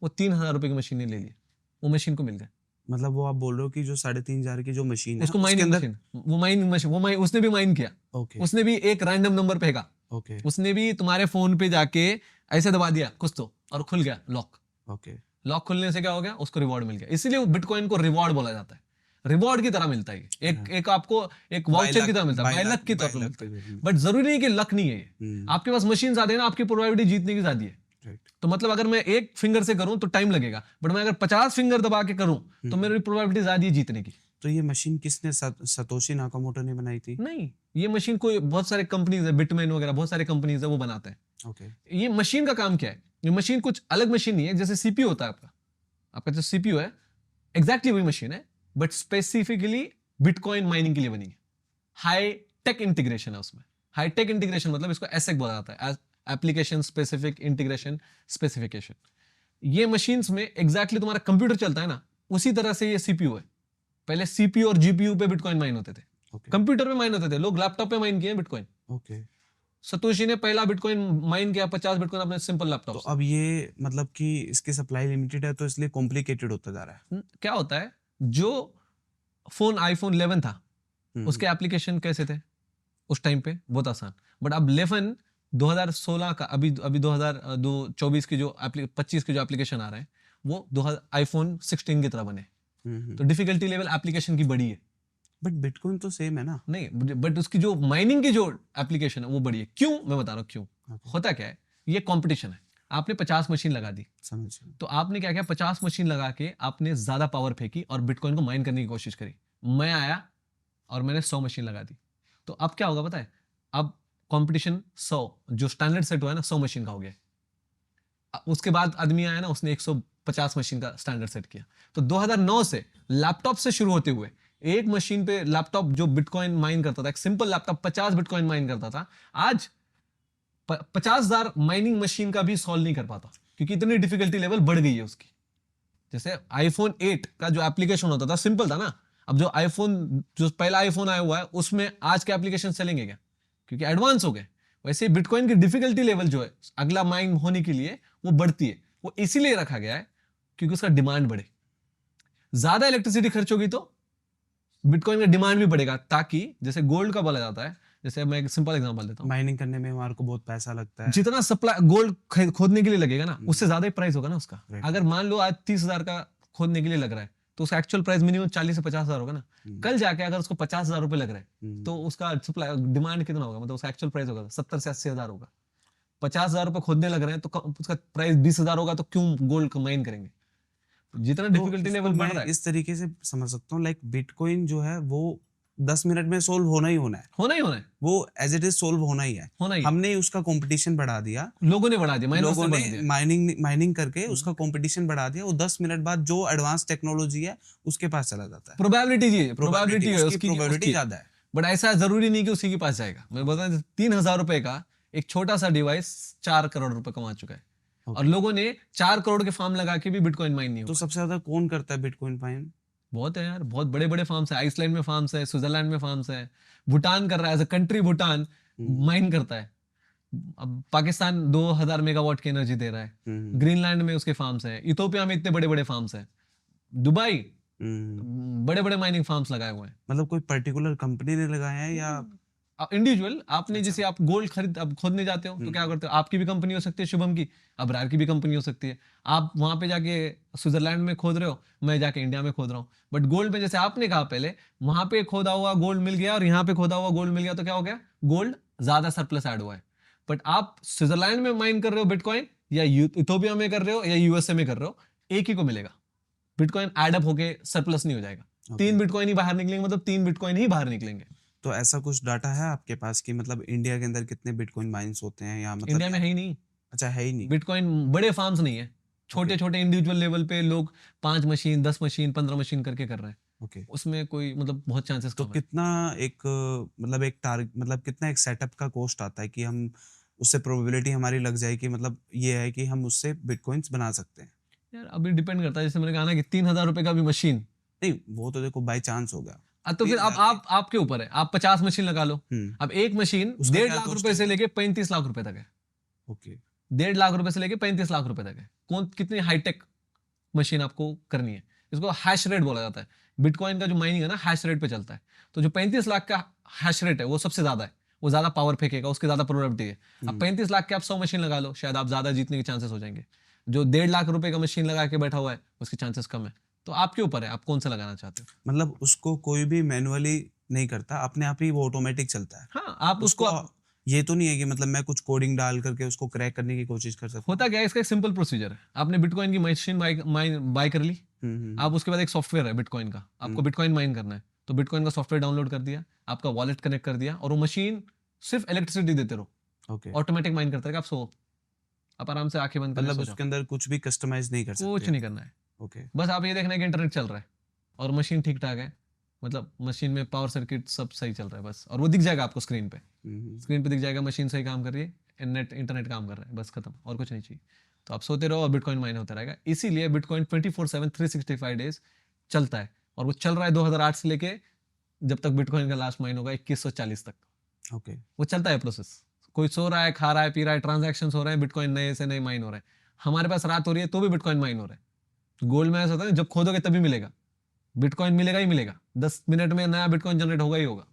वो 3,000 रुपए की मशीन ने ले ली। वो मशीन को मिल गया। मतलब वो आप बोल रहे हो कि जो 3,500 की जो मशीन है उसको उसके माइनिंग अंदर। मशीन, वो माइनिंग मशीन, वो उसने भी माइन किया। ओके। उसने भी एक रैंडम नंबर फेंका, ओके। उसने भी तुम्हारे फोन पे जाके ऐसे दबा दिया कुछ तो, और खुल गया लॉक। ओके। लॉक खुलने से क्या हो गया, उसको रिवॉर्ड मिल गया। इसीलिए वो बिटकॉइन को रिवॉर्ड बोला जाता है, रिवॉर्ड की तरह मिलता है। एक आपको एक वाउचर की तरह मिलता है, बाय लक की तरह मिलता है। बट जरूरी नहीं कि लक नहीं है ये, आपके पास मशीन ज्यादा है ना, आपकी प्रोबेबिलिटी जीतने की ज्यादा है। तो मतलब अगर मैं एक फिंगर से करूं तो टाइम लगेगा, बट मैं अगर 50 फिंगर दबा के करूं तो मेरी प्रोबेबिलिटी ज्यादा है जीतने की। तो ये मशीन किसने, सतोशी नाकामोटो ने बनाई थी? नहीं, ये मशीन कोई बहुत सारे कंपनीज है, बिटमेन वगैरह बहुत सारे कंपनीज है, वो बनाते हैं। ओके। ये मशीन का काम क्या है, ये मशीन कुछ अलग मशीन नहीं है। जैसे सीपीयू होता है आपका जो सीपीयू है, एग्जैक्टली वही मशीन है, बट स्पेसिफिकली बिटकॉइन माइनिंग के लिए बनी है। हाई टेक इंटीग्रेशन है उसमें। हाई टेक इंटीग्रेशन मतलब इसको एसएक बोला जाता है, एप्लीकेशन स्पेसिफिक इंटीग्रेशन स्पेसिफिकेशन। ये मशीन्स में एग्जैक्टली तुम्हारा कंप्यूटर चलता है ना, उसी तरह से ये सीपीयू है। पहले सीपीयू और जीपीयू पे बिटकॉइन माइन होते थे, कंप्यूटर पे माइन होते थे, लोग लैपटॉप पे माइन किए बिटकॉइन। ओके। सतोशी ने पहला बिटकॉइन माइन किया 50 बिटकॉइन अपने सिंपल लैपटॉप तो से। अब ये मतलब कि इसकी सप्लाई लिमिटेड है, तो इसलिए कॉम्प्लिकेटेड होता जा रहा है। क्या होता है, जो फोन आईफोन 11 था उसके एप्लीकेशन कैसे थे उस टाइम पे, बहुत आसान। बट अब 11 2016 का, अभी 2024 की जो 25 के जो एप्लीकेशन आ रहे हैं वो आईफोन 16 की तरह बने। तो डिफिकल्टी लेवल एप्लीकेशन की बड़ी है। बट बिटकॉइन तो सेम है ना? नहीं, बट उसकी जो माइनिंग की जो एप्लीकेशन है वो बड़ी है। क्यों, मैं बता रहा हूँ क्यों। होता क्या है, ये कंपटीशन है। आपने 50 मशीन लगा दी, समझ। तो आपने क्या किया, 50 मशीन लगा के आपने ज्यादा पावर फेंकी और बिटकॉइन को माइन करने की कोशिश करी। मैं आया और मैंने 100 मशीन लगा दी, तो अब क्या होगा पता है, अब कंपटीशन 100 जो स्टैंडर्ड सेट हुआ है ना 100 मशीन का हो गया। उसके बाद आदमी आया ना, उसने 150 मशीन का स्टैंडर्ड सेट किया। तो 2009 से लैपटॉप से शुरू होते हुए एक मशीन पे लैपटॉप जो बिटकॉइन माइन करता था, एक सिंपल लैपटॉप 50 बिटकॉइन माइन करता था, आज 50,000 माइनिंग मशीन का भी सॉल्व नहीं कर पाता, क्योंकि इतनी डिफिकल्टी लेवल बढ़ गई है उसकी। जैसे आईफोन 8 का जो एप्लीकेशन होता था सिंपल था ना, अब जो पहला आईफोन आया हुआ है उसमें आज के एप्लीकेशन चलेंगे क्या, क्योंकि एडवांस हो गए। वैसे बिटकॉइन की डिफिकल्टी लेवल जो है अगला माइन होने के लिए वो बढ़ती है। वो इसीलिए रखा गया है क्योंकि उसका डिमांड बढ़े। ज्यादा इलेक्ट्रिसिटी खर्च होगी तो बिटकॉइन का डिमांड भी बढ़ेगा, ताकि जैसे गोल्ड का बोला जाता है, जैसे मैं एक सिंपल एग्जांपल देता हूँ, माइनिंग करने में हमारे को बहुत पैसा लगता है। जितना सप्लाई गोल्ड खोदने के लिए लगेगा ना, उससे ज्यादा ही प्राइस होगा ना उसका। Right. अगर मान लो आज 30,000 का खोदने के लिए लग रहा है, तो उसका एक्चुअल प्राइस मिनिमम 40 से 50,000 होगा ना। कल जाके अगर उसको 50,000 रुपए लग रहे हैं, तो उसका सप्लाई डिमांड कितना होगा, मतलब उसका एक्चुअल प्राइस होगा 70 से 80,000 होगा। 50,000 रुपए खोदने लग रहे हैं तो उसका प्राइस 20,000 होगा, तो क्यों गोल्ड माइन करेंगे। जितना तो डिफिकल्टी लेवल बढ़ रहा है, इस तरीके से समझ सकता हूँ, लाइक बिटकॉइन जो है वो 10 मिनट में सोल्व होना ही होना है, होना ही होना है, वो एज इट इज सोल्व होना ही है। होना ही है। हमने उसका कंपटीशन बढ़ा दिया, लोगों ने बढ़ा दिया, लोगों ने माइनिंग करके उसका कंपटीशन बढ़ा दिया। वो 10 मिनट बाद जो एडवांस टेक्नोलॉजी है उसके पास चला जाता है। प्रोबेबिलिटी है, प्रोबेबिलिटी है, उसकी प्रोबेबिलिटी ज्यादा है। बट ऐसा जरूरी नहीं कि उसी के पास जाएगा। मैं बता रहा हूं, 3,000 रुपए का एक छोटा सा डिवाइस 4 करोड़ रुपए कमा चुका है। और लोगों ने 4 करोड़ के फार्म लगा के भी बिटकॉइन माइन नहीं तो हुआ। सबसे ज्यादा कौन करता है बिटकॉइन माइन? बहुत है यार, बहुत बड़े बड़े फार्म्स है। आइसलैंड में फार्म्स है, स्विट्जरलैंड में फार्म्स है, भूटान कर रहा है, as a country Bhutan mine करता है। अब पाकिस्तान 2,000 मेगावाट की एनर्जी दे रहा है। ग्रीनलैंड में उसके फार्म्स है, इथोपिया में इतने बड़े बड़े फार्म्स है, दुबई बड़े बड़े माइनिंग फार्म्स लगाए हुए हैं। मतलब कोई पर्टिकुलर कंपनी ने लगाया है या इंडिविजुअल? आपने जैसे आप गोल्ड अब खोदने जाते हो तो क्या करते हो, आपकी भी कंपनी हो सकती है, शुभम की, अबरार की भी कंपनी हो सकती है। आप वहां पे जाके स्विट्जरलैंड में खोद रहे हो, मैं जाके इंडिया में खोद रहा हूँ। बट गोल्ड में जैसे आपने कहा पहले, वहां पे खोदा हुआ गोल्ड मिल गया और यहाँ पे खोदा हुआ गोल्ड मिल गया, तो क्या हो गया, गोल्ड ज्यादा सरप्लस ऐड हुआ है। बट आप स्विट्जरलैंड में माइन कर रहे हो बिटकॉइन, या इथोपिया में कर रहे हो, या यूएसए में कर रहे हो, एक ही को मिलेगा। बिटकॉइन एडअप होके सरप्लस नहीं हो जाएगा। 3 बिटकॉइन ही बाहर निकलेंगे, मतलब 3 बिटकॉइन ही बाहर निकलेंगे। तो ऐसा कुछ डाटा है आपके पास कि मतलब इंडिया के अंदर कितने बिटकॉइन माइंस होते हैं, या मतलब इंडिया में है ही नहीं। अच्छा, है ही नहीं। बिटकॉइन बड़े फार्म्स नहीं है, छोटे छोटे इंडिविजुअल लेवल पे लोग 5 मशीन 10 मशीन 15 मशीन करके कर रहे हैं। ओके, उसमें कोई मतलब बहुत चांसेस तो कम है। कितना एक मतलब एक टारगेट, मतलब कितना एक सेटअप का कॉस्ट आता है कि हम उससे प्रोबेबिलिटी हमारी लग जाए कि मतलब ये है कि हम उससे बिटकॉइंस बना सकते हैं? यार अभी डिपेंड करता है, जैसे मैंने कहा ना कि 3,000 रुपए का भी मशीन, नहीं, वो तो देखो बाय चांस हो गया। तो फिर अब आपके ऊपर है, आप 50 मशीन लगा लो। अब एक मशीन 1.5 लाख रुपए से लेके 35 लाख रुपए तक है। ओके, 1.5 लाख रुपए से लेके 35 लाख रुपए तक है। कितनी हाईटेक मशीन आपको करनी है, इसको हैश रेट बोला जाता है। बिटकॉइन का जो माइनिंग है ना, हैश रेट पे चलता है। तो जो 35 लाख का हैश रेट है वो सबसे ज्यादा है, वो ज्यादा पावर फेंकेगा, उसकी ज्यादा प्रोबेबिलिटी है। अब 35 लाख के आप 100 मशीन लगा लो, शायद आप ज्यादा जीतने के चांसेस हो जाएंगे। जो 1.5 लाख रुपए का मशीन लगा के बैठा हुआ है, उसके चांसेस कम है। तो आपके ऊपर है, आप कौन सा लगाना चाहते हो। मतलब उसको कोई भी मैनुअली नहीं करता, अपने आप ही वो ऑटोमेटिक चलता है। हाँ, आप उसको ये तो नहीं है कि मतलब मैं कुछ कोडिंग डाल करके उसको क्रैक करने की कोशिश कर सकता होता क्या है, इसका एक सिंपल प्रोसीजर है। आपने बिटकॉइन की मशीन बाय कर ली, आप उसके बाद एक सॉफ्टवेयर है बिटकॉइन का, आपको बिटकॉइन माइन करना है, तो बिटकॉइन का सॉफ्टवेयर डाउनलोड कर दिया, आपका वॉलेट कनेक्ट कर दिया, और वो मशीन सिर्फ इलेक्ट्रिसिटी देते रहो, ओके, ऑटोमेटिक माइन करता है। आप आराम से आंखें बंद कर, मतलब उसके अंदर कुछ भी कस्टमाइज नहीं कर सकते? कुछ नहीं करना है। ओके, बस आप ये देखना है कि इंटरनेट चल रहा है और मशीन ठीक ठाक है, मतलब मशीन में पावर सर्किट सब सही चल रहा है बस, और वो दिख जाएगा आपको स्क्रीन पे। स्क्रीन पे दिख जाएगा मशीन सही काम कर रही है, इंटरनेट काम कर रहा है, बस खत्म, और कुछ नहीं चाहिए। तो आप सोते रहो और बिटकॉइन माइन होता रहेगा। इसीलिए बिटकॉइन 24/7 365 डेज चलता है, और वो चल रहा है 2008 से लेके जब तक बिटकॉइन का लास्ट माइन होगा 2140 तक। ओके, वो चलता है प्रोसेस। कोई सो रहा है, खा रहा है, पी रहा है, ट्रांजैक्शंस हो रहे हैं, बिटकॉइन नए से नए माइन हो रहे हैं। हमारे पास रात हो रही है तो भी बिटकॉइन माइन हो रहा है। गोल्ड में ऐसा होता है, जब खोदोगे तभी मिलेगा, बिटकॉइन मिलेगा ही मिलेगा, 10 मिनट में नया बिटकॉइन जनरेट होगा ही होगा।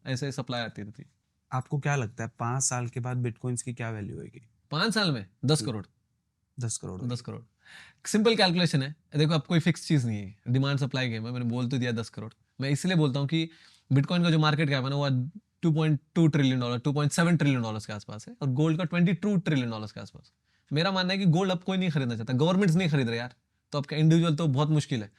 ऐसे सप्लाई आती रहती है। आपको क्या लगता है 5 साल के बाद बिटकॉइंस की क्या वैल्यू होगी? 5 साल में 10 करोड़। 10 करोड़? 10 करोड़ सिंपल कैलकुलेशन है। देखो, अब कोई फिक्स चीज नहीं है, डिमांड सप्लाई गेम है। मैंने बोल तो दिया 10 करोड़। मैं इसलिए बोलता हूँ कि बिटकॉइन का जो मार्केट कैप है ना, वो 2.2 ट्रिलियन डॉलर 2.7 ट्रिलियन डॉलर के आसपास है, और गोल्ड का 22 ट्रिलियन डॉलर के आसपास। मेरा मानना है कि गोल्ड अब कोई नहीं खरीदना चाहता, गवर्नमेंट्स नहीं खरीद रहे यार, तो आपका इंडिविजुअल तो बहुत मुश्किल है।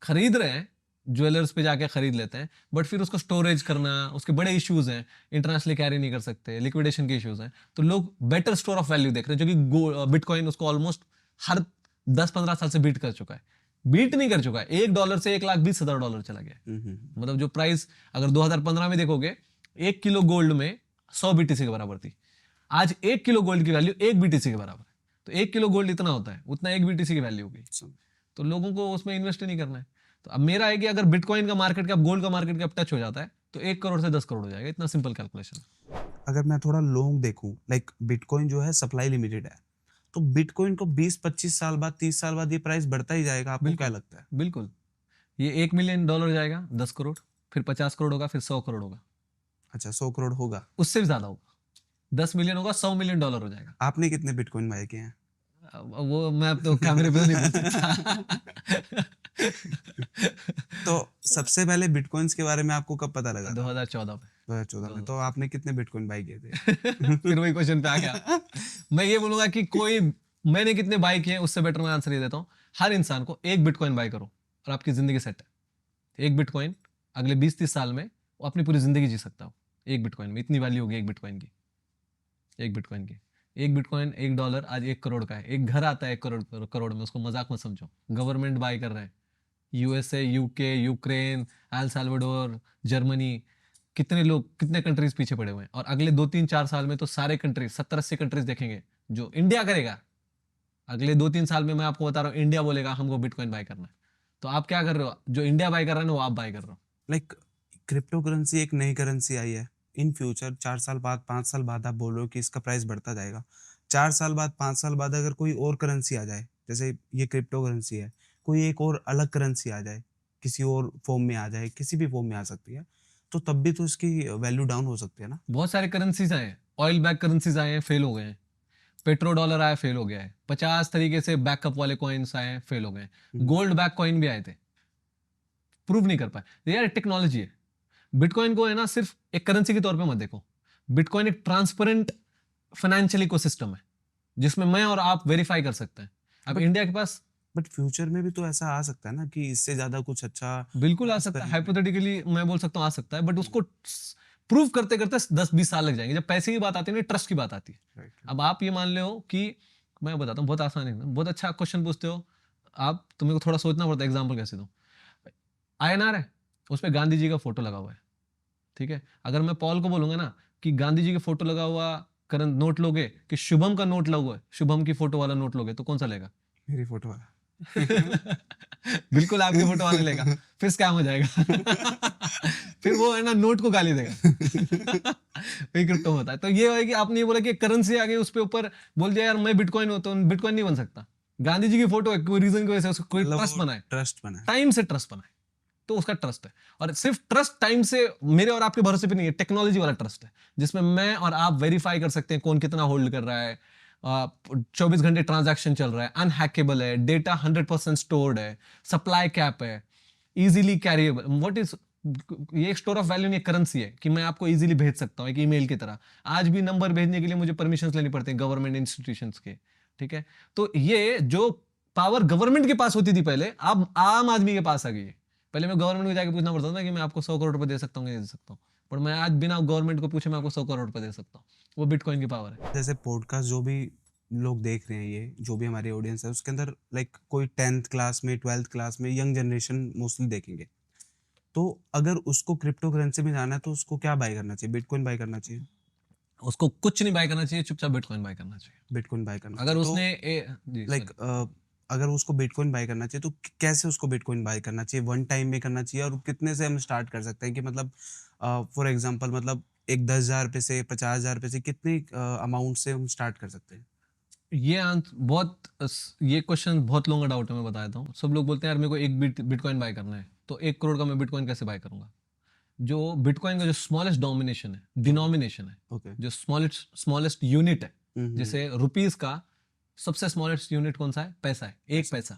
खरीद रहे हैं ज्वेलर्स पे जाके खरीद लेते हैं, बट फिर उसको स्टोरेज करना, उसके बड़े इश्यूज हैं, इंटरनेशनली कैरी नहीं कर सकते, लिक्विडेशन के इश्यूज हैं, तो लोग बेटर स्टोर ऑफ वैल्यू देख रहे हैं, जो कि बिटकॉइन उसको ऑलमोस्ट हर 10-15 साल से बीट कर चुका है। बीट नहीं कर चुका है, $1 से $1,20,000 चला गया है। मतलब जो प्राइस अगर 2015 में देखोगे, 1 किलो गोल्ड में 100 BTC के बराबर थी। आज 1 किलो गोल्ड की वैल्यू 1 BTC के बराबर है। तो 1 किलो गोल्ड इतना होता है, उतना 1 BTC की वैल्यू होगी। तो लोगों को उसमें इन्वेस्ट नहीं करना है। तो अब मेरा है कि अगर बिटकॉइन का मार्केट कैप गोल्ड का मार्केट कैप टच हो जाता है तो 1 करोड़ से 10 करोड़ हो जाएगा। इतना सिंपल कैलकुलेशन। अगर मैं थोड़ा लॉन्ग देखूं, लाइक बिटकॉइन जो है सप्लाई लिमिटेड है, तो बिटकॉइन को 20-25 साल बाद, 30 साल बाद ये प्राइस बढ़ता ही जाएगा, आपको क्या लगता है? बिल्कुल, ये $1 मिलियन जाएगा, 10 करोड़, फिर 50 करोड़ होगा, फिर 100 करोड़ होगा। अच्छा, 100 करोड़ होगा, उससे भी ज्यादा होगा। 10 मिलियन होगा, $100 मिलियन हो जाएगा। आपने कितने बिटकॉइन बाय किए हैं? वो मैं अब तो कैमरे पे नहीं बोल सकता। तो सबसे पहले बिटकॉइंस के बारे में आपको कब पता लगा था? 2014 में। 2014 में। तो आपने कितने बिटकॉइन बाय किए थे? फिर वही क्वेश्चन पे आ गया। मैं ये बोलूंगा कि कोई मैंने कितने बाय किए, उससे बेटर मैं आंसर ये देता हूँ। हर इंसान को एक बिटकॉइन बाय करो और आपकी जिंदगी सेट है। एक बिटकॉइन अगले 20-30 साल में वो अपनी पूरी जिंदगी जी सकता हो। एक बिटकॉइन में इतनी वैल्यू होगी एक बिटकॉइन की। एक बिटकॉइन की एक बिटकॉइन $1 आज 1 करोड़ का है। एक घर आता है 1 करोड़ में, उसको मजाक मत समझो। गवर्नमेंट बाय कर रहे हैं। USA, UK, Ukraine, El Salvador, Germany, कितने लोग, कितने कंट्रीज पीछे पड़े हुए हैं। और अगले 2-3-4 साल में तो सारे कंट्रीज 70-80 कंट्रीज देखेंगे जो इंडिया करेगा। अगले 2-3 साल में मैं आपको बता रहा हूँ, इंडिया बोलेगा हमको बिटकॉइन बाय करना है। तो आप क्या कर रहे हो? जो इंडिया बाय कर रहा है ना, वो आप बाय कर रहे हो। लाइक क्रिप्टो करेंसी एक नई करेंसी आई है। इन फ्यूचर 4 साल बाद, 5 साल बाद आप बोल रहे हो कि इसका प्राइस बढ़ता जाएगा। 4 साल बाद, 5 साल बाद अगर कोई और करेंसी आ जाए, जैसे ये क्रिप्टो करेंसी है, कोई एक और अलग करेंसी आ जाए, किसी और फॉर्म में आ जाए, किसी भी फॉर्म में आ सकती है, तो तब भी तो इसकी वैल्यू डाउन हो सकती है ना? बहुत सारे करेंसीज आए हैं, ऑयल बैक करेंसीज आए हैं, फेल हो गए हैं। पेट्रो डॉलर आया, फेल हो गया है। 50 तरीके से बैकअप वाले कॉइन्स आए हैं, फेल हो गए हैं। गोल्ड बैक कॉइन भी आए थे, प्रूव नहीं कर पाए। यार टेक्नोलॉजी है। बिटकॉइन को है ना सिर्फ एक करेंसी के तौर पे मत देखो। बिटकॉइन एक ट्रांसपेरेंट फाइनेंशियल इकोसिस्टम है जिसमें मैं और आप वेरीफाई कर सकते हैं। अब इंडिया के पास बट फ्यूचर में भी तो ऐसा आ सकता है ना कि इससे ज्यादा कुछ अच्छा बिल्कुल आ इस सकता है। तरीके में। हाइपोथेटिकली मैं बोल सकता हूँ आ सकता है, बट उसको प्रूव करते करते 10-20 साल लग जाएंगे। जब पैसे की बात आती है ना, ट्रस्ट की बात आती है। Right. अब आप ये मान ले हो कि मैं बताता हूँ, बहुत आसान है, बहुत अच्छा क्वेश्चन पूछते हो आप। तुम्हें को थोड़ा सोचना पड़ता है, एग्जाम्पल कैसे दूं। INR है, उस पर गांधी जी का फोटो लगा हुआ है, ठीक है। अगर मैं पॉल को बोलूंगा ना कि गांधी जी के फोटो लगा हुआ करंट नोट लोगे, कि शुभम का नोट लगा हुआ है, शुभम की फोटो वाला नोट लोगे, तो कौन सा लेगा? मेरी फोटो वाला। बिल्कुल आपकी फोटो वाला लेगा। फिर स्कैम हो जाएगा। फिर वो है ना नोट को गाली देगा। वही क्रिप्टो होता है। तो ये है कि आपने ये बोला कि करेंसी आ गई, उस पे ऊपर बोल दिया यार मैं बिटकॉइन हूं, तो बिटकॉइन नहीं बन सकता। गांधी जी की फोटो है, कोई रीजन की वजह से उसको कोई ट्रस्ट बनाए, ट्रस्ट बनाए, टाइम से ट्रस्ट बनाए, तो उसका ट्रस्ट है। और सिर्फ ट्रस्ट टाइम से मेरे और आपके भरोसे पे नहीं है, टेक्नोलॉजी वाला ट्रस्ट है, जिसमें मैं और आप वेरीफाई कर सकते हैं कौन कितना होल्ड कर रहा है। 24 घंटे ट्रांजैक्शन चल रहा है, अनहैकेबल है, डेटा 100% स्टोर्ड है, सप्लाई कैप है, इजीली कैरिएबल। व्हाट इज ये स्टोर ऑफ वैल्यू नहीं, करेंसी है कि मैं आपको इजीली भेज सकता हूँ एक ईमेल की तरह। आज भी नंबर भेजने के लिए मुझे परमिशंस लेनी पड़ती है गवर्नमेंट इंस्टीट्यूशंस के, ठीक है। तो ये जो पावर गवर्नमेंट के पास होती थी पहले, अब आम आदमी के पास आ गई है। पहले मैं गवर्नमेंट को जाके पूछना पड़ता था कि मैं आपको 100 करोड़ रुपए दे सकता हूँ, नहीं दे सकता हूँ, पर मैं आज बिना गवर्नमेंट को पूछे मैं आपको 100 करोड़ रुपए दे सकता हूँ। वो बिटकॉइन की पावर है। जैसे पॉडकास्ट जो भी लोग देख रहे हैं, ये जो भी हमारी ऑडियंस है, उसके अंदर लाइक कोई 10th क्लास में, 12th क्लास में यंग जनरेशन मोस्टली देखेंगे, तो अगर उसको क्रिप्टो करेंसी में जाना है तो उसको क्या बाय करना चाहिए? बिटकॉइन बाय करना चाहिए? उसको कुछ नहीं बाय करना चाहिए, चुपचाप बिटकॉइन बाय करना चाहिए। बिटकॉइन बाय करना अगर चाहिए। उसने लाइक अगर उसको बिटकॉइन बाय करना चाहिए तो कैसे उसको बिटकॉइन बाय करना चाहिए? वन टाइम में करना चाहिए? और कितने से हम स्टार्ट कर सकते हैं कि मतलब फॉर एग्जांपल मतलब एक 10,000 रुपये से, 50,000 रुपये से, कितने अमाउंट से हम स्टार्ट कर सकते हैं? ये क्वेश्चन बहुत लोगों का डाउट है, मैं बता देता हूँ। सब लोग बोलते हैं यार मेरे को एक बिटकॉइन बाय करना है, तो 1 करोड़ का मैं बिटकॉइन कैसे बाय करूंगा? जो बिटकॉइन का जो स्मॉलेस्ट डोमिनेशन है, डिनोमिनेशन है, ओके। जो स्मॉलेस्ट यूनिट है, जैसे रुपीस का सबसे स्मॉलेस्ट यूनिट कौन सा है? पैसा है, एक पैसा।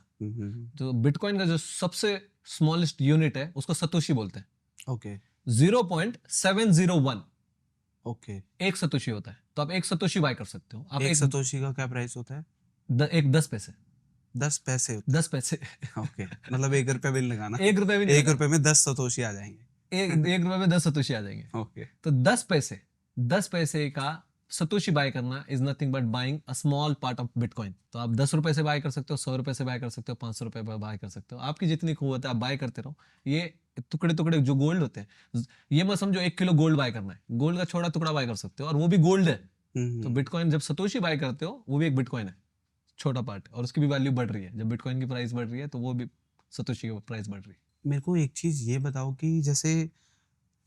तो बिटकॉइन का जो सबसे स्मॉलेस्ट यूनिट है उसको सतोशी बोलते हैं। Okay 0.701 okay. एक सतोशी होता है। तो आप एक सतोशी बाय कर सकते हो। आप एक सतोशी का क्या प्राइस होता है? एक 10 पैसे। 10 पैसे होते 10 पैसे हैं। ओके, मतलब 1 रुपया भी नहीं लगाना। 1 रुपए भी नहीं 1 लगाना। रुपए में 10 सतोशी आ जाएंगे। एक रुपए में 10 सतोशी आ जाएंगे। ओके। तो 10 पैसे का सतोशी बाय करना is nothing but buying a small part of bitcoin. तो आप 10 रुपए से बाय कर सकते हो, 100 रुपए से बाय कर सकते हो, 500 रुपए पर बाय कर सकते हो, आपकी जितनी कुव्वत है आप बाय करते रहो। ये टुकड़े टुकड़े जो गोल्ड होते हैं, ये मत समझो 1 किलो गोल्ड बाय करना है, गोल्ड का छोटा टुकड़ा बाय कर सकते हो और वो भी गोल्ड है। तो बिटकॉइन जब सतोशी बाय करते हो वो भी एक बिटकॉइन है, छोटा पार्ट, और उसकी भी वैल्यू बढ़ रही है। जब बिटकॉइन की प्राइस बढ़ रही है तो वो भी सतोशी की प्राइस बढ़ रही है। मेरे को एक चीज ये बताओ कि जैसे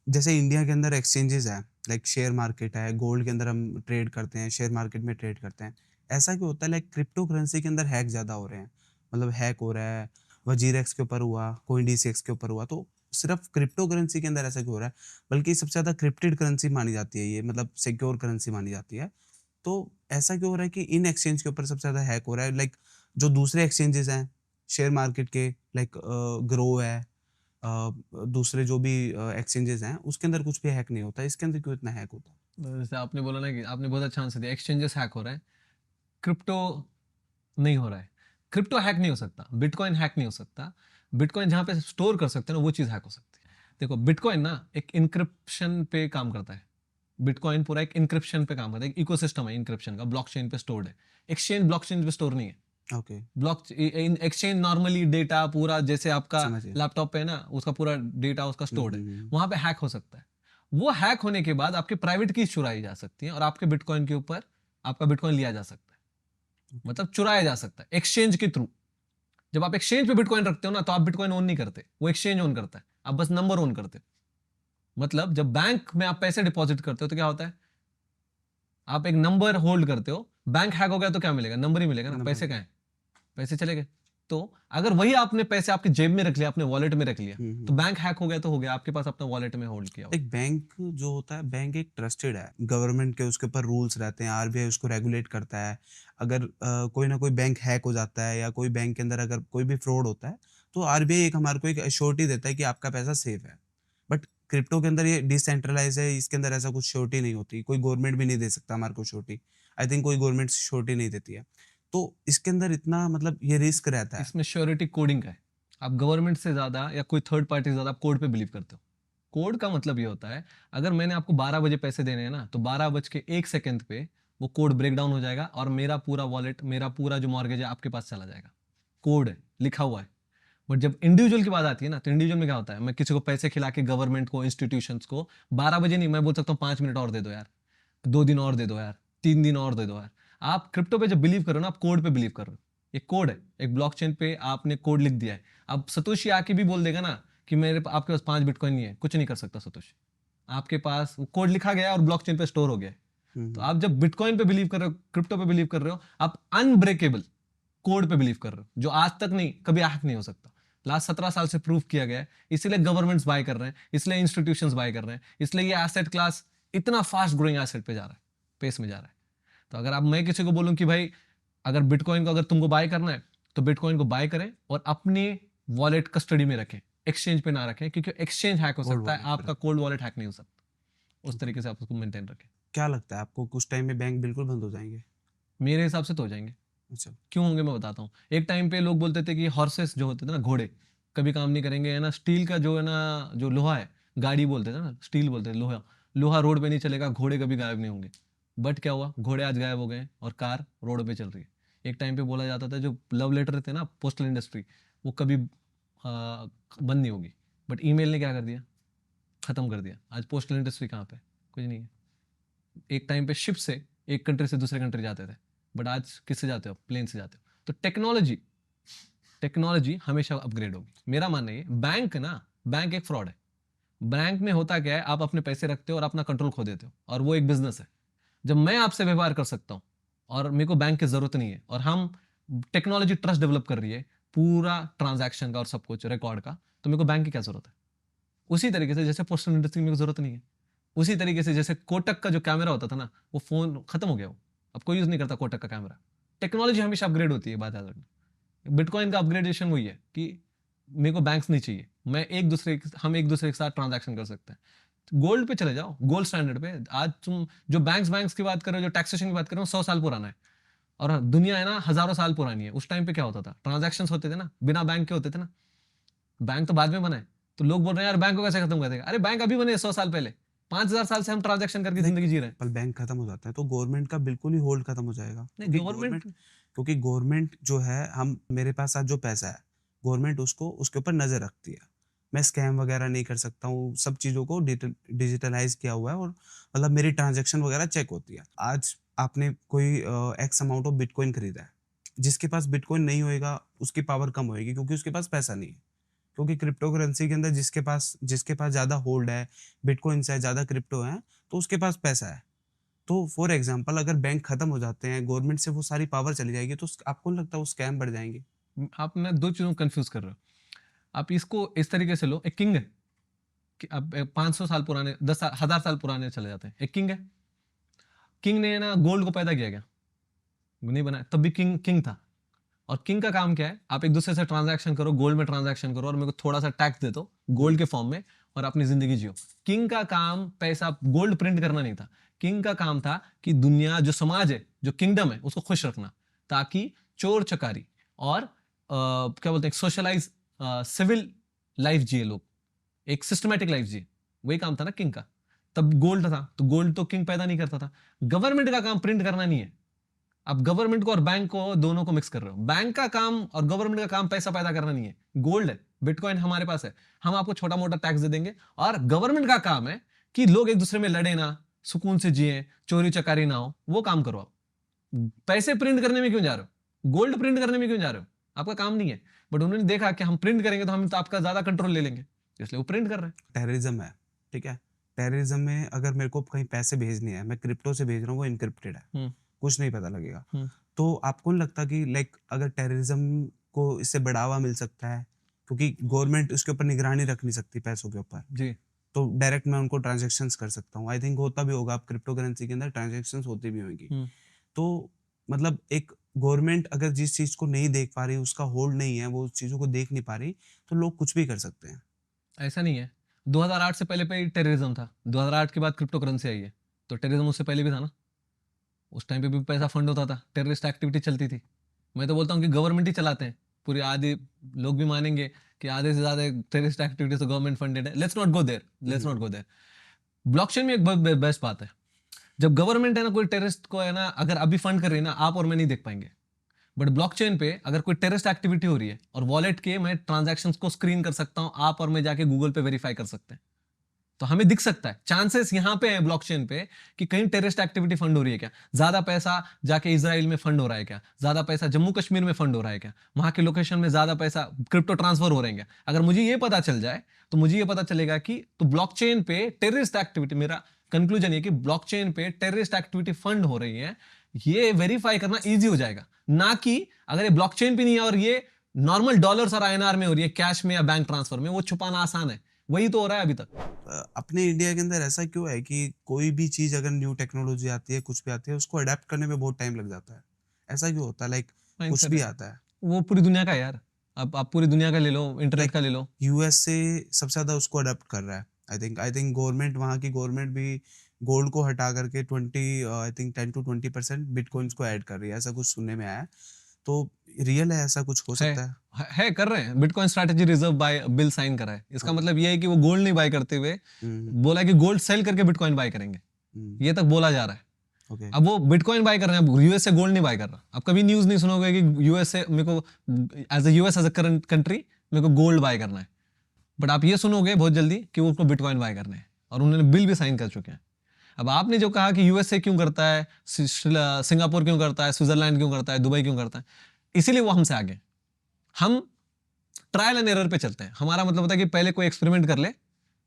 जैसे इंडिया के अंदर एक्सचेंजेस है, लाइक शेयर मार्केट है, गोल्ड के अंदर हम ट्रेड करते हैं, शेयर मार्केट में ट्रेड करते हैं, ऐसा क्यों होता है लाइक क्रिप्टो करेंसी के अंदर हैक ज़्यादा हो रहे हैं? मतलब हैक हो रहा है, वजीरेक्स के ऊपर हुआ, कोइन डीसीएक्स के ऊपर हुआ, तो सिर्फ क्रिप्टो करेंसी के अंदर ऐसा क्यों हो रहा है? बल्कि सबसे ज़्यादा क्रिप्टेड करेंसी मानी जाती है ये, मतलब सिक्योर करेंसी मानी जाती है। तो ऐसा क्यों हो रहा है कि इन एक्सचेंज के ऊपर सबसे ज़्यादा हैक हो रहा है? लाइक जो दूसरे एक्सचेंजेस हैं शेयर मार्केट के, लाइक ग्रो है, दूसरे जो भी एक्सचेंजेस हैं उसके अंदर कुछ भी हैक नहीं होता, इसके अंदर क्यों इतना हैक होता है? जैसे आपने बोला ना कि आपने बहुत अच्छा आंसर दिया, एक्सचेंजेस हैक हो रहा है, क्रिप्टो नहीं हो रहा है। क्रिप्टो हैक नहीं हो सकता, बिटकॉइन हैक नहीं हो सकता। बिटकॉइन जहां पे स्टोर कर सकते हैं ना वो चीज हैक हो सकती है। देखो बिटकॉइन ना एक इंक्रिप्शन पे काम करता है। बिटकॉइन पूरा एक इंक्रिप्शन पे काम करता है, एक इकोसिस्टम है इंक्रिप्शन का, ब्लॉकचेन पे स्टोर्ड है। एक्सचेंज ब्लॉकचेन पे स्टोर नहीं है। Okay, block exchange normally data पूरा जैसे आपका समझिए। लैपटॉप पे है ना, उसका पूरा डेटा उसका स्टोर्ड है, हम्म। वहां पे हैक हो सकता है। वो हैक होने के बाद आपके प्राइवेट कीज चुराई जा सकती है और आपके बिटकॉइन के ऊपर आपका बिटकॉइन लिया जा सकता है, मतलब चुराया जा सकता है एक्सचेंज के थ्रू। जब आप एक्सचेंज पे बिटकॉइन रखते हो ना तो आप बिटकॉइन ओन नहीं करते, वो एक्सचेंज ओन करता है, आप बस नंबर ओन करते हो। मतलब जब बैंक में आप पैसे डिपॉजिट करते हो तो क्या होता है, आप एक नंबर होल्ड करते हो, बैंक हैक हो गया तो क्या मिलेगा, नंबर ही मिलेगा ना, नंबर पैसे का। कहाँ है, पैसे चले गए। तो अगर वही आपने पैसे आपके जेब में रख लिया, अपने वॉलेट में रख लिया, तो बैंक हैक हो गया तो हो गया, आपके पास अपना वॉलेट में होल्ड किया हुआ। एक बैंक जो होता है, बैंक एक ट्रस्टेड है, गवर्नमेंट के उसके ऊपर रूल्स रहते हैं, आरबीआई उसको रेगुलेट करता है। अगर कोई ना कोई बैंक हैक हो जाता है या कोई बैंक के अंदर अगर कोई भी फ्रॉड होता है, तो आरबीआई एक हमारे को एक एश्योरिटी देता है कि आपका पैसा सेफ है। बट क्रिप्टो के अंदर ये डिसेंट्रलाइज है, इसके अंदर ऐसा कुछ श्योरिटी नहीं होती, कोई गवर्नमेंट भी नहीं दे सकता हमारे को श्योरिटी। आई थिंक कोई गवर्नमेंट श्योरिटी नहीं देती है, तो इसके अंदर इतना मतलब ये रिस्क रहता है। इसमें श्योरिटी कोडिंग का है। आप गवर्नमेंट से ज्यादा या कोई थर्ड पार्टी से ज्यादा आप कोड पे बिलीव करते हो। कोड का मतलब ये होता है, अगर मैंने आपको 12 बजे पैसे देने हैं ना, तो 12 बज के 1 सेकंड पे वो कोड ब्रेक डाउन हो जाएगा और मेरा पूरा वॉलेट, मेरा पूरा जो मॉर्गेज है आपके पास चला जाएगा। कोड है, लिखा हुआ है। बट जब इंडिविजुअल की बात आती है ना, तो इंडिविजुअल में क्या होता है, मैं किसी को पैसे खिला के गवर्नमेंट को, इंस्टीट्यूशंस को 12 बजे नहीं, मैं बोल सकता हूँ 5 मिनट और दे दो यार, 2 दिन और दे दो यार, 3 दिन और दे दो यार। आप क्रिप्टो पे जब बिलीव कर रहे हो ना, आप कोड पे बिलीव कर रहे हो। एक कोड है, एक ब्लॉकचेन पे आपने कोड लिख दिया है। अब सतोशी आके भी बोल देगा ना कि मेरे आपके पास 5 बिटकॉइन नहीं है, कुछ नहीं कर सकता सतोशी। आपके पास कोड लिखा गया है और ब्लॉकचेन पे स्टोर हो गया है। तो आप जब बिटकॉइन पे बिलीव कर रहे हो, क्रिप्टो पे बिलीव कर रहे हो, आप अनब्रेकेबल कोड पे बिलीव कर रहे हो, जो आज तक नहीं कभी हैक नहीं हो सकता। लास्ट 17 साल से प्रूव किया गया है, इसलिए गवर्नमेंट्स बाय कर रहे हैं, इसलिए इंस्टीट्यूशंस बाय कर रहे हैं, इसलिए ये एसेट क्लास इतना फास्ट ग्रोइंग एसेट पे जा रहा है, पेस में जा रहा है। तो अगर आप, मैं किसी को बोलूं कि भाई अगर बिटकॉइन को अगर तुमको बाय करना है तो बिटकॉइन को बाय करें और अपने वॉलेट कस्टडी में रखें, एक्सचेंज पे ना रखें, क्योंकि एक्सचेंज हैक हो Cold सकता है, wallet पे आपका कोल्ड वॉलेट हैक नहीं हो सकता। उस तरीके से आप उसको मेंटेन रखें। क्या लगता है आपको, कुछ टाइम में बैंक बिल्कुल बंद हो जाएंगे? मेरे हिसाब से तो हो जाएंगे। अच्छा। क्यों होंगे मैं बताता हूँ। एक टाइम पे लोग बोलते थे कि हॉर्सेस जो होते थे ना, घोड़े कभी काम नहीं करेंगे, है ना, स्टील का जो है ना, जो लोहा है, गाड़ी बोलते थे ना, स्टील बोलते थे, लोहा, लोहा रोड पे नहीं चलेगा, घोड़े कभी गायब नहीं होंगे। बट क्या हुआ, घोड़े आज गायब हो गए और कार रोड पे चल रही है। एक टाइम पे बोला जाता था जो लव लेटर थे ना, पोस्टल इंडस्ट्री, वो कभी बंद नहीं होगी। बट ईमेल ने क्या कर दिया, खत्म कर दिया। आज पोस्टल इंडस्ट्री कहाँ पे, कुछ नहीं है। एक टाइम पे शिप से एक कंट्री से दूसरे कंट्री जाते थे, बट आज किससे जाते हो, प्लेन से जाते हो। तो टेक्नोलॉजी टेक्नोलॉजी हमेशा अपग्रेड होगी। मेरा मानना है, बैंक ना, बैंक एक फ्रॉड है। बैंक में होता क्या है, आप अपने पैसे रखते हो और अपना कंट्रोल खो देते हो, और वो एक बिजनेस है। जब मैं आपसे व्यवहार कर सकता हूँ और मेरे को बैंक की जरूरत नहीं है, और हम टेक्नोलॉजी ट्रस्ट डेवलप कर रही है पूरा ट्रांजैक्शन का और सब कुछ रिकॉर्ड का, तो मेरे को बैंक की क्या जरूरत है। उसी तरीके से जैसे पोस्टल इंडस्ट्री में मेरे को जरूरत नहीं है, उसी तरीके से जैसे कोटक का जो कैमरा होता था ना, वो फोन खत्म हो गया, वो अब कोई यूज नहीं करता कोटक का कैमरा। टेक्नोलॉजी हमेशा अपग्रेड होती है, बात याद रखना। बिटकॉइन का अपग्रेडेशन वही है कि मेरे को बैंक्स नहीं चाहिए, हम एक दूसरे के साथ ट्रांजैक्शन कर सकते हैं। गोल्ड पे चले जाओ, गोल्ड स्टैंडर्ड पे। आज तुम जो बैंक्स की बात कर रहे हो, जो टैक्सेशन की बात कर रहे हो, 100 साल पुराना है, और दुनिया है ना हजारों साल पुरानी है। उस टाइम पे क्या होता था, ट्रांजैक्शंस होते थे ना, बिना बैंक के होते थे ना। बैंक तो बाद में बना है, तो लोग बोल रहे हैं यार बैंक को कैसे खत्म कर देगा। अरे बैंक अभी बने 100 साल पहले, 5000 साल से हम ट्रांजैक्शन करके जिंदगी जी रहे हैं। पर बैंक खत्म हो जाता है तो गवर्नमेंट का बिल्कुल ही होल्ड खत्म हो जाएगा, नहीं क्योंकि गवर्नमेंट, क्योंकि गवर्नमेंट जो है, हम मेरे पास आज जो पैसा है, गवर्नमेंट उसको उसके ऊपर नजर रखती है। मैं स्कैम वगैरह नहीं कर सकता हूँ, सब चीज़ों को डिजिटलाइज किया हुआ है, और मतलब मेरी ट्रांजैक्शन वगैरह चेक होती है। आज आपने कोई एक्स अमाउंट ऑफ बिटकॉइन खरीदा है, जिसके पास बिटकॉइन नहीं होएगा उसकी पावर कम होएगी, क्योंकि उसके पास पैसा नहीं है। क्योंकि क्रिप्टो करेंसी के अंदर जिसके पास ज़्यादा होल्ड है, बिटकॉइंस है, ज़्यादा क्रिप्टो है, तो उसके पास पैसा है। तो फॉर एग्जांपल अगर बैंक खत्म हो जाते हैं, गवर्नमेंट से वो सारी पावर चली जाएगी, तो आपको नहीं लगता वो स्कैम बढ़ जाएंगे? आप ना दो चीजों को कंफ्यूज कर रहे हो। आप इसको इस तरीके से लो, एक किंग है कि अब 500 साल पुराने, 10,000 साल पुराने चले जाते हैं। एक किंग है, किंग ने ना गोल्ड को पैदा किया क्या? नहीं बनाया, तब भी किंग किंग था। और किंग का काम क्या है, आप एक दूसरे से ट्रांजैक्शन करो, गोल्ड में ट्रांजैक्शन करो, और मेरे को थोड़ा सा टैक्स दे दो गोल्ड के फॉर्म में, और अपनी जिंदगी जियो। किंग का काम पैसा गोल्ड प्रिंट करना नहीं था। किंग का काम था कि दुनिया, जो समाज है, जो किंगडम है, उसको खुश रखना, ताकि चोर चकारी और क्या बोलते हैं, सोशलाइज सिविल लाइफ जिए लोग, एक सिस्टमेटिक लाइफ जिए। वही काम था ना किंग का। तब गोल्ड था, तो गोल्ड तो किंग पैदा नहीं करता था। गवर्नमेंट का काम प्रिंट करना नहीं है। आप गवर्नमेंट को और बैंक को, दोनों को मिक्स कर रहे हो। बैंक का काम और गवर्नमेंट का काम पैसा पैदा करना नहीं है। गोल्ड है, बिटकॉइन हमारे पास है, हम आपको छोटा मोटा टैक्स दे देंगे। और गवर्नमेंट का काम है कि लोग एक दूसरे में लड़े ना, सुकून से जिए, चोरी चकारी ना हो, वो काम करो आप। पैसे प्रिंट करने में क्यों जा रहे हो, गोल्ड प्रिंट करने में क्यों जा रहे हो? आपका काम नहीं है। बट उन्होंने देखा कि हम प्रिंट करेंगे तो हम तो आपका ज्यादा कंट्रोल ले लेंगे, इसलिए वो प्रिंट कर रहे हैं। टेररिज्म है, ठीक है। टेररिज्म में अगर मेरे को कहीं पैसे भेजने हैं, मैं क्रिप्टो से भेज रहा हूँ, वो इनक्रिप्टेड है, कुछ नहीं पता लगेगा। तो आपको नहीं लगता कि लाइक अगर टेररिज्म को इससे बढ़ावा मिल सकता है, क्योंकि गवर्नमेंट उसके ऊपर निगरानी रख नहीं सकती पैसों के ऊपर, जी तो डायरेक्ट मैं उनको ट्रांजैक्शंस कर सकता हूँ। आई थिंक होता भी होगा, आप क्रिप्टो करेंसी के अंदर ट्रांजैक्शंस होती भी होंगी। तो मतलब एक गवर्नमेंट अगर जिस चीज को नहीं देख पा रही, उसका होल्ड नहीं है, वो उस चीजों को देख नहीं पा रही, तो लोग कुछ भी कर सकते हैं। ऐसा नहीं है। 2008 से पहले पे टेररिज्म था, 2008 के बाद क्रिप्टो करेंसी आई है, तो टेररिज्म उससे पहले भी था ना। उस टाइम पे भी पैसा फंड होता था, टेररिस्ट एक्टिविटी चलती थी। मैं तो बोलता हूँ कि गवर्नमेंट ही चलाते हैं पूरी। आधे लोग भी मानेंगे कि आधे से ज्यादा टेररिस्ट एक्टिविटी तो गवर्नमेंट फंडेड है। Let's not go there, let's not go there. Blockchain में एक बहुत बेस्ट बात है, जब गवर्नमेंट है ना, कोई टेररिस्ट को है ना, अगर अभी फंड कर रही है ना, आप और मैं नहीं देख पाएंगे। बट ब्लॉकचेन पे अगर कोई टेररिस्ट एक्टिविटी हो रही है, और वॉलेट के मैं ट्रांजैक्शंस को स्क्रीन कर सकता हूं, आप और मैं जाके गूगल पे वेरीफाई कर सकते हैं, तो हमें दिख सकता है। चांसेस यहां पे है ब्लॉकचेन पे कि कहीं टेररिस्ट एक्टिविटी फंड हो रही है क्या, ज्यादा पैसा जाके इजराइल में फंड हो रहा है क्या, ज्यादा पैसा जम्मू कश्मीर में फंड हो रहा है क्या, वहां के लोकेशन में ज्यादा पैसा क्रिप्टो ट्रांसफर हो रहे हैं क्या। अगर मुझे ये पता चल जाए तो मुझे ये पता चलेगा कि तो ब्लॉकचेन पे टेररिस्ट एक्टिविटी, मेरा कंक्लूजन ये कि ब्लॉकचेन पे टेररिस्ट एक्टिविटी फंड हो रही है, ये वेरीफाई करना इजी हो जाएगा। ना कि अगर ये ब्लॉकचेन पे नहीं है और ये नॉर्मल डॉलर्स और आईएनआर में हो रही है, कैश में या बैंक ट्रांसफर में, वो छुपाना आसान है। वही तो हो रहा है अभी तक। अपने इंडिया के अंदर ऐसा क्यों है कि कोई भी चीज अगर न्यू टेक्नोलॉजी आती है, कुछ भी आती है, उसको अडेप्ट करने में बहुत टाइम लग जाता है? ऐसा क्यों होता है? लाइक कुछ Mindset भी है। आता है, वो पूरी दुनिया का है यार। अब आप पूरी दुनिया का ले लो, इंटरनेट का ले लो। यूएस से सबसे ज्यादा उसको अडेप्ट कर रहा है। आई थिंक गवर्नमेंट, वहाँ की गवर्नमेंट भी गोल्ड को हटा करके 10 to 20% बिटकॉइंस को ऐड कर रही है, ऐसा कुछ सुनने में आया है। तो रियल है, ऐसा कुछ हो सकता है? है कर रहे हैं। Bitcoin strategy reserve by bill sign करा है। इसका मतलब ये है कि वो गोल्ड नहीं बाय करते हुए बोला है कि गोल्ड सेल करके बिटकॉइन बाय करेंगे, ये तक बोला जा रहा है। ओके। अब वो बिटकॉइन बाय कर रहे हैं, अब यूएस से गोल्ड नहीं बाय कर रहा। आप कभी न्यूज नहीं सुनोगे कि यूएस से मेरे को एज अ कंट्री मेरे को गोल्ड बाय करना है। बट आप ये सुनोगे बहुत जल्दी कि वो उसको बिटकॉइन बाय करना है, और उन्होंने बिल भी साइन कर चुके हैं। अब आपने जो कहा कि यूएसए क्यों करता है, सिंगापुर क्यों करता है, स्विट्जरलैंड क्यों करता है, दुबई क्यों करता है, इसीलिए वो हमसे आगे। हम ट्रायल एंड एरर पे चलते हैं। हमारा मतलब होता है कि पहले कोई एक्सपेरिमेंट कर ले,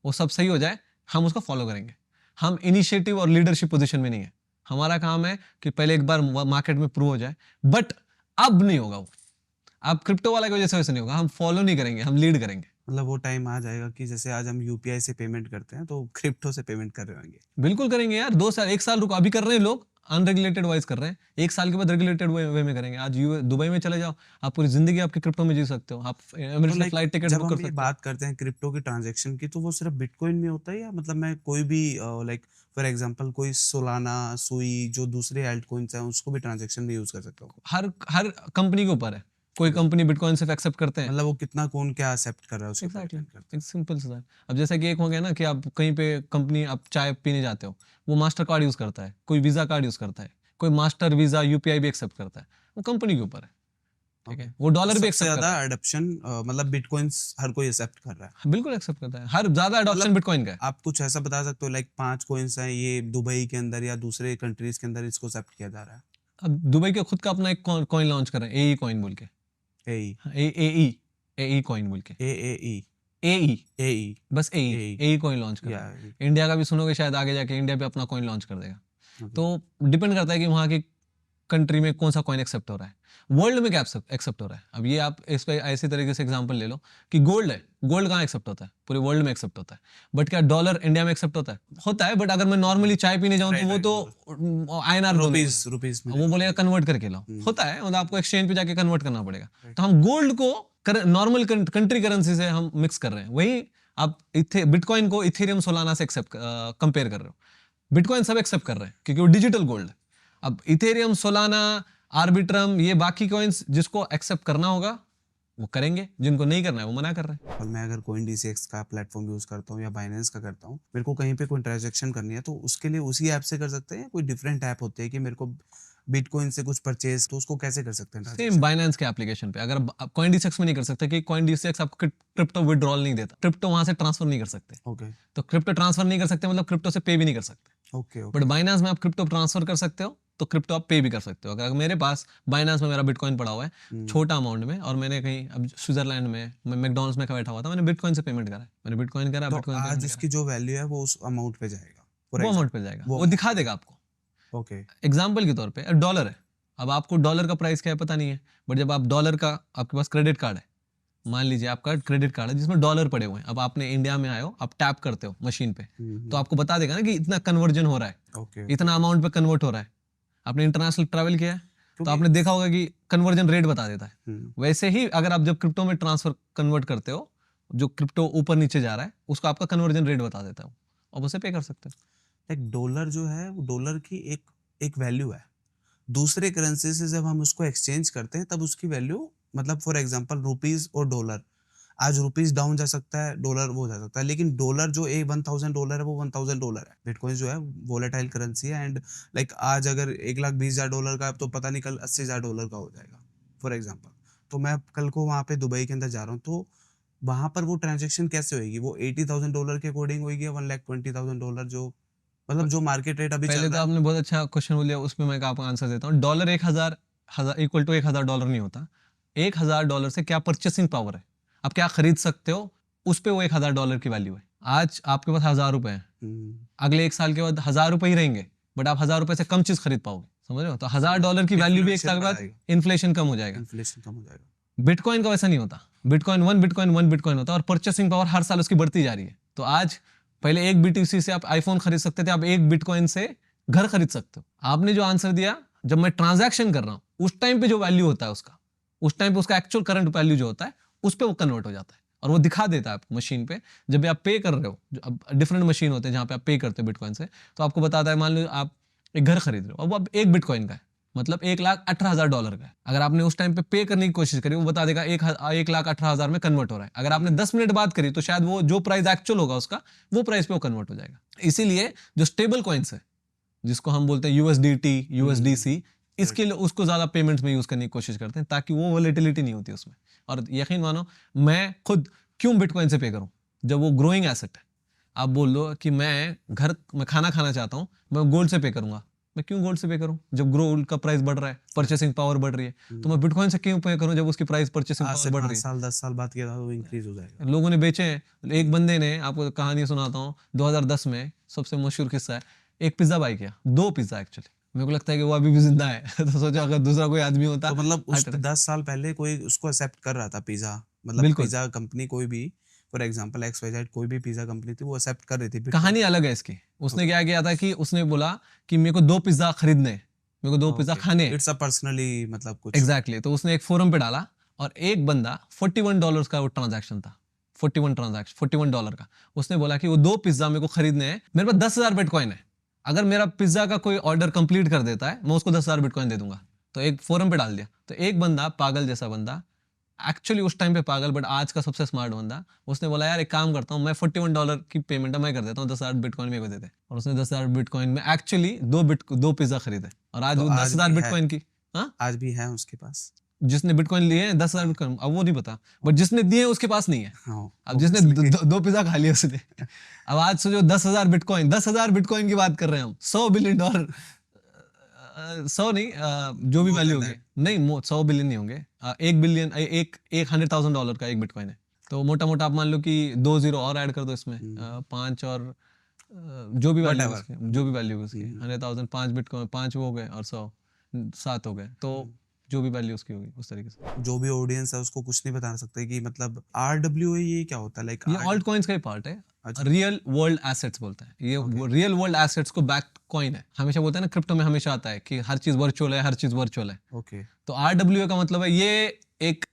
वो सब सही हो जाए, हम उसको फॉलो करेंगे। हम इनिशिएटिव और लीडरशिप पोजीशन में नहीं है। हमारा काम है कि पहले एक बार मार्केट में प्रूव हो जाए। बट अब नहीं होगा वो, अब क्रिप्टो वाला की वजह से वैसे नहीं होगा। हम फॉलो नहीं करेंगे, हम लीड करेंगे। मतलब वो टाइम आ जाएगा कि जैसे आज हम यूपीआई से पेमेंट करते हैं, तो क्रिप्टो से पेमेंट कर रहे होंगे। बिल्कुल करेंगे यार। 2 साल 1 साल रुको, अभी कर रहे हैं लोग, अनरेगुलेटेड वाइज कर रहे हैं, 1 साल के बाद रेगुलेटेड वे में करेंगे। आज दुबई में चले जाओ, आप पूरी जिंदगी आपकी क्रिप्टो में जी सकते हो, आप तो एमिरेट्स में फ्लाइट टिकट जब बुक कर हम ये सकते हो। बात करते हैं क्रिप्टो की ट्रांजैक्शन की, तो वो सिर्फ बिटकॉइन में होता है, या मतलब मैं कोई भी लाइक फॉर एग्जांपल कोई सोलाना, सुई, जो दूसरे अल्ट कॉइन्स हैं, उसको भी ट्रांजैक्शन में यूज कर सकता हूँ? हर कंपनी के ऊपर है, कोई कंपनी बिटकॉइन सिर्फ एक्सेप्ट करते हैं। मतलब वो कितना कौन क्या एक्सेप्ट कर रहा है उसके ऊपर एग्जैक्टली, डिपेंड करता एक सिंपल सा। अब जैसा कि एक हो गया ना कि आप कहीं पे कंपनी, आप चाय पीने जाते हो, वो मास्टर कार्ड यूज करता है, कोई वीजा कार्ड यूज करता है, कोई मास्टर वीजा यूपीआई भी एक्सेप्ट करता है, वो कंपनी के ऊपर है। ठीक है, वो है। डॉलर भी सबसे एक्सेप्ट ज्यादा करता है, अडॉप्शन मतलब बिटकॉइंस हर कोई एक्सेप्ट कर रहा है। बिल्कुल एक्सेप्ट करता है, हर ज्यादा अडॉप्शन मतलब बिटकॉइन का है। आप कुछ ऐसा बता सकते हो लाइक 5 कॉइन्स हैं, ये दुबई के अंदर या दूसरे कंट्रीज के अंदर इसको एक्सेप्ट किया जा रहा है? अब दुबई के खुद का अपना एक कॉइन लॉन्च कर रहे हैं, एई कॉइन बोल के, एई, एई एई कॉइन बोल के, एई, एई, एई, बस एई, एई, एई कॉइन लॉन्च कर या रहे हैं। इंडिया का भी सुनोगे शायद, आगे जाके इंडिया भी अपना कॉइन लॉन्च कर देगा। ओके। तो डिपेंड करता है कि वहाँ की कंट्री में कौन सा कॉइन एक्सेप्ट हो रहा है, वर्ल्ड में क्या एक्सेप्ट हो रहा है। अब ये आप इस पे ऐसी तरीके से एग्जांपल ले लो कि गोल्ड है, गोल्ड कहाँ एक्सेप्ट होता है, पूरे वर्ल्ड में एक्सेप्ट होता है, बट क्या डॉलर इंडिया में एक्सेप्ट होता है? होता है, बट अगर मैं नॉर्मली चाय पीने जाऊँ तो वो तो आईएनआर रुपीस, रुपीस में वो बोलेगा कन्वर्ट करके लाओ, होता है, मतलब आपको एक्सचेंज पे जाके कन्वर्ट करना पड़ेगा। तो हम गोल्ड को नॉर्मल कंट्री करेंसी से हम मिक्स कर रहे हैं, वही आप बिटकॉइन को इथेरियम सोलाना से एक्सेप्ट कंपेयर कर रहे हो। बिटकॉइन सब एक्सेप्ट कर रहे हैं क्योंकि वो डिजिटल गोल्ड है। अब इथेरियम, सोलाना, आर्बिट्रम, ये बाकी कॉइन्स जिसको एक्सेप्ट करना होगा वो करेंगे, जिनको नहीं करना है वो मना कर रहे हैं। और मैं अगर CoinDCX का प्लेटफॉर्म यूज करता हूँ या बाइनेंस का करता हूँ, मेरे को कहीं पे कोई ट्रांजैक्शन करनी है, तो उसके लिए उसी ऐप से कर सकते हैं, या कोई डिफरेंट ऐप होते हैं कि मेरे को बिटकॉइन से कुछ परचेज, तो उसको कैसे कर सकते हैं सेम ट्रांजैक्शन? बाइनेंस के एप्लीकेशन पे, अगर आप CoinDCX में नहीं कर सकते कि CoinDCX आपको क्रिप्टो विड्रॉल नहीं देता, क्रिप्टो वहां से ट्रांसफर नहीं कर सकते, ओके, तो क्रिप्टो ट्रांसफर नहीं कर सकते मतलब क्रिप्टो से पे भी नहीं कर सकते। Okay, but okay. बाइनेंस में आप क्रिप्टो ट्रांसफर कर सकते हो, तो क्रिप्टो आप पे भी कर सकते हो। अगर मेरे पास बाइनेंस में मेरा बिटकॉइन पड़ा हुआ है छोटा अमाउंट में, और मैंने कहीं अब स्विट्जरलैंड में, मैं मैकडॉनल्ड्स में बैठा हुआ था, मैंने बिटकॉइन से पेमेंट करा है, मैंने बिटकॉइन करा, तो बिटकॉइन आज पेमेंट उसकी जो वैल्यू है वो उस अमाउंट पे जाएगा, फॉर वो अमाउंट एग्जांपल। पे जाएगा, वो वो दिखा देगा आपको। ओके। एग्जाम्पल के तौर पे डॉलर है, अब आपको डॉलर का प्राइस क्या है पता नहीं है, बट जब आप डॉलर का, आपके पास क्रेडिट कार्ड है, मान लीजिए आपका क्रेडिट कार्ड है जिसमें डॉलर पड़े हुए हैं, अब आपने इंडिया में आए हो, आप टैप करते हो मशीन पे, तो आपको बता देगा ना कि इतना कन्वर्जन हो रहा है, ओके। इतना अमाउंट पे कन्वर्ट हो रहा है। आपने इंटरनेशनल ट्रैवल किया है तो क्योंकि आपने देखा होगा कि कन्वर्जन रेट बता देता है। हम्म, वैसे ही अगर आप जब क्रिप्टो में ट्रांसफर कन्वर्ट करते हो, जो क्रिप्टो ऊपर नीचे जा रहा है उसको आपका कन्वर्जन रेट बता देता है, अब उसे पे कर सकते हो। लाइक डॉलर जो है, वो डॉलर की एक एक वैल्यू है। दूसरे करेंसी से जब हम उसको एक्सचेंज करते हैं, तब उसकी वैल्यू, मतलब फॉर एग्जांपल रुपीस और डॉलर, आज रुपीस डाउन जा सकता है, डॉलर वो जा सकता है, लेकिन डॉलर जो $1000 है, वो $1000 है। बिटकॉइन जो है वोलेटाइल करेंसी है, एंड लाइक आज अगर $1,20,000 का है, तो पता नहीं कल $80,000 का हो जाएगा, फॉर एग्जांपल। तो मैं कल को वहाँ पे दुबई के अंदर जा रहा हूँ, तो वहां पर वो ट्रांजेक्शन कैसे होगी? वो $80,000 के अकॉर्डिंग होगी, या $1,20,000, जो मतलब जो मार्केट रेट अभी चल पहले तो रहा है? आपने बहुत अच्छा क्वेश्चन बोलिया, उसमें मैं आपको आंसर देता हूँ। डॉलर 1000 इक्वल टू $1000 नहीं होता। $1000 से क्या परचेसिंग पावर है, आप क्या खरीद सकते हो, उस पे वो $1000 की वैल्यू है। आज आपके पास 1000 रुपए हैं, अगले 1 साल के बाद 1000 रुपए ही रहेंगे, बट आप 1000 रुपए से कम चीज खरीद पाओगे, समझ रहे हो? तो $1000 की वैल्यू भी 1 साल के बाद इन्फ्लेशन कम हो जाएगा। इन्फ्लेशन कम हो जाएगा। बिटकॉइन का वैसा नहीं होता, बिटकॉइन वन बिटकॉइन होता है, और परचेसिंग पावर हर साल उसकी बढ़ती जा रही है। तो आज पहले एक BTC से आप आईफोन खरीद सकते थे, आप एक बिटकॉइन से घर खरीद सकते हो। आपने जो आंसर दिया, जब मैं ट्रांजैक्शन कर रहा हूँ उस टाइम पे जो वैल्यू होता है उसका, उस टाइम पे उसका एक्चुअल करंट वैल्यू जो होता है उस पे वो कन्वर्ट हो जाता है, और वो दिखा देता है आपको मशीन पे। जब भी आप पे कर रहे हो, अब डिफरेंट मशीन होते हैं जहाँ पे आप पे करते हो बिटकॉइन से, तो आपको बताता है, मान लो आप एक घर खरीद रहे हो, अब वो अब एक बिटकॉइन का है, मतलब $1,18,000 का है। अगर आपने उस टाइम पे पे करने की कोशिश करी, वो बता देगा 1,18,000 में कन्वर्ट हो रहा है। अगर आपने 10 मिनट बाद करी, तो शायद वो जो प्राइस एक्चुअल होगा उसका, वो प्राइस पे वो कन्वर्ट हो जाएगा। इसीलिए जो स्टेबल कॉइन्स है, जिसको हम बोलते हैं USDT, USDC, इसके लिए उसको ज्यादा पेमेंट्स में यूज करने की कोशिश करते हैं, ताकि वो वोलेटिलिटी नहीं होती उसमें। और यकीन मानो, मैं खुद क्यों बिटकॉइन से पे करूं, जब वो ग्रोइंग एसेट है। आप बोल लो कि मैं खाना खाना चाहता हूं, मैं गोल्ड से पे करूंगा, मैं क्यों गोल्ड से पे करूं जब गोल्ड का प्राइस बढ़ रहा है, परचेसिंग पावर बढ़ रही है? तो मैं बिटकॉइन से क्यों पे करूं जब उसकी प्राइस परचेसिंग आज पावर से बढ़ 5 रही है? साल 10 साल बाद किया था, वो इंक्रीज हो जाएगा। लोगों ने बेचे हैं। एक बंदे ने, आपको कहानी सुनाता हूँ, 2010 में सबसे मशहूर किस्सा है, एक पिज्जा बाई किया, 2 पिज्जा एक्चुअली, मेरे को लगता है कि वो अभी भी जिंदा है। तो सोचो अगर दूसरा कोई आदमी होता, तो मतलब उस हट रहा। 10 साल पहले कोई उसको एक्सेप्ट कर रहा था पिज्जा, मतलब बिल्कुल पिज्जा कंपनी कोई भी, फॉर एग्जांपल XYZ कोई भी पिज्जा कंपनी थी वो एक्सेप्ट कर रही थी कहानी अलग है इसकी। उसने क्या किया था कि उसने बोला कि मेरे को 2 पिज्जा खरीदने हैं, मेरे को 2 पिज्जा खाने हैं। इट्स अ पर्सनली मतलब कुछ एग्जैक्टली तो उसने एक फोरम पे डाला और एक बंदा $41 का वो ट्रांजैक्शन था, 41 डॉलर का। उसने बोला कि वो 2 पिज्जा मेरे को खरीदने हैं, मेरे पास 10,000 बिटकॉइन है, अगर मेरा पिज्जा का कोई ऑर्डर कंप्लीट कर देता है मैं उसको 10,000 बिटकॉइन दे दूंगा। तो एक फोरम पे डाल दिया। तो एक बंदा पागल जैसा बंदा, एक्चुअली उस टाइम पे पागल बट आज का सबसे स्मार्ट बंदा, उसने बोला यार एक काम करता हूँ मैं $41 की पेमेंट मैं कर देता हूँ, 10,000 बिटकॉइन मेरे को दे दे। और उसने 10,000 बिटकॉइन में एक्चुअली 2 पिज्जा खरीदे और आज तो वो आज 10,000 भी है, बिटकॉइन की। हाँ आज भी है उसके पास। जिसने बिटकॉइन लिए हैं 10,000 बिटकॉइन, अब वो नहीं पता, बट जिसने दिए हैं उसके पास नहीं है। हाँ, अब जिसने दो पिज्जा खा लिया उसने, अब आज सोचो 10,000 बिटकॉइन, 10,000 बिटकॉइन की बात कर रहे हैं हम, $100 बिलियन, 100 नहीं, जो भी वैल्यू होगी, नहीं 100 बिलियन नहीं होंगे, 1 बिलियन, एक $100,000 का एक बिटकॉइन है। तो मोटा मोटा आप मान लो कि 2 जीरो और ऐड कर दो इसमें, 5 और जो भी वैल्यू उसकी, जो भी वैल्यू उसकी 100,000, 5 बिटकॉइन, 5 वो हो गए और 100 7 हो गए, तो जो भी वैल्यू उसकी होगी उस तरीके से। जो भी ऑडियंस है उसको कुछ नहीं बता सकते कि मतलब RWA ये क्या होता है, लाइक ये ऑल्ट कॉइन्स का ही पार्ट है, अच्छा। रियल वर्ल्ड एसेट्स बोलते हैं ये, रियल वर्ल्ड एसेट्स को बैक्ड कॉइन है। हमेशा बोलते हैं ना क्रिप्टो में हमेशा आता है कि हर चीज वर्चुअल है, हर चीज वर्चुअल है। ओके, तो RWA का मतलब है ये एक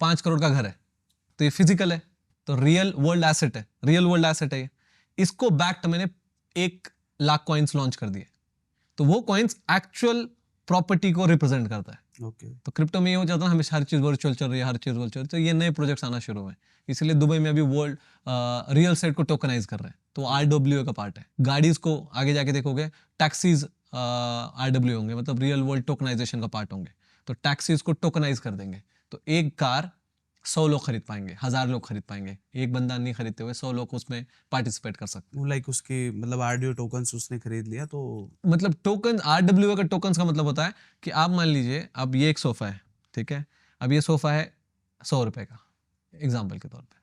5 करोड़ का घर है, तो ये फिजिकल है, तो रियल वर्ल्ड एसेट है, रियल वर्ल्ड एसेट है ये। इसको बैक्ड मैंने 1 लाख कॉइन्स लॉन्च कर दिए, तो वो कॉइन्स एक्चुअल प्रॉपर्टी को रिप्रेजेंट करता है। ओके, तो क्रिप्टो में ये हो जाता है हमेशा हर चीज वर्चुअल चल रही है, हर चीज वर्चुअल, तो ये नए प्रोजेक्ट्स आना शुरू हुए, इसलिए दुबई में अभी वर्ल्ड रियल एस्टेट को टोकनाइज कर रहे हैं, तो RWA का पार्ट है। गाड़ीज को आगे जाके देखोगे टैक्सीज RWA होंगे, मतलब रियल वर्ल्ड टोकनाइजेशन का पार्ट होंगे, तो टैक्सीज को टोकनाइज कर देंगे, तो एक कार 100 लोग खरीद पाएंगे, 1000 लोग खरीद पाएंगे, एक बंदा नहीं खरीदते हुए 100 लोग उसमें पार्टिसिपेट कर सकते हैं। वो लाइक उसकी मतलब RDO टोकन्स उसने खरीद लिया तो मतलब टोकन, RWA का टोकन्स का मतलब होता है कि आप मान लीजिए अब ये एक सोफा है, ठीक है, अब ये सोफा है 100 रुपए का एग्जाम्पल के तौर पे,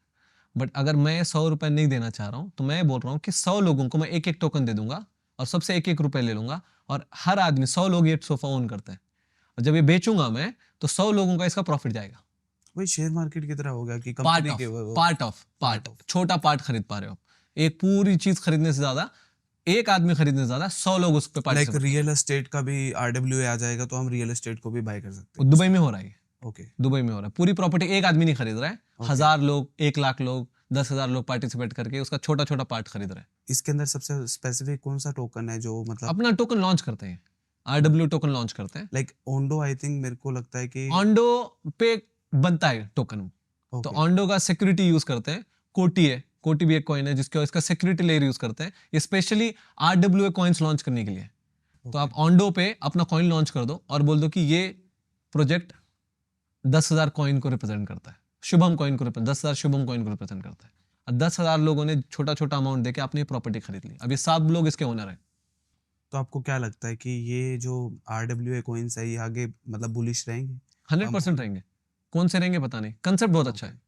बट अगर मैं 100 रुपए नहीं देना चाह रहा हूँ तो मैं बोल रहा हूँ कि 100 लोगों को मैं एक एक टोकन दे दूंगा और सबसे एक एक रुपए ले लूंगा, और हर आदमी 100 लोग ये सोफा ओन करते हैं, और जब ये बेचूंगा मैं तो 100 लोगों का इसका प्रॉफिट जाएगा। वही शेयर मार्केट की तरह हो गया कि पार्ट कंपनी ऑफ के पार्ट छोटा पार्ट खरीद पा रहे हो, एक पूरी चीज खरीदने से ज्यादा, एक आदमी खरीदने से ज्यादा 100 लोग उस पे लाइक पार्टिसिपेट। रियल एस्टेट का भी RWA आ जाएगा तो हम रियल एस्टेट को भी बाय कर सकते हैं। दुबई में हो रहा है, ओके, दुबई में हो रहा है, पूरी प्रॉपर्टी एक आदमी नहीं खरीद रहा है, 1000 लोग, 1 लाख लोग, 10,000 लोग पार्टिसिपेट करके उसका छोटा छोटा पार्ट खरीद रहे हैं। इसके अंदर सबसे स्पेसिफिक कौन सा टोकन है जो मतलब अपना टोकन लॉन्च करते हैं, RWA टोकन लॉन्च करते हैं। लाइक ओंडो, आई थिंक मेरे को लगता है कि ऑन्डो पे बनता है टोकन, तो ऑन्डो का सिक्योरिटी यूज करते हैं। कोटी है, कोटी भी एक कॉइन है जिसके इसका सिक्योरिटी लेयर यूज करते हैं, ये स्पेशली RWA कॉइन्स लॉन्च करने के लिए। तो आप ऑन्डो पे अपना कॉइन लॉन्च कर दो और बोल दो कि ये प्रोजेक्ट 10,000 कॉइन को रिप्रेजेंट करता है, शुभम कॉइन को 10,000 शुभम कॉइन को रिप्रेजेंट करता है, और 10,000 लोगों ने छोटा छोटा अमाउंट देके अपनी प्रॉपर्टी खरीद ली, अभी 7 लोग इसके ओनर है। तो आपको क्या लगता है कि ये जो RWA कॉइन्स है ये आगे मतलब बुलिश रहेंगे? 100% रहेंगे, कौन से रहेंगे पता नहीं, कंसेप्ट बहुत अच्छा है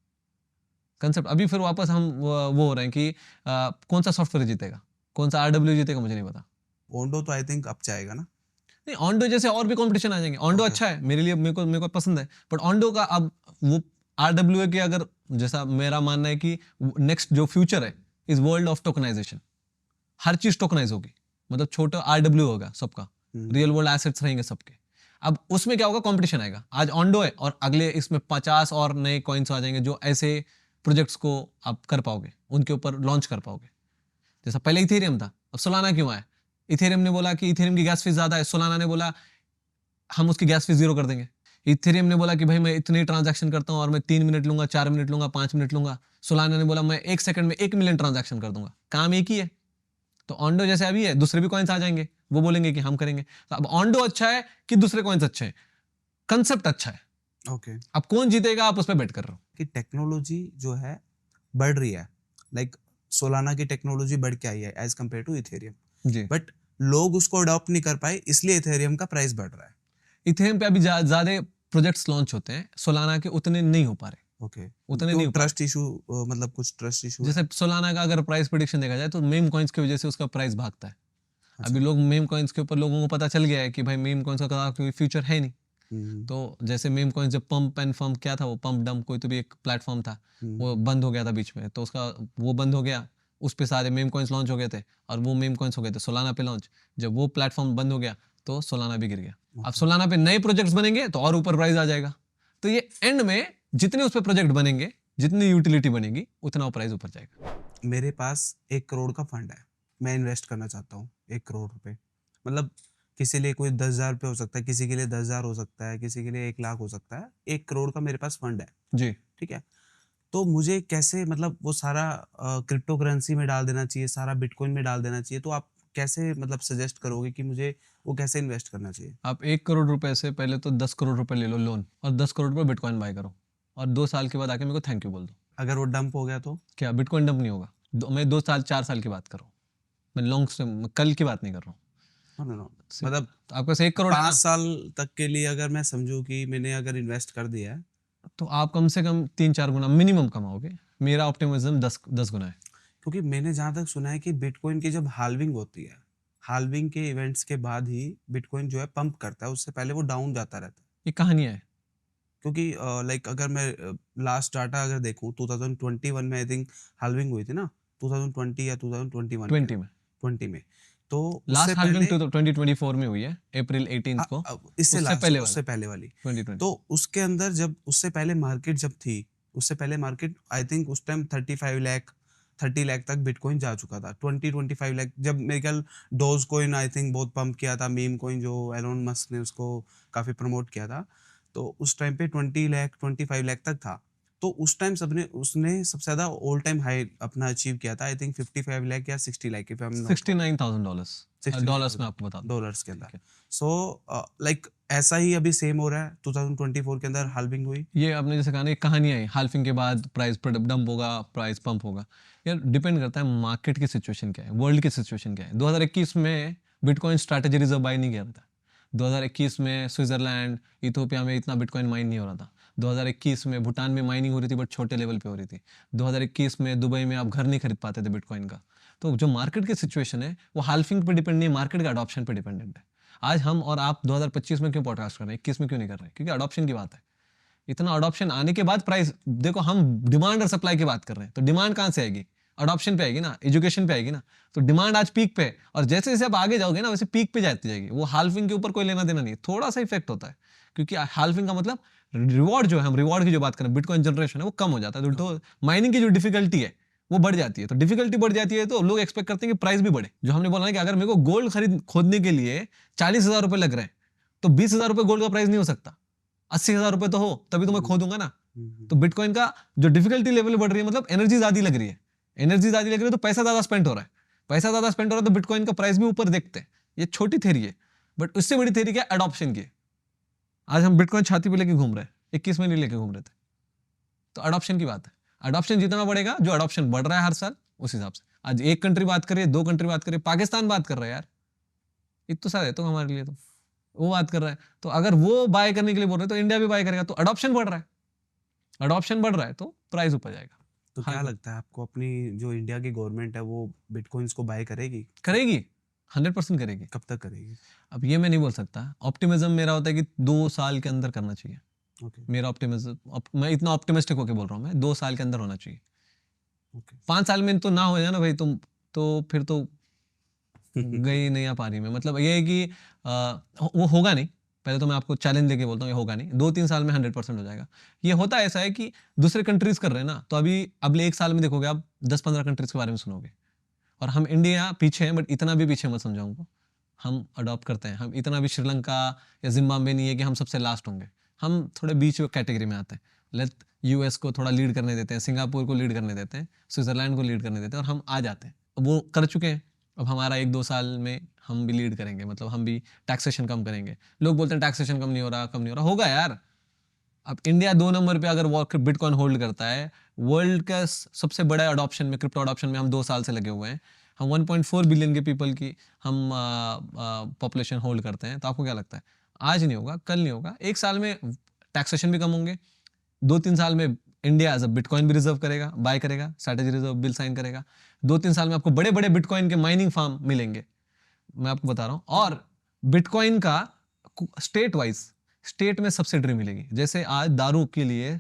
कंसेप्ट। अभी फिर वापस हम वो हो रहे हैं कि कौन सा सॉफ्टवेयर जीतेगा, कौन सा RWA जीतेगा, मुझे नहीं पता। ओंडो तो आई थिंक अब जाएगा ना। नहीं, ऑन्डो जैसे और भी कंपटीशन आ जाएंगे, ऑन्डो अच्छा है मेरे लिए, मेरे को पसंद है, बट ऑन्डो का अब वो RWA के, अगर जैसा मेरा मानना है कि नेक्स्ट जो फ्यूचर है इज वर्ल्ड ऑफ टोकनाइजेशन, हर चीज टोकनाइज होगी, मतलब छोटा RWA होगा सबका, रियल वर्ल्ड एसेट्स रहेंगे सबके। अब उसमें क्या होगा, कंपटीशन आएगा, आज ऑन्डो है और अगले इसमें 50 और नए कॉइन्स आ जाएंगे जो ऐसे प्रोजेक्ट्स को आप कर पाओगे, उनके ऊपर लॉन्च कर पाओगे। जैसा पहले इथेरियम था, अब सोलाना क्यों आया, इथेरियम ने बोला कि इथेरियम की गैस फीस ज्यादा है, सोलाना ने बोला हम उसकी गैस फीस 0 कर देंगे। इथेरियम ने बोला कि भाई मैं इतने ट्रांजैक्शन करता हूँ और मैं 3 मिनट लूंगा, 4 मिनट लूंगा, 5 मिनट लूंगा। सोलाना ने बोला मैं 1 सेकंड में 1 मिलियन ट्रांजैक्शन कर दूंगा, काम एक ही है। तो ऑन्डो जैसे अभी है, दूसरे भी कॉइन्स आ जाएंगे, वो बोलेंगे कि हम करेंगे। तो अब ऑन्डो अच्छा है कि दूसरे कॉइन्स अच्छे हैं, कंसेप्ट अच्छा है। ओके, अब कौन जीतेगा आप उस पर बेट कर रहे हो। कि टेक्नोलॉजी जो है बढ़ रही है, लाइक सोलाना की टेक्नोलॉजी बढ़ के आई है एज कम्पेयर टू इथेरियम, जी, बट लोग उसको अडॉप्ट नहीं कर पाए इसलिए इथेरियम का प्राइस बढ़ रहा है। इथेरियम पे अभी ज्यादा प्रोजेक्ट्स लॉन्च होते हैं, सोलाना के उतने नहीं हो पा रहे। ओके, उतने नहीं हो पा ट्रस्ट इशू, मतलब कुछ ट्रस्ट इशू जैसे सोलाना का अगर प्राइस प्रेडिक्शन देखा जाए तो मेम कॉइन्स की वजह से उसका प्राइस भागता है। अच्छा। अभी लोग मेम कॉइन्स के ऊपर, लोगों को पता चल गया है कि भाई मेम कॉइन्स का कोई फ्यूचर है नहीं, तो जैसे मीम कॉइन जब पंप एंड फम्प क्या था, वो पंप डंप कोई तो भी एक प्लेटफॉर्म था, वो बंद हो गया था बीच में, तो उसका वो बंद हो गया, उस पे सारे मीम कॉइन्स लॉन्च हो गए थे और वो मीम कॉइन्स हो गए थे सोलाना पे लॉन्च। जब वो प्लेटफॉर्म बंद हो गया तो सोलाना भी गिर गया। अब सोलाना पे नए प्रोजेक्ट्स बनेंगे तो और ऊपर प्राइस आ जाएगा। तो ये एंड में जितने उस पे प्रोजेक्ट बनेंगे, जितनी यूटिलिटी बनेगी, उतना वो प्राइस ऊपर जाएगा। मेरे पास 1 करोड़ का फंड है, मैं इन्वेस्ट करना चाहता हूँ 1 करोड़ रुपए। मतलब किसी लिए कोई 10,000 रुपये हो सकता है, किसी के लिए 10,000 हो सकता है, किसी के लिए 1 लाख हो सकता है। 1 करोड़ का मेरे पास फंड है, जी। ठीक है? तो मुझे कैसे, मतलब वो सारा क्रिप्टो करेंसी में डाल देना चाहिए, सारा बिटकॉइन में डाल देना चाहिए? तो आप कैसे मतलब सजेस्ट करोगे कि मुझे वो कैसे इन्वेस्ट करना चाहिए? आप 1 करोड़ रुपए से पहले तो 10 करोड़ रुपए ले लो लोन और 10 करोड़ रुपए बिटकॉइन बाय करो और 2 साल के बाद आके मेरे को थैंक यू बोल दो। अगर वो डंप हो गया तो? क्या बिटकॉइन डंप नहीं होगा? मैं 2 साल 4 साल की बात कर रहा हूँ, मैं लॉन्ग टर्म कल की बात नहीं कर रहा हूँ। No, no, no. से- मतलब तो आपके पास 1 करोड़ है 5 ना, साल तक के लिए अगर मैं समझूँ कि मैंने अगर इन्वेस्ट कर दिया है, तो आप कम से कम 3-4 गुना मिनिमम कमाओगे। मेरा ऑप्टिमिज्म 10 गुना है। क्योंकि मैंने जहाँ तक सुना है कि बिटकॉइन की जब हाल्विंग होती है, हाल्विंग के इवेंट्स के बाद ही बिटकॉइन जो है पंप करता है, उससे पहले वो डाउन जाता रहता है। ये कहानियाँ है। क्योंकि लाइक अगर मैं लास्ट डाटा अगर देखूँ 2021 में आई थिंक हाल्विंग हुई थी ना, 2020 या 2021 में, 20 में 20 में। तो उससे लास्ट हाल्विंग पहले 2024 में हुई है, अप्रैल 18 को। इससे उससे लास्ट, पहले उससे वाली पहले वाली। 2020। तो उसके अंदर जब उससे पहले मार्केट जब थी, उससे पहले मार्केट आई थिंक उस टाइम 35 लाख 30 लाख तक बिटकॉइन जा चुका था। 25 लाख जब मेरे ख्याल डोज कॉइन आई थिंक बहुत पंप किया था, मीम कॉइन जो एलोन मस्क ने उसको काफी प्रमोट किया था, तो उस टाइम पे 20 लाख 25 लाख तक था। तो उस टाइम सबने उसने सबसे ज्यादा ऑल टाइम हाई अपना अचीव किया था, आई थिंक 55 लाख या 60 lakh if I am not wrong. $69,000 dollars में आपको बता दूं। डॉलर्स के अंदर। ठीक है। सो लाइक ऐसा ही अभी सेम हो रहा है, 2024 के अंदर हाल्विंग हुई। ये आपने जैसे कहा ना, एक कहानी है, हाल्फिंग के बाद प्राइस डंप होगा, प्राइस पंप होगा। यार डिपेंड करता है मार्केट की सिचुएशन क्या है, वर्ल्ड की सिचुएशन क्या है। 2021 में बिटकॉइन स्ट्रैटेजी रिजर्व बाय नहीं किया था। 2021 में स्विट्जरलैंड, इथोपिया में इतना बिटकॉइन माइन नहीं हो रहा था। 2021 में भूटान में माइनिंग हो रही थी बट छोटे लेवल पे हो रही थी। 2021 में दुबई में आप घर नहीं खरीद पाते थे बिटकॉइन का। तो जो मार्केट की सिचुएशन है वो हाल्फिंग पे डिपेंड नहीं है, मार्केट का अडॉप्शन पे डिपेंडेंट है। आज हम और आप 2025 में क्यों पॉडकास्ट कर रहे हैं, 21 में क्यों नहीं कर रहे हैं? क्योंकि अडॉप्शन की बात है। इतना अडॉप्शन आने के बाद प्राइस देखो, हम डिमांड और सप्लाई की बात कर रहे हैं, तो डिमांड कहां से आएगी? अडॉप्शन पे आएगी ना, एजुकेशन पे आएगी ना। तो डिमांड आज पीक पे है और जैसे जैसे आप आगे जाओगे ना वैसे पीक पे जाती जाएगी। वो हाल्फिंग के ऊपर कोई लेना देना नहीं है, थोड़ा सा इफेक्ट होता है क्योंकि हाल्फिंग का मतलब रिवॉर्ड जो है, हम रिवॉर्ड की जो बात करें, बिटकॉइन जनरेशन है वो कम हो जाता है, तो माइनिंग की जो डिफिकल्टी है वो बढ़ जाती है। तो डिफिकल्टी बढ़ जाती है तो लोग एक्सपेक्ट करते हैं कि प्राइस भी बढ़े। जो हमने बोला ना कि अगर मेरे को गोल्ड खोदने के लिए 40,000 रुपए लग रहे हैं तो 20,000 रुपए गोल्ड का प्राइस नहीं हो सकता। 80,000 रुपए तो हो तभी तो मैं खोदूंगा ना। तो बिटकॉइन का जो डिफिकल्टी लेवल बढ़ रही है, मतलब एनर्जी ज्यादा लग रही है, एनर्जी ज्यादा लग रही है तो पैसा ज्यादा स्पेंड हो रहा है, पैसा ज्यादा स्पेंड हो रहा है तो बिटकॉइन का प्राइस भी ऊपर देखते हैं। ये छोटी थ्योरी है बट उससे बड़ी थ्योरी क्या है? अडॉप्शन की। आज हम बिटकॉइन छाती पे लेके घूम रहे हैं, 21 में नहीं लेके घूम रहे थे। तो अडॉप्शन की बात है, अडॉप्शन जितना बढ़ेगा, जो अडॉप्शन बढ़ रहा है हर साल उस हिसाब से। आज एक कंट्री बात करिए, 2 कंट्री बात करिए, पाकिस्तान बात कर रहा है यार, इतना सारा है तो हमारे लिए, तो वो बात कर रहा है। तो अगर वो बाय करने के लिए बोल रहे हैं तो इंडिया भी बाय करेगा। तो अडॉप्शन बढ़ रहा है, अडॉप्शन बढ़ रहा है तो प्राइस ऊपर जाएगा। तो क्या लगता है आपको, अपनी जो इंडिया की गवर्नमेंट है वो बिटकॉइंस को बाय करेगी? करेगी, 100% करेगी। कब तक करेगी? अब ये मैं नहीं बोल सकता। ऑप्टिमिज्म मेरा होता है कि 2 साल के अंदर करना चाहिए। ओके, मेरा ऑप्टिमिज्म, मैं इतना ऑप्टिमिस्टिक होकर बोल रहा हूँ, मैं 2 साल के अंदर होना चाहिए। ओके। 5 साल में तो ना हो जाए ना भाई, तुम तो फिर तो गई नहीं आ पा रही में। मतलब ये है कि वो होगा नहीं। पहले तो मैं आपको चैलेंज देके बोलता हूँ, ये होगा नहीं। 2-3 साल में 100% हो जाएगा। ये होता ऐसा है कि दूसरे कंट्रीज कर रहे हैं ना, तो अभी अगले 1 साल में देखोगे आप 10-15 कंट्रीज के बारे में सुनोगे। और हम इंडिया पीछे हैं बट इतना भी पीछे मत समझाऊंगा। हम अडॉप्ट करते हैं, हम इतना भी श्रीलंका या जिम्बाब्वे नहीं है कि हम सबसे लास्ट होंगे। हम थोड़े बीच कैटेगरी में आते हैं। लेट यूएस को थोड़ा लीड करने देते हैं, सिंगापुर को लीड करने देते हैं, स्विट्जरलैंड को लीड करने देते हैं और हम आ जाते हैं। अब वो कर चुके हैं, अब हमारा 1-2 साल में हम भी लीड करेंगे, मतलब हम भी टैक्सेशन कम करेंगे। लोग बोलते हैं टैक्सेशन कम नहीं हो रहा, कम नहीं हो रहा, होगा यार। अब इंडिया 2 नंबर पे अगर बिटकॉइन होल्ड करता है, वर्ल्ड का सबसे बड़ा अडॉप्शन में, क्रिप्टो अडॉप्शन में हम 2 साल से लगे हुए हैं, हम 1.4 बिलियन के पीपल की हम पॉपुलेशन होल्ड करते हैं, तो आपको क्या लगता है आज नहीं होगा, कल नहीं होगा, 1 साल में टैक्सेशन भी कम होंगे, 2-3 साल में इंडिया एज अ बिटकॉइन भी रिजर्व करेगा, बाय करेगा, स्ट्रेटेजी रिजर्व बिल साइन करेगा, 2-3 साल में आपको बड़े बड़े बिटकॉइन के माइनिंग फार्म मिलेंगे, मैं आपको बता रहा हूँ। और बिटकॉइन का स्टेट वाइज स्टेट में सब्सिडरी मिलेगी। जैसे आज दारू के लिए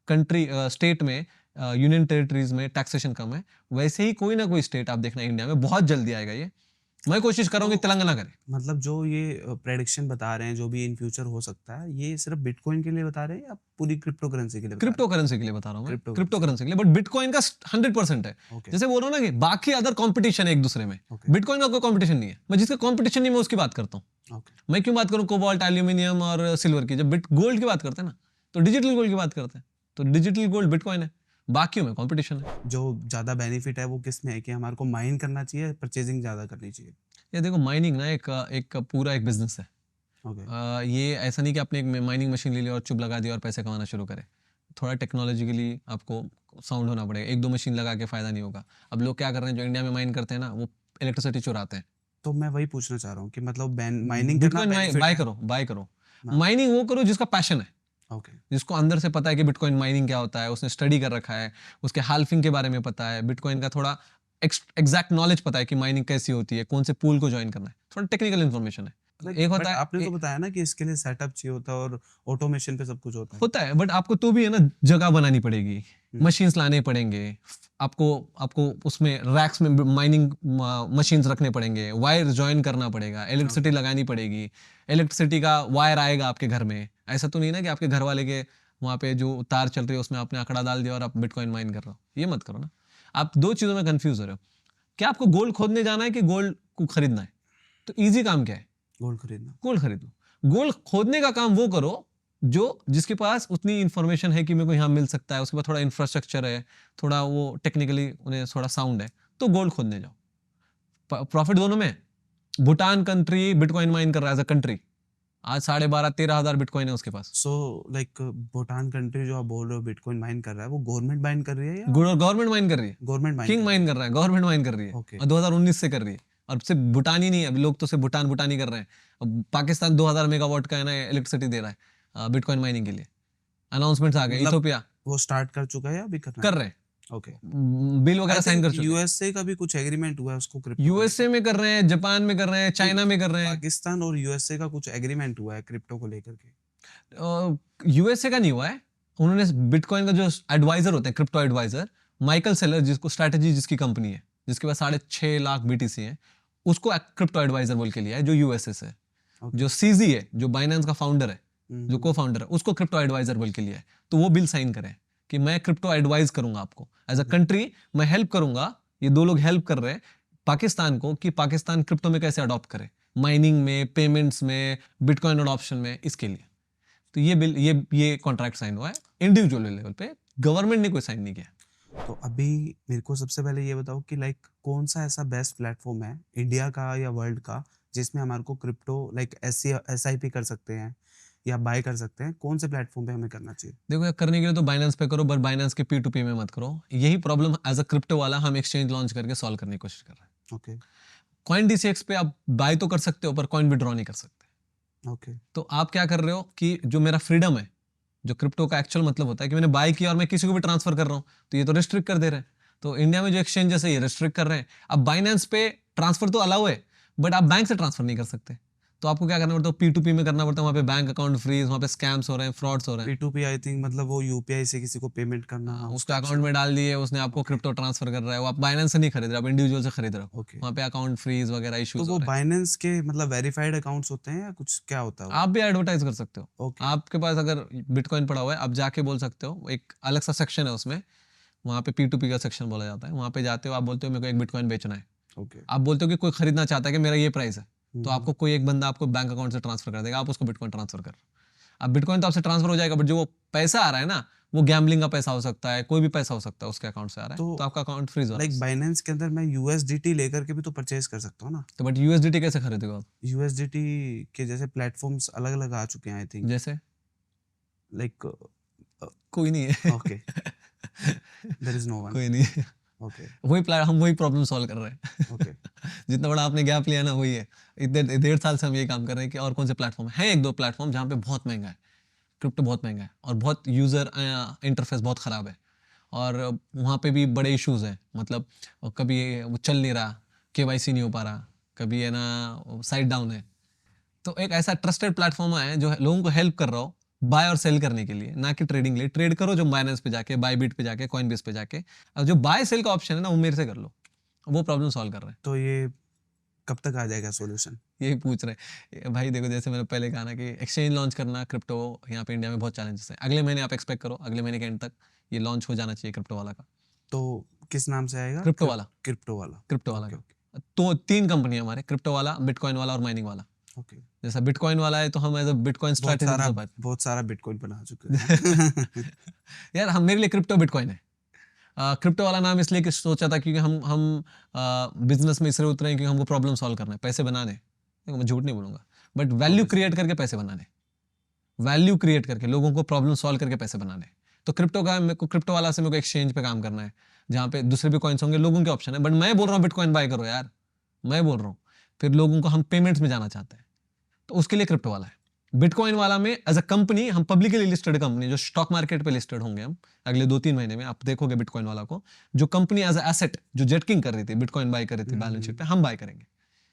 कंट्री स्टेट में यूनियन टेरिटरीज में टैक्सेशन कम है, वैसे ही कोई ना कोई स्टेट आप देखना इंडिया में बहुत जल्दी आएगा। ये मैं कोशिश कर रहा हूँ कि तो तेलंगाना करे। मतलब जो ये प्रेडिक्शन बता रहे हैं जो भी इन फ्यूचर हो सकता है, ये सिर्फ बिटकॉइन के लिए बता रहे हैं या पूरी क्रिप्टो करेंसी के लिए बता रहे क्रिप्टो करेंसी के लिए बता रहा हूँ मैं, Cryptocurrency। क्रिप्टो करेंसी के लिए। बट बिटकॉइन का 100% है। हैं? ओके जैसे बोल रहा हूँ ना कि बाकी अदर कंपटीशन है एक दूसरे में, ओके बिटकॉइन का कोई कंपटीशन नहीं है। मैं जिसका कंपटीशन नहीं मैं उसकी बात करता हूँ। ओके मैं क्यों बात करूँ कोबाल्ट, एल्यूमिनियम और सिल्वर की? जब बिट गोल्ड की बात करते हैं ना, तो डिजिटल गोल्ड की बात करते हैं, तो डिजिटल गोल्ड बिटकॉइन है, बाकियों में कंपटीशन है। जो ज़्यादा बेनिफिट है वो किस में है कि हमारे को माइन करना चाहिए, परचेजिंग ज़्यादा करनी चाहिए? ये देखो माइनिंग ना एक पूरा एक बिजनेस है। ओके ये ऐसा नहीं कि आपने एक माइनिंग मशीन ले ली और चुप लगा दिया और पैसे कमाना शुरू करे। थोड़ा टेक्नोलॉजिकली आपको साउंड होना पड़ेगा। एक दो मशीन लगा के फायदा नहीं होगा। अब लोग क्या कर रहे हैं, जो इंडिया में माइन करते हैं ना, वो इलेक्ट्रिसिटी चुराते हैं। तो मैं वही पूछना चाह रहा हूँ कि मतलब माइनिंग करना बिटकॉइन बेनिफिट बाय है? करो, बाय करो। हाँ। माइनिंग वो करो जिसका पैशन है, ओके जिसको अंदर से पता है कि बिटकॉइन माइनिंग क्या होता है, उसने स्टडी कर रखा है, उसके हाल्फिंग के बारे में पता है, बिटकॉइन का थोड़ा एग्जैक्ट नॉलेज पता है कि माइनिंग कैसी होती है, कौन से पूल को ज्वाइन करना है, थोड़ा टेक्निकल इन्फॉर्मेशन है। एक बट होता है आपने तो बताया ना कि इसके लिए सेटअप चाहिए होता है और ऑटोमेशन पे सब कुछ होता है। होता है बट आपको तो भी है ना जगह बनानी पड़ेगी, मशीन्स लाने पड़ेंगे, आपको आपको उसमें रैक्स में माइनिंग मशीन्स रखने पड़ेंगे, वायर ज्वाइन करना पड़ेगा, इलेक्ट्रिसिटी लगानी पड़ेगी, इलेक्ट्रिसिटी का वायर आएगा आपके घर में। ऐसा तो नहीं ना कि आपके घर वाले के वहाँ पे जो तार चल रही है उसमें आपने आंकड़ा डाल दिया और आप बिटकॉइन माइन कर रहे हो। ये मत करो ना। आप दो चीज़ों में कंफ्यूज हो रहे हो। क्या आपको गोल्ड खोदने जाना है कि गोल्ड को खरीदना है? तो ईजी काम क्या है? गोल्ड खरीदना। गोल्ड खरीद लो। गोल्ड खोदने का काम वो करो जो जिसके पास उतनी इंफॉर्मेशन है कि मेरे को यहाँ मिल सकता है, उसके पास थोड़ा इंफ्रास्ट्रक्चर है, थोड़ा वो टेक्निकली उन्हें थोड़ा साउंड है, तो गोल्ड खोदने जाओ। प्रॉफिट दोनों में। भूटान कंट्री बिटकॉइन माइन कर रहा है एज अ कंट्री। आज 12,500-13,000 बिटकॉइन है उसके पास। सो लाइक भूटान कंट्री जो आप बोल रहे हो बिटकॉइन माइन कर रहा है, वो गवर्नमेंट माइन कर रही है या गवर्नमेंट माइन कर रही है, गवर्नमेंट माइन किंग कर रही माइन कर रहा है, गवर्नमेंट माइन कर रही है। ओके और 2019 से कर रही है। और सिर्फ भूटान ही नहीं है, अभी लोग तो सिर्फ भूटान ही कर रहे हैं। अब पाकिस्तान 2000 मेगावाट का है ना इलेक्ट्रिसिटी दे रहा है बिटकॉइन माइनिंग के लिए। अनाउंसमेंट्स आ गए। मतलब इथियोपिया वो स्टार्ट कर चुका है या अभी करना कर है? रहे हैं, ओके बिल वगैरह आई साइन कर थिंक चुके हैं। यूएसए का भी कुछ एग्रीमेंट हुआ है उसको क्रिप्टो को यूएसए में कर रहे हैं, जापान में कर रहे हैं, चाइना में कर रहे हैं। पाकिस्तान और यूएसए का कुछ एग्रीमेंट हुआ है क्रिप्टो को लेकर के। यूएसए का नहीं हुआ है। उन्होंने बिटकॉइन का जो एडवाइजर होते हैं, क्रिप्टो एडवाइजर, माइकल सेलर, जिसको स्ट्रैटेजी जिसकी कंपनी है, जिसके पास 6.5 लाख बीटीसी है, उसको क्रिप्टो एडवाइजर बोल के लिया है, जो यूएसए से है। Okay. जो सीजी है, जो बाइनेंस का फाउंडर है, जो को फाउंडर है, उसको क्रिप्टो एडवाइजर बोल के लिया है। तो वो बिल साइन करें कि मैं क्रिप्टो एडवाइज करूंगा आपको एज अ कंट्री, मैं हेल्प करूंगा। ये दो लोग हेल्प कर रहे हैं पाकिस्तान को कि पाकिस्तान क्रिप्टो में कैसे अडॉप्ट करे, माइनिंग में, पेमेंट्स में, बिटकॉइन अडॉप्शन में, इसके लिए। तो ये बिल, ये कॉन्ट्रैक्ट साइन हुआ है इंडिविजुअल लेवल पे, गवर्नमेंट ने कोई साइन नहीं किया। तो अभी मेरे को सबसे पहले ये बताओ कि लाइक कौन सा ऐसा बेस्ट प्लेटफॉर्म है इंडिया का या वर्ल्ड का जिसमें हमारे को क्रिप्टो लाइक SIP कर सकते हैं या बाय कर सकते हैं? कौन से प्लेटफॉर्म पे हमें करना चाहिए? देखो यार, करने के लिए तो बाइनेंस पे करो, बट बाइनेंस के P2P में मत करो। यही प्रॉब्लम एज अ क्रिप्टो वाला हम एक्सचेंज लॉन्च करके सॉल्व करने की कोशिश कर रहे हैं। ओके कॉइन DCX पे आप बाय तो कर सकते हो, पर कॉइन विड्रॉ नहीं कर सकते। ओके तो आप क्या कर रहे हो कि जो मेरा फ्रीडम है, जो क्रिप्टो का एक्चुअल मतलब होता है कि मैंने बाय किया और मैं किसी को भी ट्रांसफर कर रहा हूँ, तो ये तो रिस्ट्रिक्ट कर दे रहे हैं। तो इंडिया में जो एक्सचेंजेस है ये रिस्ट्रिक्ट कर रहे हैं। अब बाइनेंस पे ट्रांसफर तो अलाउ है, बट आप बैंक से ट्रांसफर नहीं कर सकते। तो आपको क्या करना पड़ता है, P2P में करना पड़ता है। वहाँ पे बैंक अकाउंट फ्रीज, वहाँ पे स्कैम्स हो रहे हैं, फ्रॉड्स हो रहे हैं। P2P आई थिंक मतलब वो यूपीआई से किसी को पेमेंट करना, उसका अकाउंट में डाल दिए, उसने आपको क्रिप्टो ट्रांसफर कर रहा है। वो आप बाइनेंस से नहीं खरीद रहे, आप इंडिविजुअल से खरीद रहे हो। ओके वहाँ पे अकाउंट फ्रीज वगैरह तो इश्यूज वो हो रहे हैं। बाइनेंस के मतलब वेरीफाइड अकाउंट्स होते हैं या कुछ क्या होता है वो? आप भी एडवर्टाइज कर सकते हो। ओके आपके पास अगर बिटकॉइन पड़ा हुआ है, आप जाके बोल सकते हो। एक अलग सा सेक्शन है उसमें, वहाँ पे P2P का सेक्शन बोला जाता है। वहाँ पे जाते हो, आप बोलते हो मेरे को एक बिटकॉइन बेचना है। ओके आप बोलते हो कि कोई खरीदना चाहता है कि मेरा ये प्राइस है, तो आपको कोई एक बंदा आपको बैंक अकाउंट से ट्रांसफर कर देगा, आप उसको बिटकॉइन ट्रांसफर कर। अब बिटकॉइन तो आपसे ट्रांसफर हो जाएगा, बट जो वो पैसा आ रहा है ना, वो गैम्बलिंग का पैसा हो सकता है, कोई भी पैसा हो सकता है उसके अकाउंट से आ रहा है, तो आपका अकाउंट फ्रीज हो रहा लाइक है। बाइनेंस के अंदर मैं USDT लेकर के भी तो परचेज कर सकता हूँ ना? तो बट USDT कैसे खरीदेगा आप? USDT के जैसे प्लेटफॉर्म्स अलग अलग आ चुके हैं आई थिंक जैसे लाइक कोई नहीं है। Okay there is no one कोई नहीं है। ओके हम वही प्रॉब्लम सॉल्व कर रहे हैं। ओके जितना बड़ा आपने गैप लिया ना, वही है। इतने 1.5 साल से हम ये काम कर रहे हैं कि और कौन से प्लेटफॉर्म है। एक दो प्लेटफॉर्म जहाँ पे बहुत महंगा है, क्रिप्टो बहुत महंगा है, और बहुत यूज़र इंटरफेस बहुत ख़राब है, और वहाँ पे भी बड़े इश्यूज हैं। मतलब कभी वो चल नहीं रहा, KYC नहीं हो पा रहा, कभी है ना साइड डाउन है। तो एक ऐसा ट्रस्टेड प्लेटफॉर्म है जो लोगों को हेल्प कर रहा हो बाय और सेल करने के लिए, ना कि ट्रेडिंग के लिए। ट्रेड करो जो बाइनेंस पे जाके, बायबिट पे जाके, कॉइनबेस पे जाके, और जो बाय सेल का ऑप्शन है ना वो मेरे से कर लो, वो प्रॉब्लम सॉल्व कर रहे हैं। तो ये कब तक आ जाएगा सॉल्यूशन? यही पूछ रहे हैं भाई। देखो जैसे मैंने पहले कहा ना कि एक्सचेंज लॉन्च करना क्रिप्टो यहाँ पे इंडिया में बहुत चैलेंजेस है। अगले महीने आप एक्सपेक्ट करो, अगले महीने के एंड तक ये लॉन्च हो जाना चाहिए क्रिप्टो वाला का। तो किस नाम से आएगा? क्रिप्टो वाला, क्रिप्टो वाला। क्रिप्टो वाला ओके का। तो 3 कंपनी है हमारे, क्रिप्टो वाला, बिटकॉइन वाला और माइनिंग वाला। ओके। जैसा बिटकॉइन वाला है तो हम एज अ बिटकॉइन स्ट्रैटेजी बहुत सारा बिटकॉइन बना चुके हैं। यार हम, मेरे लिए क्रिप्टो बिटकॉइन है। क्रिप्टो वाला नाम इसलिए कि सोचा था क्योंकि हम बिजनेस में इसलिए उतरे हैं क्योंकि हमको प्रॉब्लम सॉल्व करना है, पैसे बनाने। देखो मैं झूठ नहीं बोलूंगा, बट वैल्यू क्रिएट करके पैसे बनाने, वैल्यू क्रिएट करके लोगों को प्रॉब्लम सॉल्व करके पैसे बनाने। तो क्रिप्टो का मेरे को, क्रिप्टो वाला से मेरे को एक्सचेंज पे काम करना है जहाँ पे दूसरे भी कॉइन्स होंगे, लोगों के ऑप्शन है। बट मैं बोल रहा हूँ बिटकॉइन बाय करो यार, मैं बोल रहा हूँ। फिर लोगों को, हम पेमेंट्स में जाना चाहते हैं तो उसके लिए क्रिप्टो वाला है। बिटकॉइन वाला में एज अ कंपनी, हम पब्लिकली लिस्टेड कंपनी जो स्टॉक मार्केट पे लिस्टेड होंगे हम अगले 2-3 महीने में, आप देखोगे बिटकॉइन वाला को। जो कंपनी एज अ एसेट जो जेटकिंग कर रही थी, बिटकॉइन बाय कर रही थी बैलेंस शीट पे, हम बाय करेंगे।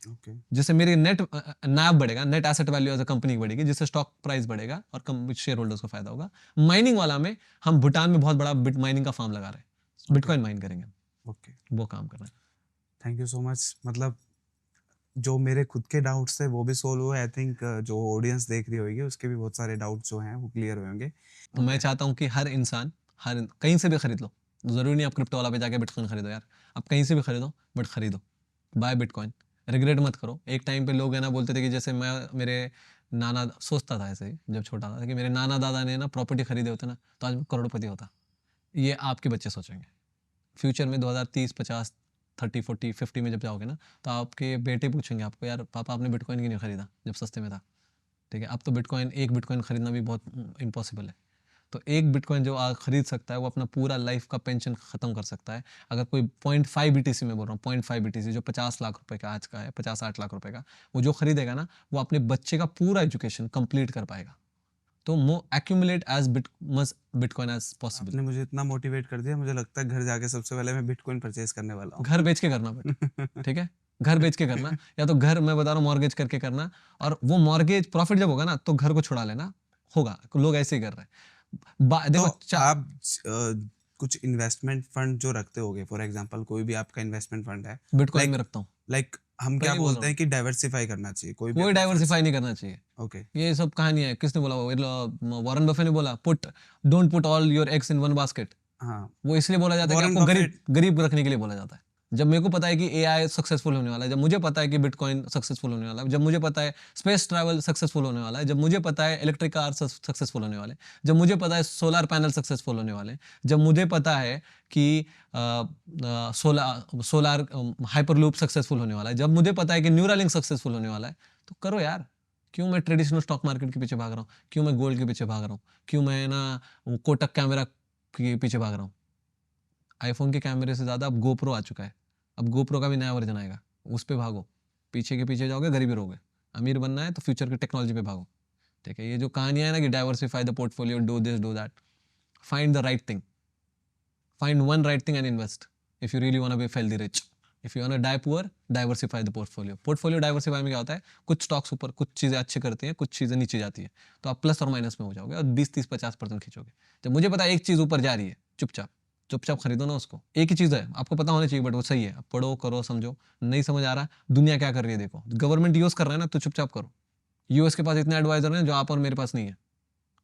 ओके। जिससे मेरी नेट नैव बढ़ेगा, net asset value as a company बढ़ेगी, जिससे स्टॉक प्राइस बढ़ेगा और शेयर होल्डर्स को फायदा होगा। माइनिंग वाला में हम भूटान में बहुत बड़ा माइनिंग का फार्म लगा रहे हैं, बिटकॉइन माइन करेंगे। ओके, वो काम कर रहे हैं। Thank you so much. मतलब जो मेरे खुद के डाउट्स थे वो भी सोल्व हुए। आई थिंक जो ऑडियंस देख रही होगी उसके भी बहुत सारे डाउट्स जो हैं वो क्लियर हुए होंगे। तो मैं चाहता हूँ कि हर इंसान, हर कहीं से भी खरीद लो, जरूरी नहीं आप क्रिप्टो वाला पे जाके बिटकॉइन खरीदो यार, आप कहीं से भी खरीदो, बट खरीदो, बाय बिटकॉइन, रिग्रेट मत करो। एक टाइम पे लोग है ना बोलते थे कि जैसे मैं, मेरे नाना, सोचता था ऐसे ही जब छोटा था कि मेरे नाना दादा ने ना प्रॉपर्टी खरीदे होते ना तो आज मैं करोड़पति होता। ये आपके बच्चे सोचेंगे फ्यूचर में 2030, 50, 30, 40, 50 में जब जाओगे ना, तो आपके बेटे पूछेंगे आपको, यार पापा आपने बिटकॉइन क्यों नहीं खरीदा जब सस्ते में था। ठीक है, अब तो बिटकॉइन, एक बिटकॉइन खरीदना भी बहुत इम्पॉसिबल है। तो एक बिटकॉइन जो खरीद सकता है वो अपना पूरा लाइफ का पेंशन खत्म कर सकता है। अगर कोई 0.5 BTC में बोल रहा हूँ, 0.5 BTC जो 50 लाख रुपए का आज का है, 50-60 लाख रुपए का, वो जो खरीदेगा ना वो अपने बच्चे का पूरा एजुकेशन कंप्लीट कर पाएगा। तो accumulate as much bitcoin as possible. आपने मुझे इतना मोटिवेट कर दिया, मुझे लगता है घर जाके सबसे पहले मैं बिटकॉइन परचेज करने वाला हूँ। घर बेच के करना बेटा, ठीक है, घर बेच के करना, या तो घर, मैं बता रहा हूँ, मॉर्गेज करके करना। और वो मॉर्गेज प्रॉफिट जब होगा ना तो घर को छुड़ा लेना, होगा, लोग ऐसे ही कर रहे हैं। देखो तो आप कुछ इन्वेस्टमेंट फंड जो रखते होगे, फॉर एग्जांपल कोई भी आपका इन्वेस्टमेंट फंड है, बिटकॉइन में रखता हूँ। लाइक हम क्या वही बोल रहा बोलते हैं कि डाइवर्सिफाई करना चाहिए, कोई भी कोई अपना डाइवर्सिफाई नहीं करना चाहिए। ओके। ये सब कहानी है, किसने बोला? वॉरेन बफे ने बोला, don't put all your eggs in one basket. हाँ, वो इसलिए बोला जाता है कि वॉरेन आपको बफेट। गरीब रखने के लिए बोला जाता है। जब मेरे को पता है कि एआई सक्सेसफुल होने वाला है, जब मुझे पता है कि बिटकॉइन सक्सेसफुल होने वाला है, जब मुझे पता है स्पेस ट्रैवल सक्सेसफुल होने वाला है, जब मुझे पता है इलेक्ट्रिक कार सक्सेसफुल होने वाले हैं, जब मुझे पता है सोलर पैनल सक्सेसफुल होने वाले हैं, जब मुझे पता है कि सोलर हाइपरलूप सक्सेसफुल होने वाला है, जब मुझे पता है कि न्यूरालिंक सक्सेसफुल होने वाला है, तो करो यार। क्यों मैं ट्रेडिशनल स्टॉक मार्केट के पीछे भाग रहा हूँ? क्यों मैं गोल्ड के पीछे भाग रहा हूँ? क्यों मैं ना कोटक कैमरा के पीछे भाग रहा हूँ? आईफोन के कैमरे से ज़्यादा अब गोप्रो आ चुका है, अब गोप्रो का भी नया वर्जन आएगा, उस पे भागो। पीछे के पीछे जाओगे गरीब ही रहोगे। अमीर बनना है तो फ्यूचर की टेक्नोलॉजी पे भागो। ठीक है, ये जो कहानियाँ है ना कि diversify the portfolio, do this do that, find the right thing, find one right thing and invest if you really want to be wealthy rich. If you want to die poor, diversify the portfolio. Portfolio diversify में क्या होता है, कुछ stocks ऊपर, कुछ चीज़ें अच्छी करती हैं, कुछ चीज़ें नीचे जाती है, तो आप प्लस और माइनस में हो जाओगे और 20-30-50% खींचोगे। जब मुझे पता है एक चीज़ ऊपर जा रही है, चुपचाप खरीदो ना उसको। एक ही चीज़ है, आपको पता होना चाहिए, बट वो सही है, आप पढ़ो, करो, समझो। नहीं समझ आ रहा, दुनिया क्या कर रही है देखो, गवर्नमेंट यूज़ कर रहा है ना, तो चुपचाप करो। यूएस के पास इतने एडवाइजर हैं जो आप और मेरे पास नहीं है,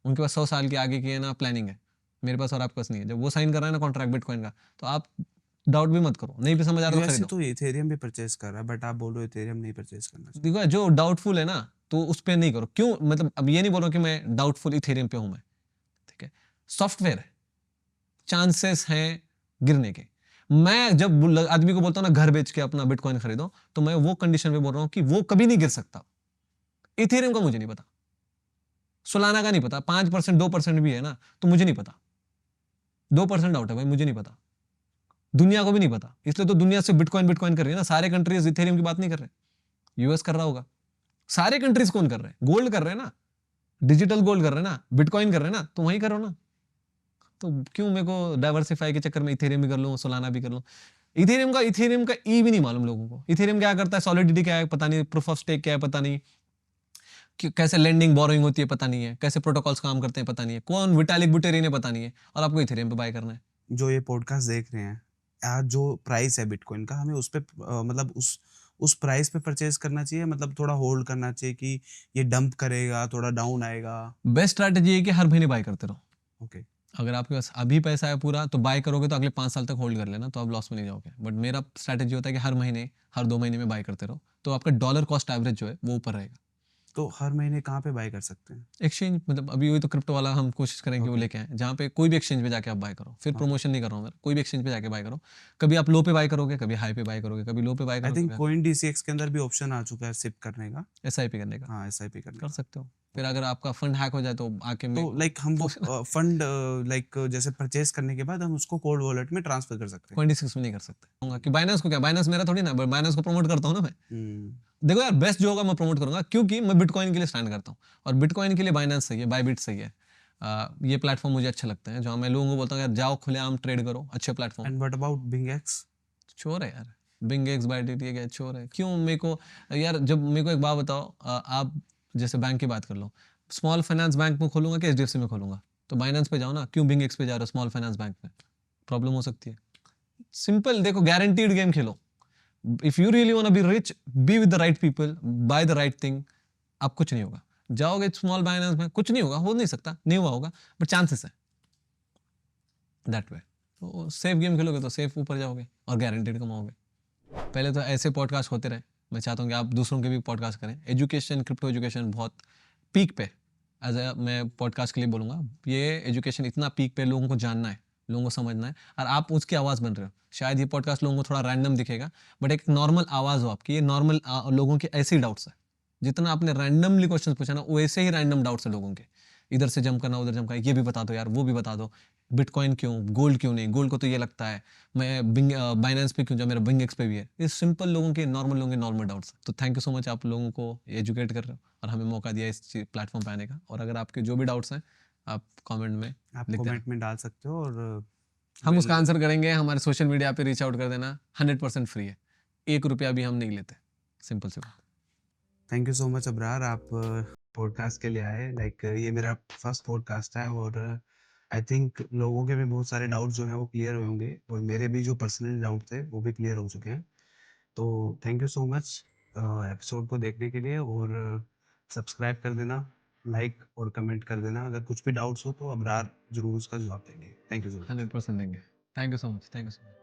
उनके पास 100 साल के आगे की है ना प्लानिंग है, मेरे पास और आपके पास नहीं है। जब वो साइन कर रहा है ना कॉन्ट्रैक्ट बिटकॉइन का, तो आप डाउट भी मत करो, नहीं भी समझ आ रहा तो यूएसए खरीदो। तो इथेरियम भी परचेज कर रहा है, बट आप बोल रहे हो इथेरियम नहीं परचेज करना चाहिए। देखो जो डाउटफुल है ना तो उस पर नहीं करो। क्यों? मतलब अब ये नहीं बोल रहा कि मैं डाउटफुल इथेरियम पे हूं मैं, ठीक है, सॉफ्टवेयर है, चांसेस हैं गिरने के। मैं जब आदमी को बोलता हूँ ना घर बेच के अपना बिटकॉइन खरीदो, तो मैं वो कंडीशन पे बोल रहा हूँ कि वो कभी नहीं गिर सकता। इथेरियम का मुझे नहीं पता, सोलाना का नहीं पता, 5%, 2% भी है ना तो मुझे नहीं पता, 2% डाउट है भाई, मुझे नहीं पता, दुनिया को भी नहीं पता। इसलिए तो दुनिया से बिटकॉइन कर रही है ना, सारे कंट्रीज इथेरियम की बात नहीं कर रहे। यूएस कर रहा होगा, सारे कंट्रीज कौन कर रहे हैं? गोल्ड कर रहे हैं ना, डिजिटल गोल्ड कर रहे हैं ना, बिटकॉइन कर रहे हैं ना, तो वही करो ना। तो क्यों मेरे को डाइवर्सिफाई के चक्कर में इथेरियम भी कर लूं, सोलाना भी कर लूं? इथेरियम का ई भी नहीं मालूम लोगों को। इथेरियम क्या करता है, सॉलिडिटी क्या है पता नहीं, प्रूफ ऑफ स्टेक क्या है पता नहीं, कैसे लेंडिंग बोरोइंग होती है पता नहीं है, कैसे प्रोटोकॉल्स काम करते हैं पता नहीं है, कौन विटालिक बुटेरिन है पता नहीं है, और आपको इथेरियम पे बाय करना है। जो ये पॉडकास्ट देख रहे हैं, आज जो प्राइस है बिटकॉइन का, हमें उस पे मतलब उस प्राइस पे परचेज करना चाहिए, मतलब थोड़ा होल्ड करना चाहिए कि ये डंप करेगा, थोड़ा डाउन आएगा? बेस्ट स्ट्रैटेजी है कि हर महीने बाय करते रहो। ओके। अगर आपके पास अभी पैसा है पूरा तो बाय करोगे तो अगले 5 साल तक होल्ड कर लेना, तो आप लॉस में नहीं जाओगे। बट मेरा स्ट्रैटेजी होता है कि हर महीने, हर 2 महीने में बाय करते रहो, तो आपका डॉलर कॉस्ट एवरेज जो है वो ऊपर रहेगा। तो हर महीने कहाँ पे बाय कर सकते हैं? एक्सचेंज, मतलब अभी वही तो क्रिप्टो वाला हम कोशिश करेंगे वो ओके। लेके आए, जहाँ पे कोई भी एक्सचेंज पे जाके आप बाय करो। फिर हाँ। प्रमोशन नहीं कर रहा हूँ मैं, कोई भी एक्सचेंज पे जाके बाय करो। कभी आप लो पे बाय करोगे, कभी हाई पे बाय करोगे, कभी लो पे बाय आई थिंक करोगे, कोइन डीसीएक्स के अंदर भी ऑप्शन आ चुका है सिप करने का। एसआईपी करने का हाँ, एसआईपी करने कर का। सकते हो। फिर अगर आपका फंड हैक हो जाए तो आके तो मेरे को लाइक हम वो पूछना। फंड लाइक जैसे परचेज करने के बाद हम उसको कोल्ड वॉलेट में ट्रांसफर कर सकते हैं? कोई डिस्कस में नहीं कर सकते। कहूंगा कि बाइनेंस को क्या, बाइनेंस मेरा थोड़ी ना, बाइनेंस को प्रमोट करता हूँ ना मैं। हम्म। देखो यार, बेस्ट जो होगा मैं प्रमोट करूंगा, क्योंकि मैं बिटकॉइन के लिए स्टैंड करता हूँ, और बिटकॉइन के लिए बाइनेंस सही है, बायबिट सही है। ये प्लेटफॉर्म मुझे अच्छे लगते हैं, जहाँ मैं लोगों को बोलता हूँ यार जाओ खुलेआम ट्रेड करो, अच्छे platform. And what about BingX? चोर है यार, बिंग एक्स बायबिट ये क्या चोर है? क्यों मेरे को यार, जब मेरे को एक बात बताओ, आप जैसे बैंक की बात कर लो, स्मॉल फाइनेंस बैंक में खोलूंगा कि एचडीएफसी में खोलूंगा? तो बाइनेंस पे जाओ ना, क्यों बिंग एक्स पे जा रहे हो स्मॉल फाइनेंस बैंक में? प्रॉब्लम हो सकती है। सिंपल देखो, guaranteed game Khelo. If you really want be rich, be with the right people, by the right thing, अब कुछ नहीं होगा। जाओगे स्मॉल फाइनेंस में, कुछ नहीं होगा, हो नहीं सकता, नहीं हुआ होगा, बट चांसेस है दैट वे। तो सेफ गेम खेलोगे तो सेफ ऊपर जाओगे और गारंटेड कमाओगे। पहले तो ऐसे पॉडकास्ट होते रहे, मैं चाहता हूँ कि आप दूसरों के भी पॉडकास्ट करें। एजुकेशन, क्रिप्टो एजुकेशन बहुत पीक पे, एज ए मैं पॉडकास्ट के लिए बोलूँगा, ये एजुकेशन इतना पीक पे, लोगों को जानना है, लोगों को समझना है, और आप उसकी आवाज़ बन रहे हो। शायद ये पॉडकास्ट लोगों को थोड़ा रैंडम दिखेगा, बट एक नॉर्मल आवाज़ हो आपकी, ये नॉर्मल लोगों के ऐसे ही डाउट्स है। जितना आपने रैंडमली क्वेश्चन पूछा ना, वैसे ही रैंडम डाउट्स है लोगों के। इधर से जंप करना, उधर जंप करना, ये भी बता दो यार, वो भी बता दो, बिटकॉइन क्यों, गोल्ड क्यों नहीं, गोल्ड को तो ये लगता है, मैं बिंग बाइनेंस पे क्यों, जो मेरा बिंग एक्स पे भी है। ये सिंपल लोगों के, नॉर्मल लोगों के नॉर्मल डाउट्स है। तो थैंक यू सो मच, आप लोगों को एजुकेट कर रहे हो और हमें मौका दिया इस प्लेटफॉर्म पे आने का। और अगर आपके जो भी डाउट्स हैं, आप कमेंट में आप लिखते रहना, कमेंट में डाल सकते हो और हम उसका आंसर करेंगे। हमारे सोशल मीडिया पे रीच आउट कर देना, 100% फ्री है, 1 रुपया भी हम नहीं लेते। सिंपल सी बात। Thank you so much Abrar, आप पॉडकास्ट के लिए आए। लाइक ये मेरा फर्स्ट पॉडकास्ट है और आई थिंक लोगों के भी बहुत सारे डाउट जो हैं वो क्लियर हुए होंगे, और मेरे भी जो पर्सनल डाउट थे वो भी क्लियर हो चुके हैं। तो thank you so much episode को देखने के लिए, और सब्सक्राइब कर देना, लाइक और कमेंट कर देना। अगर कुछ भी डाउट्स हो तो अब्रार जरूर उसका जवाब देंगे। Thank you so much. 100% देंगे। Thank you so much, thank you so much.